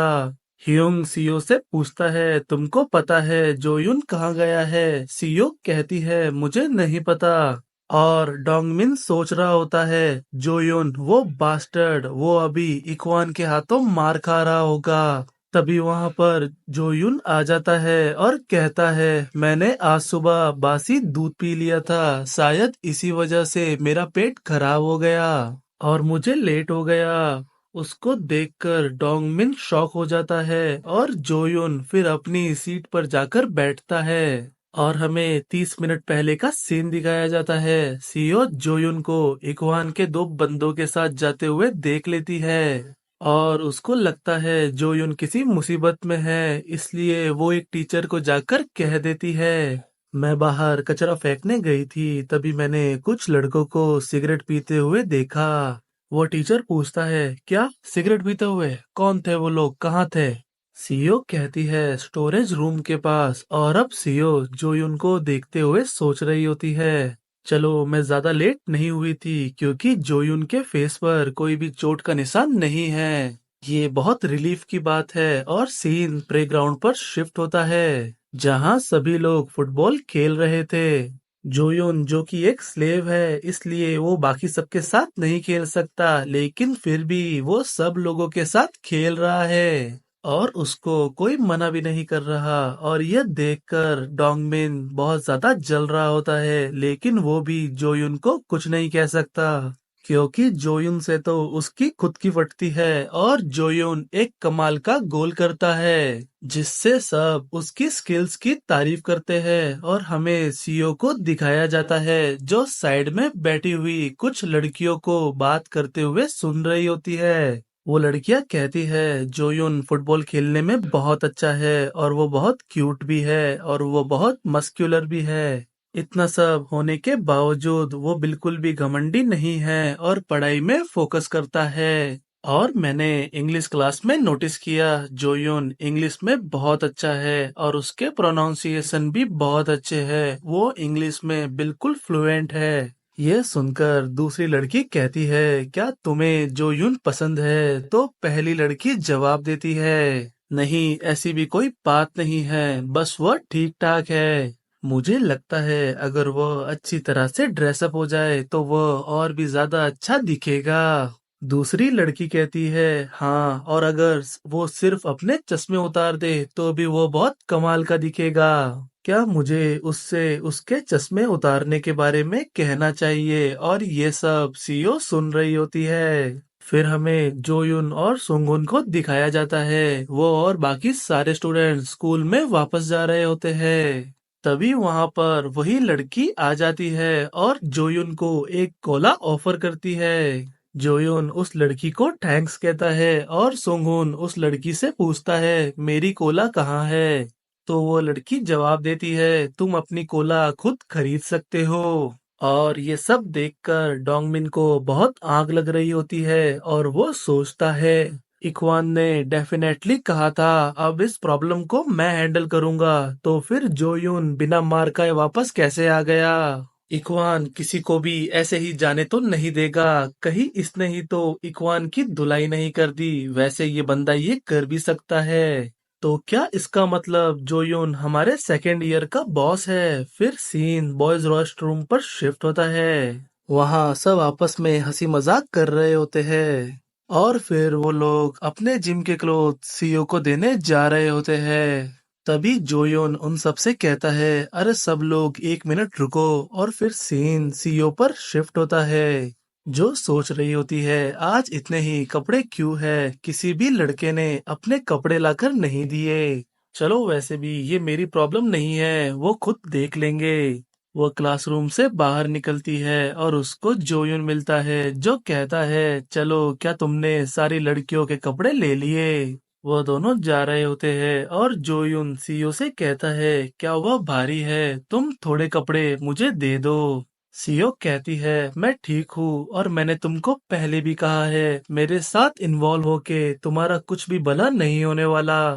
Speaker 1: ह्यूंग सीओ से पूछता है तुमको पता है जोयुन कहाँ गया है। सीओ कहती है मुझे नहीं पता। और डोंगमिन सोच रहा होता है जोयुन वो बास्टर्ड वो अभी इक्वान के हाथों मार खा रहा होगा। तभी वहां पर जोयुन आ जाता है और कहता है मैंने आज सुबह बासी दूध पी लिया था, शायद इसी वजह से मेरा पेट खराब हो गया और मुझे लेट हो गया। उसको देखकर डोंगमिन शॉक हो जाता है और जोयुन फिर अपनी सीट पर जाकर बैठता है। और हमें 30 मिनट पहले का सीन दिखाया जाता है। सीओ जोयुन को इक्वान के दो बंदों के साथ जाते हुए देख लेती है और उसको लगता है जोयुन किसी मुसीबत में है, इसलिए वो एक टीचर को जाकर कह देती है मैं बाहर कचरा फेंकने गई थी, तभी मैंने कुछ लड़कों को सिगरेट पीते हुए देखा। वो टीचर पूछता है क्या सिगरेट पीते हुए, कौन थे वो लोग, कहाँ थे। सीओ कहती है स्टोरेज रूम के पास। और अब सीओ जोयुन को देखते हुए सोच रही होती है चलो मैं ज्यादा लेट नहीं हुई थी क्योंकि जोयुन के फेस पर कोई भी चोट का निशान नहीं है। ये बहुत रिलीफ की बात है और सीन प्लेग्राउंड पर शिफ्ट होता है जहां सभी लोग फुटबॉल खेल रहे थे। जोयुन जो कि एक स्लेव है इसलिए वो बाकी सबके साथ नहीं खेल सकता, लेकिन फिर भी वो सब लोगों के साथ खेल रहा है और उसको कोई मना भी नहीं कर रहा। और यह देखकर डोंगमिन बहुत ज्यादा जल रहा होता है, लेकिन वो भी जोयुन को कुछ नहीं कह सकता। क्योंकि जोयुन से तो उसकी खुद की फटती है और जोयुन एक कमाल का गोल करता है जिससे सब उसकी स्किल्स की तारीफ करते हैं और हमें सीओ को दिखाया जाता है जो साइड में बैठी हुई कुछ लड़कियों को बात करते हुए सुन रही होती है। वो लड़कियां कहती है जोयुन फुटबॉल खेलने में बहुत अच्छा है और वो बहुत क्यूट भी है और वो बहुत मस्कुलर भी है। इतना सब होने के बावजूद वो बिल्कुल भी घमंडी नहीं है और पढ़ाई में फोकस करता है। और मैंने इंग्लिश क्लास में नोटिस किया जोयुन इंग्लिश में बहुत अच्छा है और उसके प्रोनाउंसिएशन भी बहुत अच्छे हैं। वो इंग्लिश में बिल्कुल फ्लुएंट है। ये सुनकर दूसरी लड़की कहती है क्या तुम्हें जोयुन पसंद है? तो पहली लड़की जवाब देती है नहीं ऐसी भी कोई बात नहीं है, बस वो ठीक ठाक है। मुझे लगता है अगर वो अच्छी तरह से ड्रेसअप हो जाए तो वो और भी ज्यादा अच्छा दिखेगा। दूसरी लड़की कहती है हाँ और अगर वो सिर्फ अपने चश्मे उतार दे तो भी वो बहुत कमाल का दिखेगा। क्या मुझे उससे उसके चश्मे उतारने के बारे में कहना चाहिए? और ये सब सीओ सुन रही होती है। फिर हमें जोयुन और सुंगुन को दिखाया जाता है वो और बाकी सारे स्टूडेंट स्कूल में वापस जा रहे होते हैं। तभी वहां पर वही लड़की आ जाती है और जोयुन को एक कोला ऑफर करती है। जोयुन उस लड़की को थैंक्स कहता है और सुंगुन उस लड़की से पूछता है मेरी कोला कहाँ है? तो वो लड़की जवाब देती है तुम अपनी कोला खुद खरीद सकते हो। और ये सब देखकर डोंगमिन को बहुत आग लग रही होती है और वो सोचता है इखवान ने डेफिनेटली कहा था अब इस प्रॉब्लम को मैं हैंडल करूंगा, तो फिर जोयुन बिना मार खाए वापस कैसे आ गया? इखवान किसी को भी ऐसे ही जाने तो नहीं देगा, कहीं इसने ही तो इखवान की धुलाई नहीं कर दी, वैसे ये बंदा ये कर भी सकता है। तो क्या इसका मतलब जोयुन हमारे सेकेंड ईयर का बॉस है? फिर सीन बॉयज वॉशरूम पर शिफ्ट होता है। वहाँ सब आपस में हंसी मजाक कर रहे होते हैं और फिर वो लोग अपने जिम के क्लोथ सीओ को देने जा रहे होते हैं। तभी जोयोन उन सब से कहता है अरे सब लोग एक मिनट रुको। और फिर सीन सीओ पर शिफ्ट होता है जो सोच रही होती है आज इतने ही कपड़े क्यों है, किसी भी लड़के ने अपने कपड़े लाकर नहीं दिए। चलो वैसे भी ये मेरी प्रॉब्लम नहीं है, वो खुद देख लेंगे। वो क्लासरूम से बाहर निकलती है और उसको जोयुन मिलता है जो कहता है चलो क्या तुमने सारी लड़कियों के कपड़े ले लिए? वो दोनों जा रहे होते हैं और जोयुन सीओ से कहता है क्या वह भारी है, तुम थोड़े कपड़े मुझे दे दो। सीओ कहती है मैं ठीक हूँ और मैंने तुमको पहले भी कहा है मेरे साथ इन्वॉल्व होके तुम्हारा कुछ भी भला नहीं होने वाला,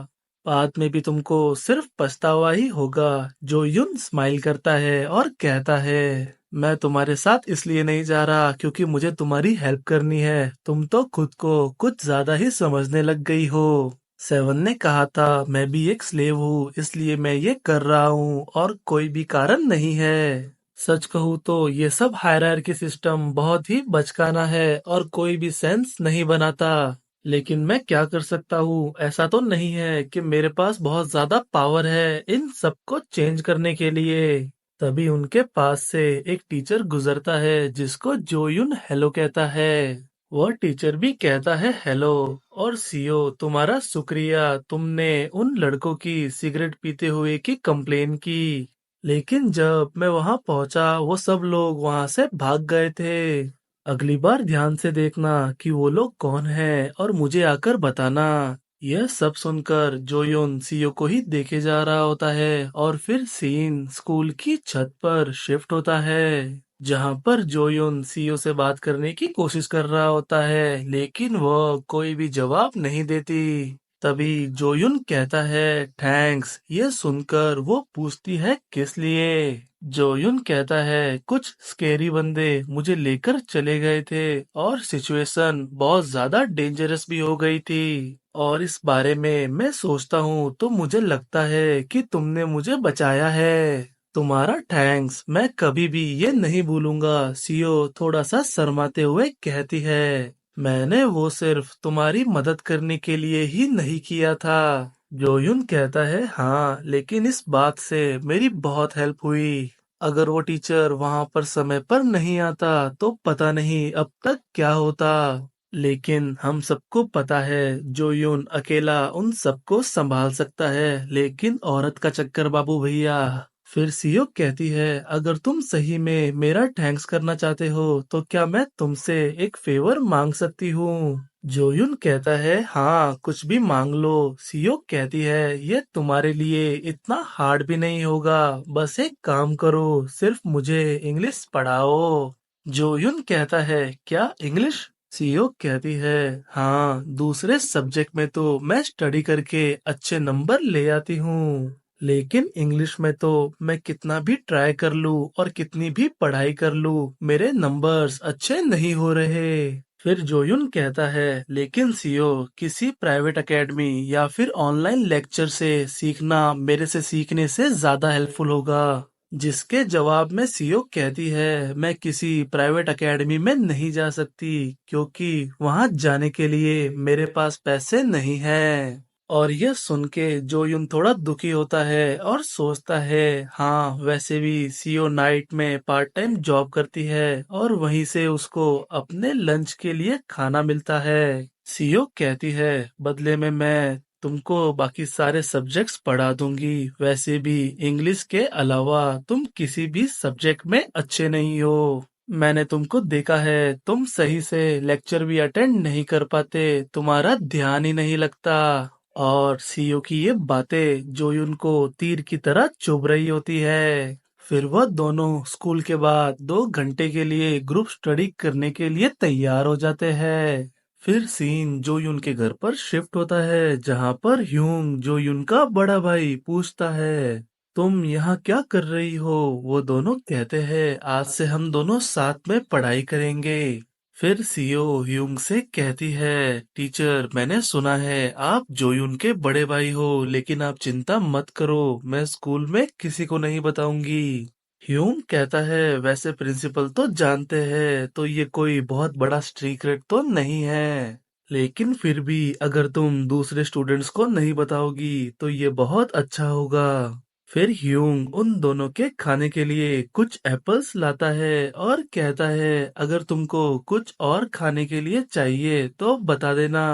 Speaker 1: बाद में भी तुमको सिर्फ पछतावा ही होगा। जो युन स्माइल करता है और कहता है मैं तुम्हारे साथ इसलिए नहीं जा रहा क्योंकि मुझे तुम्हारी हेल्प करनी है, तुम तो खुद को कुछ ज्यादा ही समझने लग गई हो। सेवन ने कहा था मैं भी एक स्लेव हूँ इसलिए मैं ये कर रहा हूँ और कोई भी कारण नहीं है। सच कहूँ तो ये सब हायरार्की सिस्टम बहुत ही बचकाना है और कोई भी सेंस नहीं बनाता। लेकिन मैं क्या कर सकता हूँ, ऐसा तो नहीं है कि मेरे पास बहुत ज्यादा पावर है इन सबको चेंज करने के लिए। तभी उनके पास से एक टीचर गुजरता है जिसको जोयुन हेलो कहता है। वह टीचर भी कहता है हेलो और सीओ तुम्हारा शुक्रिया, तुमने उन लड़कों की सिगरेट पीते हुए की कंप्लेन की। लेकिन जब मैं वहां पहुंचा वो सब लोग वहां से भाग गए थे। अगली बार ध्यान से देखना कि वो लोग कौन हैं और मुझे आकर बताना। यह सब सुनकर जोयोन सीओ को ही देखे जा रहा होता है और फिर सीन स्कूल की छत पर शिफ्ट होता है जहां पर जोयोन सीओ से बात करने की कोशिश कर रहा होता है लेकिन वो कोई भी जवाब नहीं देती। तभी जोयुन कहता है थैंक्स। ये सुनकर वो पूछती है किस लिए? जोयुन कहता है कुछ स्केरी बंदे मुझे लेकर चले गए थे और सिचुएशन बहुत ज्यादा डेंजरस भी हो गई थी और इस बारे में मैं सोचता हूँ तो मुझे लगता है कि तुमने मुझे बचाया है। तुम्हारा थैंक्स मैं कभी भी ये नहीं भूलूंगा। सीओ थोड़ा सा शर्माते हुए कहती है मैंने वो सिर्फ तुम्हारी मदद करने के लिए ही नहीं किया था। जोयुन कहता है हाँ लेकिन इस बात से मेरी बहुत हेल्प हुई। अगर वो टीचर वहां पर समय पर नहीं आता तो पता नहीं अब तक क्या होता। लेकिन हम सबको पता है जो यून अकेला उन सबको संभाल सकता है, लेकिन औरत का चक्कर बाबू भैया। फिर सीओ कहती है अगर तुम सही में मेरा थैंक्स करना चाहते हो तो क्या मैं तुमसे एक फेवर मांग सकती हूँ। जोयुन कहता है हाँ कुछ भी मांग लो। सीओ कहती है ये तुम्हारे लिए इतना हार्ड भी नहीं होगा, बस एक काम करो, सिर्फ मुझे इंग्लिश पढ़ाओ। जोयुन कहता है क्या इंग्लिश। सीओ कहती है हाँ दूसरे सब्जेक्ट में तो मैं स्टडी करके अच्छे नंबर ले आती हूँ, लेकिन इंग्लिश में तो मैं कितना भी ट्राई कर लूँ और कितनी भी पढ़ाई कर लूँ मेरे नंबर्स अच्छे नहीं हो रहे। फिर जोयुन कहता है लेकिन सीओ किसी प्राइवेट एकेडमी या फिर ऑनलाइन लेक्चर से सीखना मेरे से सीखने से ज्यादा हेल्पफुल होगा। जिसके जवाब में सीओ कहती है मैं किसी प्राइवेट एकेडमी में नहीं जा सकती क्योंकि वहां जाने के लिए मेरे पास पैसे नहीं हैं। और यह सुन के जोयुन थोड़ा दुखी होता है और सोचता है हाँ वैसे भी सीओ नाइट में पार्ट टाइम जॉब करती है और वहीं से उसको अपने लंच के लिए खाना मिलता है। सीओ कहती है बदले में मैं तुमको बाकी सारे सब्जेक्ट्स पढ़ा दूंगी, वैसे भी इंग्लिश के अलावा तुम किसी भी सब्जेक्ट में अच्छे नहीं हो। मैंने तुमको देखा है तुम सही से लेक्चर भी अटेंड नहीं कर पाते, तुम्हारा ध्यान ही नहीं लगता। और सीओ की ये बातें जोयुन को तीर की तरह चुभ रही होती है। फिर वह दोनों स्कूल के बाद 2 घंटे के लिए ग्रुप स्टडी करने के लिए तैयार हो जाते हैं। फिर सीन जोयुन के घर पर शिफ्ट होता है जहां पर ह्यूंग जोयुन का बड़ा भाई पूछता है तुम यहाँ क्या कर रही हो। वो दोनों कहते हैं आज से हम दोनों साथ में पढ़ाई करेंगे। फिर सीओ ह्यूंग से कहती है टीचर मैंने सुना है आप जोयुन के बड़े भाई हो, लेकिन आप चिंता मत करो मैं स्कूल में किसी को नहीं बताऊंगी। ह्यूंग कहता है वैसे प्रिंसिपल तो जानते हैं तो ये कोई बहुत बड़ा सीक्रेट तो नहीं है, लेकिन फिर भी अगर तुम दूसरे स्टूडेंट्स को नहीं बताओगी तो ये बहुत अच्छा होगा। फिर ह्यूंग उन दोनों के खाने के लिए कुछ एप्पल्स लाता है और कहता है अगर तुमको कुछ और खाने के लिए चाहिए तो बता देना।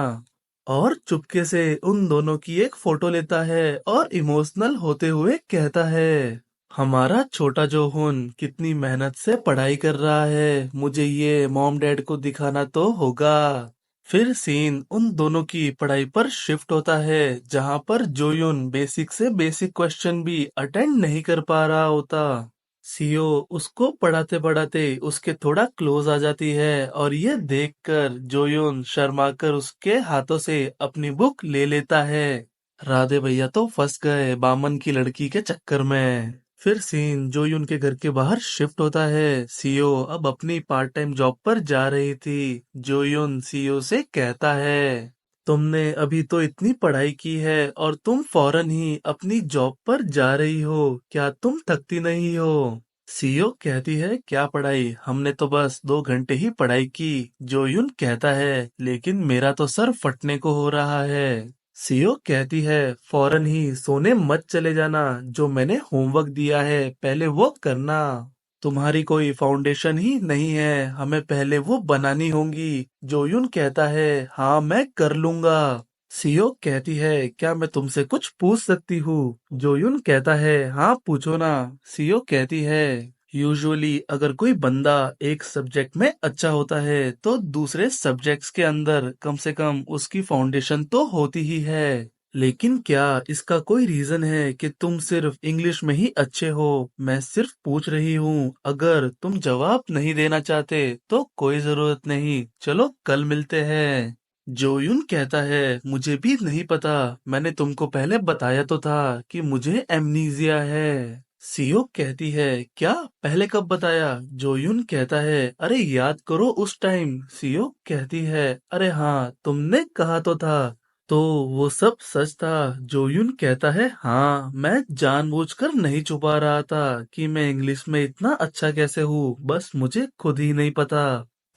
Speaker 1: और चुपके से उन दोनों की एक फोटो लेता है और इमोशनल होते हुए कहता है हमारा छोटा जोहुन कितनी मेहनत से पढ़ाई कर रहा है, मुझे ये मॉम डैड को दिखाना तो होगा। फिर सीन उन दोनों की पढ़ाई पर शिफ्ट होता है जहां पर जोयुन बेसिक से बेसिक क्वेश्चन भी अटेंड नहीं कर पा रहा होता। सीओ उसको पढ़ाते पढ़ाते उसके थोड़ा क्लोज आ जाती है और ये देखकर जोयुन शर्माकर उसके हाथों से अपनी बुक ले लेता है। राधे भैया तो फंस गए बामन की लड़की के चक्कर में। फिर सीन जोयुन के घर के बाहर शिफ्ट होता है। सीओ अब अपनी पार्ट टाइम जॉब पर जा रही थी। जोयुन सीओ से कहता है तुमने अभी तो इतनी पढ़ाई की है और तुम फौरन ही अपनी जॉब पर जा रही हो, क्या तुम थकती नहीं हो। सीओ कहती है क्या पढ़ाई, हमने तो बस 2 घंटे ही पढ़ाई की। जोयुन कहता है लेकिन मेरा तो सर फटने को हो रहा है। सीओ कहती है फौरन ही सोने मत चले जाना, जो मैंने होमवर्क दिया है पहले वो करना। तुम्हारी कोई फाउंडेशन ही नहीं है, हमें पहले वो बनानी होंगी। जोयुन कहता है हाँ मैं कर लूंगा। सीओ कहती है क्या मैं तुमसे कुछ पूछ सकती हूँ। जोयुन कहता है हाँ पूछो ना। सीओ कहती है यूजुअली अगर कोई बंदा एक सब्जेक्ट में अच्छा होता है तो दूसरे सब्जेक्ट्स के अंदर कम से कम उसकी फाउंडेशन तो होती ही है, लेकिन क्या इसका कोई रीजन है कि तुम सिर्फ इंग्लिश में ही अच्छे हो। मैं सिर्फ पूछ रही हूँ, अगर तुम जवाब नहीं देना चाहते तो कोई जरूरत नहीं, चलो कल मिलते हैं। जोयुन कहता है मुझे भी नहीं पता, मैंने तुमको पहले बताया तो था कि मुझे एमनीजिया है। सीओ कहती है क्या, पहले कब बताया। जोयुन कहता है अरे याद करो उस टाइम। सीओ कहती है अरे हाँ तुमने कहा तो था। तो वो सब सच था। जोयुन कहता है हाँ मैं जानबूझकर नहीं छुपा रहा था कि मैं इंग्लिश में इतना अच्छा कैसे हूँ, बस मुझे खुद ही नहीं पता।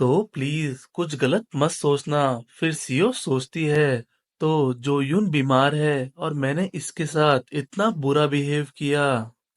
Speaker 1: तो प्लीज कुछ गलत मत सोचना। फिर सीओ सोचती है तो जोयुन बीमार है और मैंने इसके साथ इतना बुरा बिहेव किया।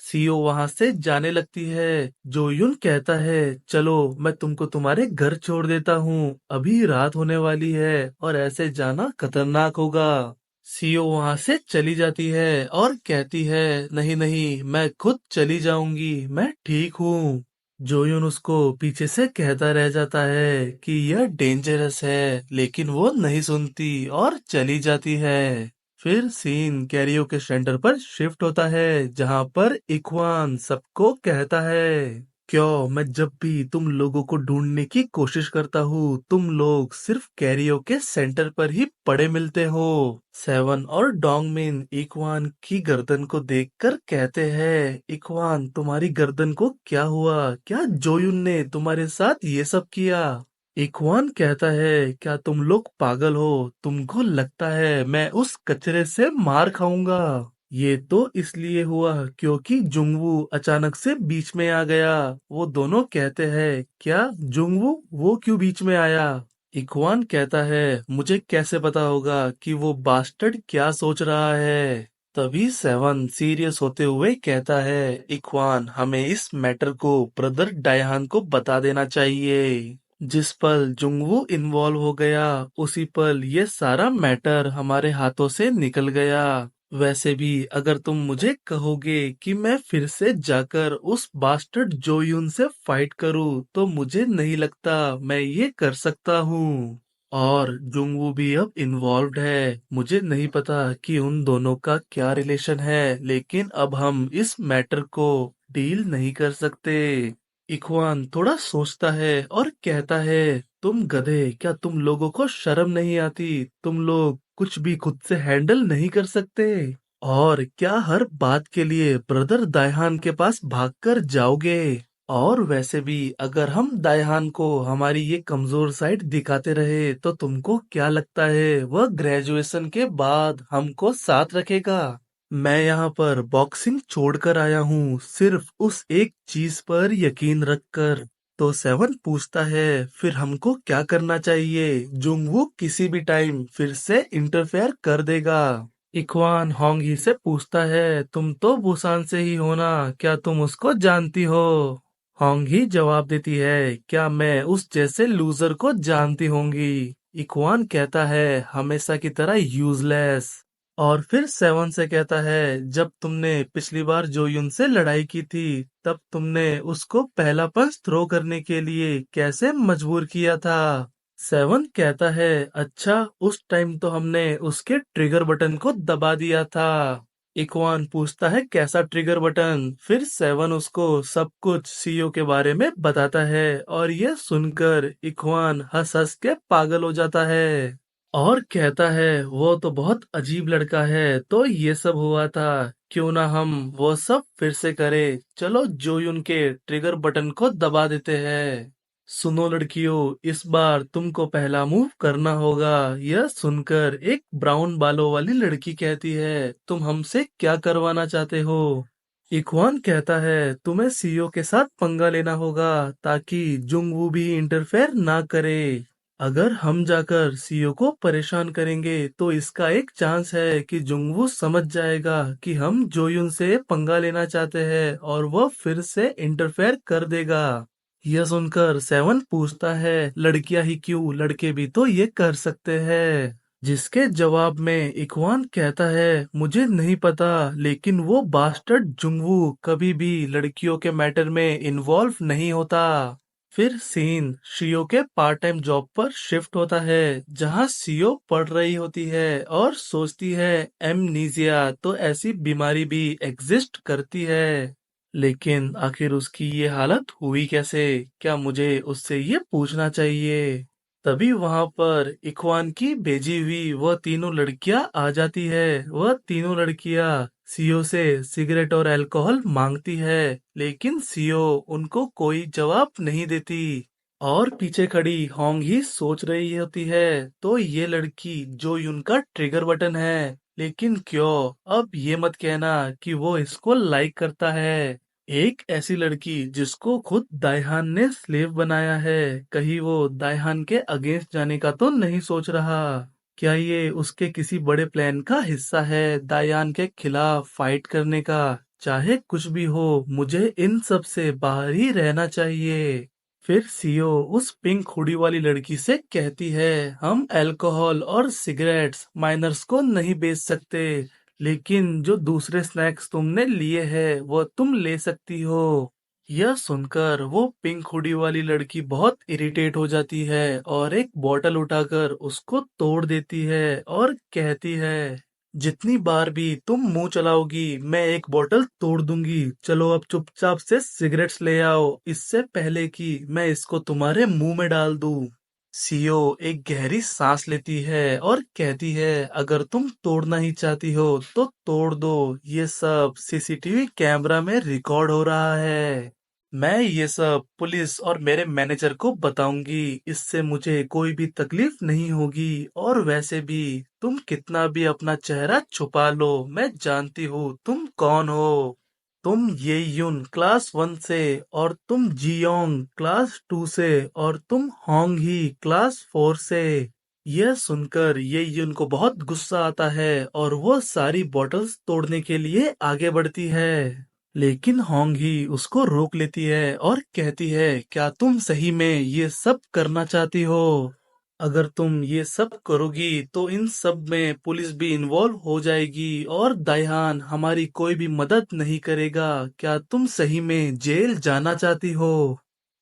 Speaker 1: सीओ वहां से जाने लगती है। जोयुन कहता है, चलो मैं तुमको तुम्हारे घर छोड़ देता हूँ, अभी रात होने वाली है और ऐसे जाना खतरनाक होगा। सीओ वहां से चली जाती है और कहती है, नहीं नहीं, मैं खुद चली जाऊंगी, मैं ठीक हूँ। जोयुन उसको पीछे से कहता रह जाता है कि यह डेंजरस है, लेकिन वो नहीं सुनती और चली जाती है। फिर सीन कैरियोके सेंटर पर शिफ्ट होता है, जहां पर इखवान सबको कहता है, क्यों मैं जब भी तुम लोगों को ढूंढने की कोशिश करता हूँ, तुम लोग सिर्फ कैरियोके सेंटर पर ही पड़े मिलते हो। सेवन और डोंगमिन इखवान की गर्दन को देखकर कहते हैं, इखवान तुम्हारी गर्दन को क्या हुआ, क्या जोयुन ने तुम्हारे साथ ये सब किया? इखवान कहता है, क्या तुम लोग पागल हो, तुमको लगता है मैं उस कचरे से मार खाऊंगा? ये तो इसलिए हुआ क्योंकि जुंगवू अचानक से बीच में आ गया। वो दोनों कहते हैं, क्या जुंगवू, वो क्यों बीच में आया? इखवान कहता है, मुझे कैसे पता होगा कि वो बास्टर्ड क्या सोच रहा है? तभी सेवन सीरियस होते हुए कहता है, इखवान हमें इस मैटर को ब्रदर डायहान को बता देना चाहिए। जिस पल जुंगवू इन्वॉल्व हो गया, उसी पल ये सारा मैटर हमारे हाथों से निकल गया। वैसे भी अगर तुम मुझे कहोगे कि मैं फिर से जाकर उस बास्टर्ड जोयुन से फाइट करूं, तो मुझे नहीं लगता मैं ये कर सकता हूँ। और जुंगवू भी अब इन्वॉल्व्ड है। मुझे नहीं पता कि उन दोनों का क्या रिलेशन है, लेकिन अब हम इस मैटर को डील नहीं कर सकते। इखवान थोड़ा सोचता है और कहता है, तुम गधे, क्या तुम लोगों को शर्म नहीं आती? तुम लोग कुछ भी खुद से हैंडल नहीं कर सकते? और क्या हर बात के लिए ब्रदर दायहान के पास भागकर जाओगे? और वैसे भी अगर हम दायहान को हमारी ये कमजोर साइड दिखाते रहे, तो तुमको क्या लगता है वह ग्रेजुएशन के बाद हमको साथ रखेगा? मैं यहाँ पर बॉक्सिंग छोड़कर आया हूँ, सिर्फ उस एक चीज पर यकीन रखकर। तो सेवन पूछता है, फिर हमको क्या करना चाहिए? जुंगवू किसी भी टाइम फिर से इंटरफेयर कर देगा। इखवान होंगी से पूछता है, तुम तो बुसान से ही हो ना, क्या तुम उसको जानती हो? होंगी जवाब देती है, क्या मैं उस जैसे लूजर को जानती होंगी? इखवान कहता है, हमेशा की तरह यूजलेस। और फिर सेवन से कहता है, जब तुमने पिछली बार जोयुन से लड़ाई की थी, तब तुमने उसको पहला पंच थ्रो करने के लिए कैसे मजबूर किया था? सेवन कहता है, अच्छा उस टाइम तो हमने उसके ट्रिगर बटन को दबा दिया था। इकवान पूछता है, कैसा ट्रिगर बटन? फिर सेवन उसको सब कुछ सीईओ के बारे में बताता है और ये सुनकर इकवान हंस हंस के पागल हो जाता है और कहता है, वो तो बहुत अजीब लड़का है, तो ये सब हुआ था। क्यों ना हम वो सब फिर से करें, चलो जोयुन के ट्रिगर बटन को दबा देते हैं। सुनो लड़कियों, इस बार तुमको पहला मूव करना होगा। यह सुनकर एक ब्राउन बालों वाली लड़की कहती है, तुम हमसे क्या करवाना चाहते हो? इखवान कहता है, तुम्हें सीईओ के साथ पंगा लेना होगा ताकि जुंगवू भी इंटरफेयर ना करे। अगर हम जाकर सीईओ को परेशान करेंगे, तो इसका एक चांस है कि जुंगवू समझ जाएगा कि हम जोयुन से पंगा लेना चाहते हैं और वह फिर से इंटरफेयर कर देगा। यह सुनकर सेवन पूछता है, लड़कियां ही क्यों, लड़के भी तो ये कर सकते हैं। जिसके जवाब में इखवान कहता है, मुझे नहीं पता, लेकिन वो बास्टर्ड जुंगवू कभी भी लड़कियों के मैटर में इन्वॉल्व नहीं होता। फिर सीन शियो के पार्ट टाइम जॉब पर शिफ्ट होता है, जहां सीओ पढ़ रही होती है और सोचती है, एमनीजिया तो ऐसी बीमारी भी एग्जिस्ट करती है। लेकिन आखिर उसकी ये हालत हुई कैसे? क्या मुझे उससे ये पूछना चाहिए? तभी वहां पर इखवान की भेजी हुई वह तीनों लड़कियां आ जाती है। वह तीनों लड़कियां सीओ से सिगरेट और अल्कोहल मांगती है, लेकिन सीओ उनको कोई जवाब नहीं देती। और पीछे खड़ी होंग ही सोच रही होती है, तो ये लड़की जो उनका ट्रिगर बटन है, लेकिन क्यों? अब ये मत कहना कि वो इसको लाइक करता है। एक ऐसी लड़की जिसको खुद दायहान ने स्लेव बनाया है, कहीं वो दायहान के अगेंस्ट जाने का तो नहीं सोच रहा? क्या ये उसके किसी बड़े प्लान का हिस्सा है, दायान के खिलाफ फाइट करने का? चाहे कुछ भी हो, मुझे इन सब से बाहर ही रहना चाहिए। फिर सीओ उस पिंक हुडी वाली लड़की से कहती है, हम अल्कोहल और सिगरेट्स माइनर्स को नहीं बेच सकते, लेकिन जो दूसरे स्नैक्स तुमने लिए हैं वो तुम ले सकती हो। यह सुनकर वो पिंक हुडी वाली लड़की बहुत इरिटेट हो जाती है और एक बॉटल उठाकर उसको तोड़ देती है और कहती है, जितनी बार भी तुम मुंह चलाओगी मैं एक बोतल तोड़ दूंगी। चलो अब चुपचाप से सिगरेट्स ले आओ, इससे पहले कि मैं इसको तुम्हारे मुंह में डाल दूं। सीओ एक गहरी सांस लेती है और कहती है, अगर तुम तोड़ना ही चाहती हो तो तोड़ दो, ये सब सीसीटीवी कैमरा में रिकॉर्ड हो रहा है। मैं ये सब पुलिस और मेरे मैनेजर को बताऊंगी, इससे मुझे कोई भी तकलीफ नहीं होगी। और वैसे भी तुम कितना भी अपना चेहरा छुपा लो, मैं जानती हूँ तुम कौन हो। तुम ये यून क्लास 1 से, और तुम जियोंग क्लास 2 से, और तुम होंग ही क्लास 4 से। यह सुनकर ये यून को बहुत गुस्सा आता है और वो सारी बॉटल्स तोड़ने के लिए आगे बढ़ती है। लेकिन होंग ही उसको रोक लेती है और कहती है, क्या तुम सही में ये सब करना चाहती हो? अगर तुम ये सब करोगी तो इन सब में पुलिस भी इन्वॉल्व हो जाएगी और दाइहान हमारी कोई भी मदद नहीं करेगा। क्या तुम सही में जेल जाना चाहती हो?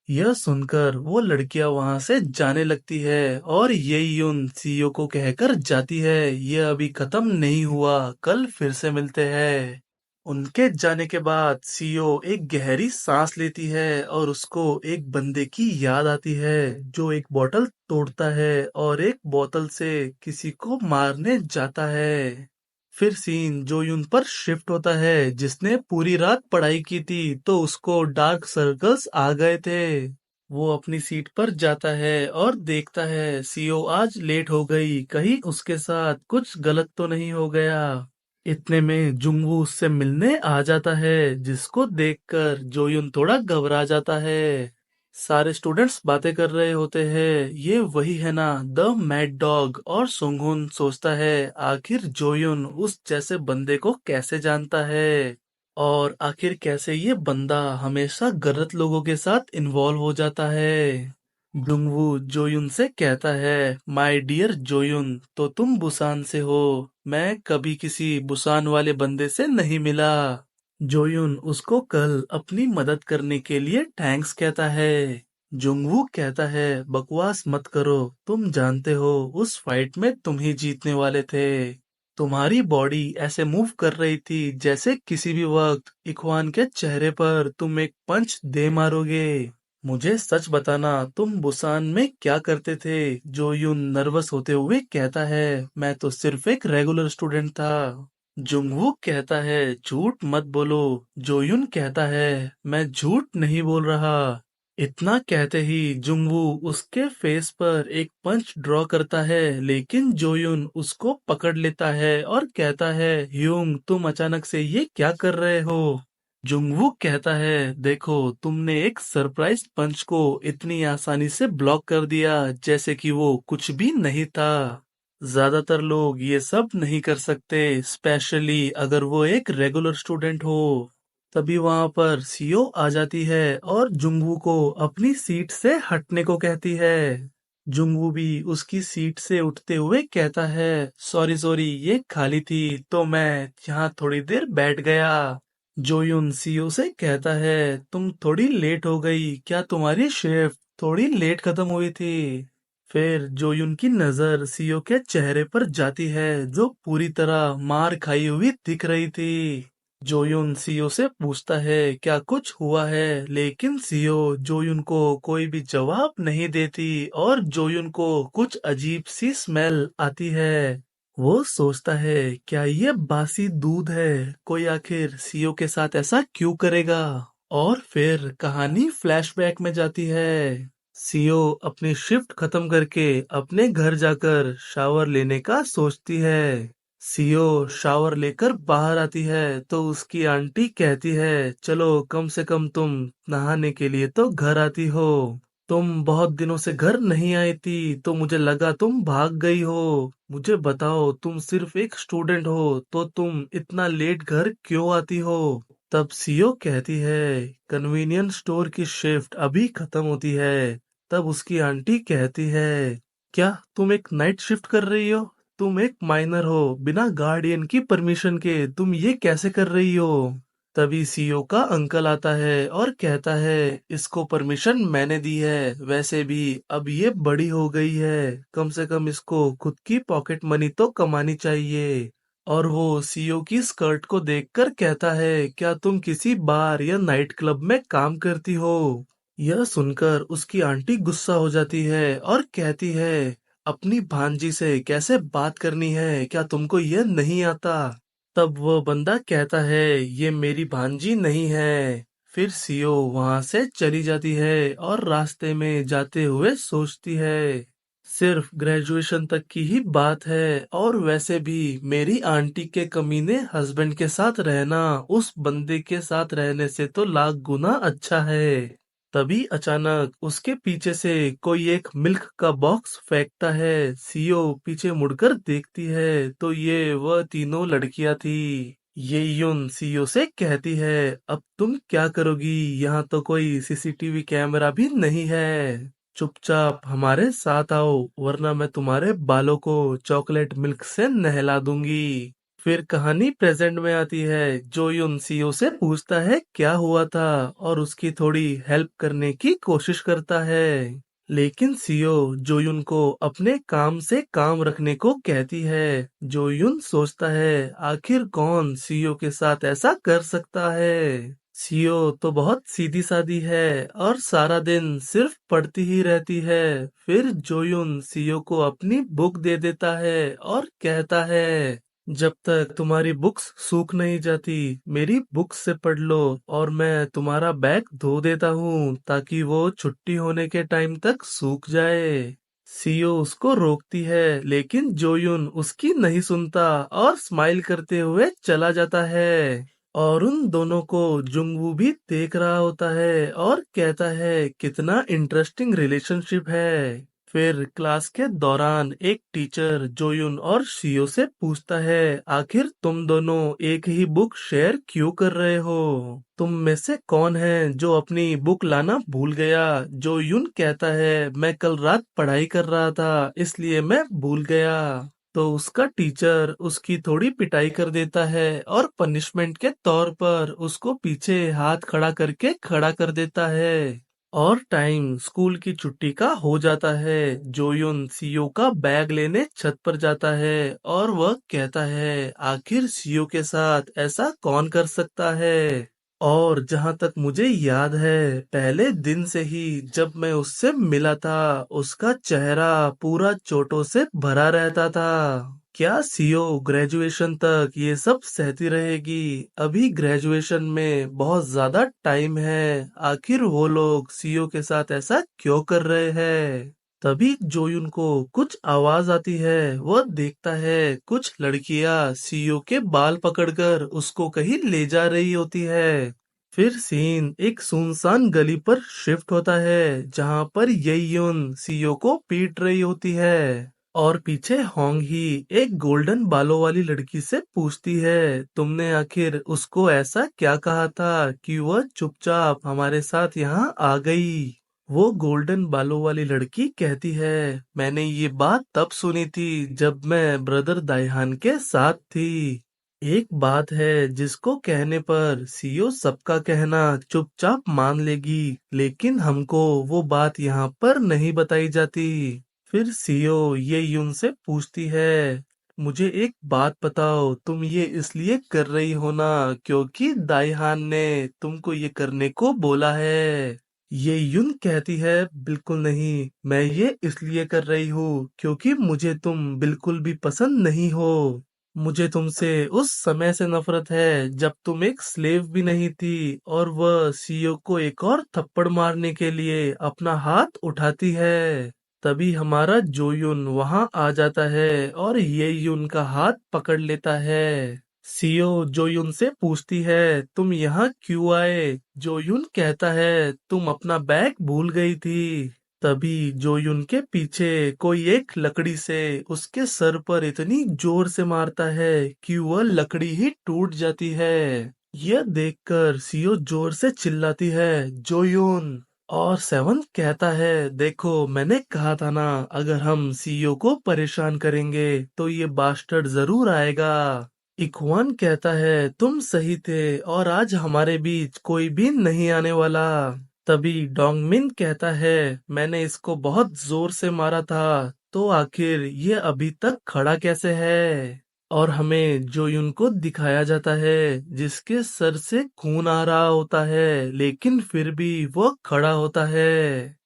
Speaker 1: यह सुनकर वो लड़कियां वहां से जाने लगती है और ये यून सीईओ को कहकर जाती है, यह अभी खत्म नहीं हुआ, कल फिर से मिलते हैं। उनके जाने के बाद सीईओ एक गहरी सांस लेती है और उसको एक बंदे की याद आती है जो एक बोतल तोड़ता है और एक बोतल से किसी को मारने जाता है। फिर सीन जोयुन पर शिफ्ट होता है, जिसने पूरी रात पढ़ाई की थी तो उसको डार्क सर्कल्स आ गए थे। वो अपनी सीट पर जाता है और देखता है सीओ आज लेट हो गई, कहीं उसके साथ कुछ गलत तो नहीं हो गया। इतने में जुंगवू उससे मिलने आ जाता है, जिसको देखकर जोयुन थोड़ा घबरा जाता है। सारे स्टूडेंट्स बातें कर रहे होते हैं, ये वही है ना द मैड डॉग। और सुंगहुन सोचता है, आखिर जोयुन उस जैसे बंदे को कैसे जानता है, और आखिर कैसे ये बंदा हमेशा गलत लोगों के साथ इन्वॉल्व हो जाता है। डुंगवू जोयुन से कहता है, माय डियर जोयुन, तो तुम बुसान से हो, मैं कभी किसी बुसान वाले बंदे से नहीं मिला। जोयुन उसको कल अपनी मदद करने के लिए थैंक्स कहता है। जुंगवू कहता है, बकवास मत करो, तुम जानते हो उस फाइट में तुम ही जीतने वाले थे। तुम्हारी बॉडी ऐसे मूव कर रही थी जैसे किसी भी वक्त इखवान के चेहरे पर तुम एक पंच दे मारोगे। मुझे सच बताना, तुम बुसान में क्या करते थे? जो यूं नर्वस होते हुए कहता है, मैं तो सिर्फ एक रेगुलर स्टूडेंट था। जुंगवू कहता है, झूठ मत बोलो। जोयुन कहता है, मैं झूठ नहीं बोल रहा। इतना कहते ही जुंगवू उसके फेस पर एक पंच ड्रॉ करता है, लेकिन जोयुन उसको पकड़ लेता है और कहता है, ह्यूंग तुम अचानक से ये क्या कर रहे हो? जुंगवू कहता है, देखो तुमने एक सरप्राइज पंच को इतनी आसानी से ब्लॉक कर दिया जैसे कि वो कुछ भी नहीं था। ज्यादातर लोग ये सब नहीं कर सकते, स्पेशली अगर वो एक रेगुलर स्टूडेंट हो। तभी वहां पर सीओ आ जाती है और जुंगवू को अपनी सीट से हटने को कहती है। जुंगवू भी उसकी सीट से उठते हुए कहता है, सॉरी सॉरी, ये खाली थी तो मैं यहाँ थोड़ी देर बैठ गया। जोयुन सीओ से कहता है, तुम थोड़ी लेट हो गई, क्या तुम्हारी शिफ्ट थोड़ी लेट खत्म हुई थी? फिर जोयुन की नजर सीओ के चेहरे पर जाती है, जो पूरी तरह मार खाई हुई दिख रही थी। जोयुन सीओ से पूछता है, क्या कुछ हुआ है? लेकिन सीओ जोयुन को कोई भी जवाब नहीं देती और जोयुन को कुछ अजीब सी स्मेल आती है। वो सोचता है, क्या ये बासी दूध है? कोई आखिर सीओ के साथ ऐसा क्यों करेगा? और फिर कहानी फ्लैशबैक में जाती है। सीओ अपनी शिफ्ट खत्म करके अपने घर जाकर शावर लेने का सोचती है। सीओ शावर लेकर बाहर आती है तो उसकी आंटी कहती है, चलो कम से कम तुम नहाने के लिए तो घर आती हो। तुम बहुत दिनों से घर नहीं आई थी तो मुझे लगा तुम भाग गई हो। मुझे बताओ, तुम सिर्फ एक स्टूडेंट हो तो तुम इतना लेट घर क्यों आती हो? तब सीईओ कहती है, कन्वीनियंस स्टोर की शिफ्ट अभी खत्म होती है। तब उसकी आंटी कहती है, क्या तुम एक नाइट शिफ्ट कर रही हो? तुम एक माइनर हो, बिना गार्डियन की परमिशन के तुम ये कैसे कर रही हो? तभी सीईओ का अंकल आता है और कहता है, इसको परमिशन मैंने दी है। वैसे भी अब ये बड़ी हो गई है, कम से कम इसको खुद की पॉकेट मनी तो कमानी चाहिए। और वो सीईओ की स्कर्ट को देखकर कहता है, क्या तुम किसी बार या नाइट क्लब में काम करती हो? यह सुनकर उसकी आंटी गुस्सा हो जाती है और कहती है, अपनी भांजी से कैसे बात करनी है, क्या तुमको यह नहीं आता? तब वो बंदा कहता है, ये मेरी भांजी नहीं है। फिर सीईओ वहां से चली जाती है और रास्ते में जाते हुए सोचती है, सिर्फ ग्रेजुएशन तक की ही बात है, और वैसे भी मेरी आंटी के कमीने हस्बैंड के साथ रहना उस बंदे के साथ रहने से तो लाख गुना अच्छा है। तभी अचानक उसके पीछे से कोई एक मिल्क का बॉक्स फेंकता है। सीईओ पीछे मुड़कर देखती है तो ये वह तीनों लड़कियां थी। ये यून सीईओ से कहती है, अब तुम क्या करोगी? यहाँ तो कोई सीसीटीवी कैमरा भी नहीं है। चुपचाप हमारे साथ आओ, वरना मैं तुम्हारे बालों को चॉकलेट मिल्क से नहला दूंगी। फिर कहानी प्रेजेंट में आती है। जो यून सीईओ से पूछता है क्या हुआ था और उसकी थोड़ी हेल्प करने की कोशिश करता है। लेकिन सीईओ जोयुन को अपने काम से काम रखने को कहती है। जोयुन सोचता है, आखिर कौन सीईओ के साथ ऐसा कर सकता है? सीईओ तो बहुत सीधी सादी है और सारा दिन सिर्फ पढ़ती ही रहती है। फिर जोयुन सीईओ को अपनी बुक दे देता है और कहता है, जब तक तुम्हारी बुक्स सूख नहीं जाती, मेरी बुक्स से पढ़ लो, और मैं तुम्हारा बैग धो देता हूँ ताकि वो छुट्टी होने के टाइम तक सूख जाए। सीईओ उसको रोकती है, लेकिन जोयुन उसकी नहीं सुनता और स्माइल करते हुए चला जाता है। और उन दोनों को जुंगवू भी देख रहा होता है और कहता है, कितना इंटरेस्टिंग रिलेशनशिप है। फिर क्लास के दौरान एक टीचर जोयुन और शियो से पूछता है, आखिर तुम दोनों एक ही बुक शेयर क्यों कर रहे हो? तुम में से कौन है जो अपनी बुक लाना भूल गया? जोयुन कहता है, मैं कल रात पढ़ाई कर रहा था, इसलिए मैं भूल गया। तो उसका टीचर उसकी थोड़ी पिटाई कर देता है और पनिशमेंट के तौर पर उसको पीछे हाथ खड़ा करके खड़ा कर देता है। और टाइम स्कूल की छुट्टी का हो जाता है। जोयुन सीईओ का बैग लेने छत पर जाता है और वह कहता है, आखिर सीईओ के साथ ऐसा कौन कर सकता है? और जहां तक मुझे याद है, पहले दिन से ही जब मैं उससे मिला था, उसका चेहरा पूरा चोटों से भरा रहता था। क्या सीईओ ग्रेजुएशन तक ये सब सहती रहेगी? अभी ग्रेजुएशन में बहुत ज्यादा टाइम है। आखिर वो लोग सीईओ के साथ ऐसा क्यों कर रहे हैं? तभी जोयुन को कुछ आवाज आती है। वह देखता है कुछ लड़कियां सीईओ के बाल पकड़कर उसको कहीं ले जा रही होती है। फिर सीन एक सुनसान गली पर शिफ्ट होता है जहां पर येयुन सीईओ को पीट रही होती है। और पीछे होंग ही एक गोल्डन बालों वाली लड़की से पूछती है, तुमने आखिर उसको ऐसा क्या कहा था कि वह चुपचाप हमारे साथ यहाँ आ गई? वो गोल्डन बालों वाली लड़की कहती है, मैंने ये बात तब सुनी थी जब मैं ब्रदर दाइहान के साथ थी। एक बात है जिसको कहने पर सीईओ सबका कहना चुपचाप मान लेगी, लेकिन हमको वो बात यहाँ पर नहीं बताई जाती। फिर सीईओ ये यून से पूछती है, मुझे एक बात बताओ, तुम ये इसलिए कर रही हो ना क्योंकि दाइहान ने तुमको ये करने को बोला है? ये यून कहती है, बिल्कुल नहीं, मैं ये इसलिए कर रही हूँ क्योंकि मुझे तुम बिल्कुल भी पसंद नहीं हो। मुझे तुमसे उस समय से नफरत है जब तुम एक स्लेव भी नहीं थी और वह सीईओ को एक और थप्पड़ मारने के लिए अपना हाथ उठाती है। तभी हमारा जोयुन वहां आ जाता है और ये यून का हाथ पकड़ लेता है। सीईओ जोयुन से पूछती है, तुम यहाँ क्यों आए? जोयुन कहता है, तुम अपना बैग भूल गई थी। तभी जोयुन के पीछे कोई एक लकड़ी से उसके सर पर इतनी जोर से मारता है कि वह लकड़ी ही टूट जाती है। यह देखकर सीओ जोर से चिल्लाती है, जोयून। और सेवन कहता है, देखो मैंने कहा था ना, अगर हम सीईओ को परेशान करेंगे तो ये बास्टर्ड जरूर आएगा। इकवान कहता है, तुम सही थे और आज हमारे बीच कोई भी नहीं आने वाला। तभी डोंगमिन कहता है, मैंने इसको बहुत जोर से मारा था, तो आखिर ये अभी तक खड़ा कैसे है? और हमें जोयुन को दिखाया जाता है जिसके सर से खून आ रहा होता है, लेकिन फिर भी वो खड़ा होता है।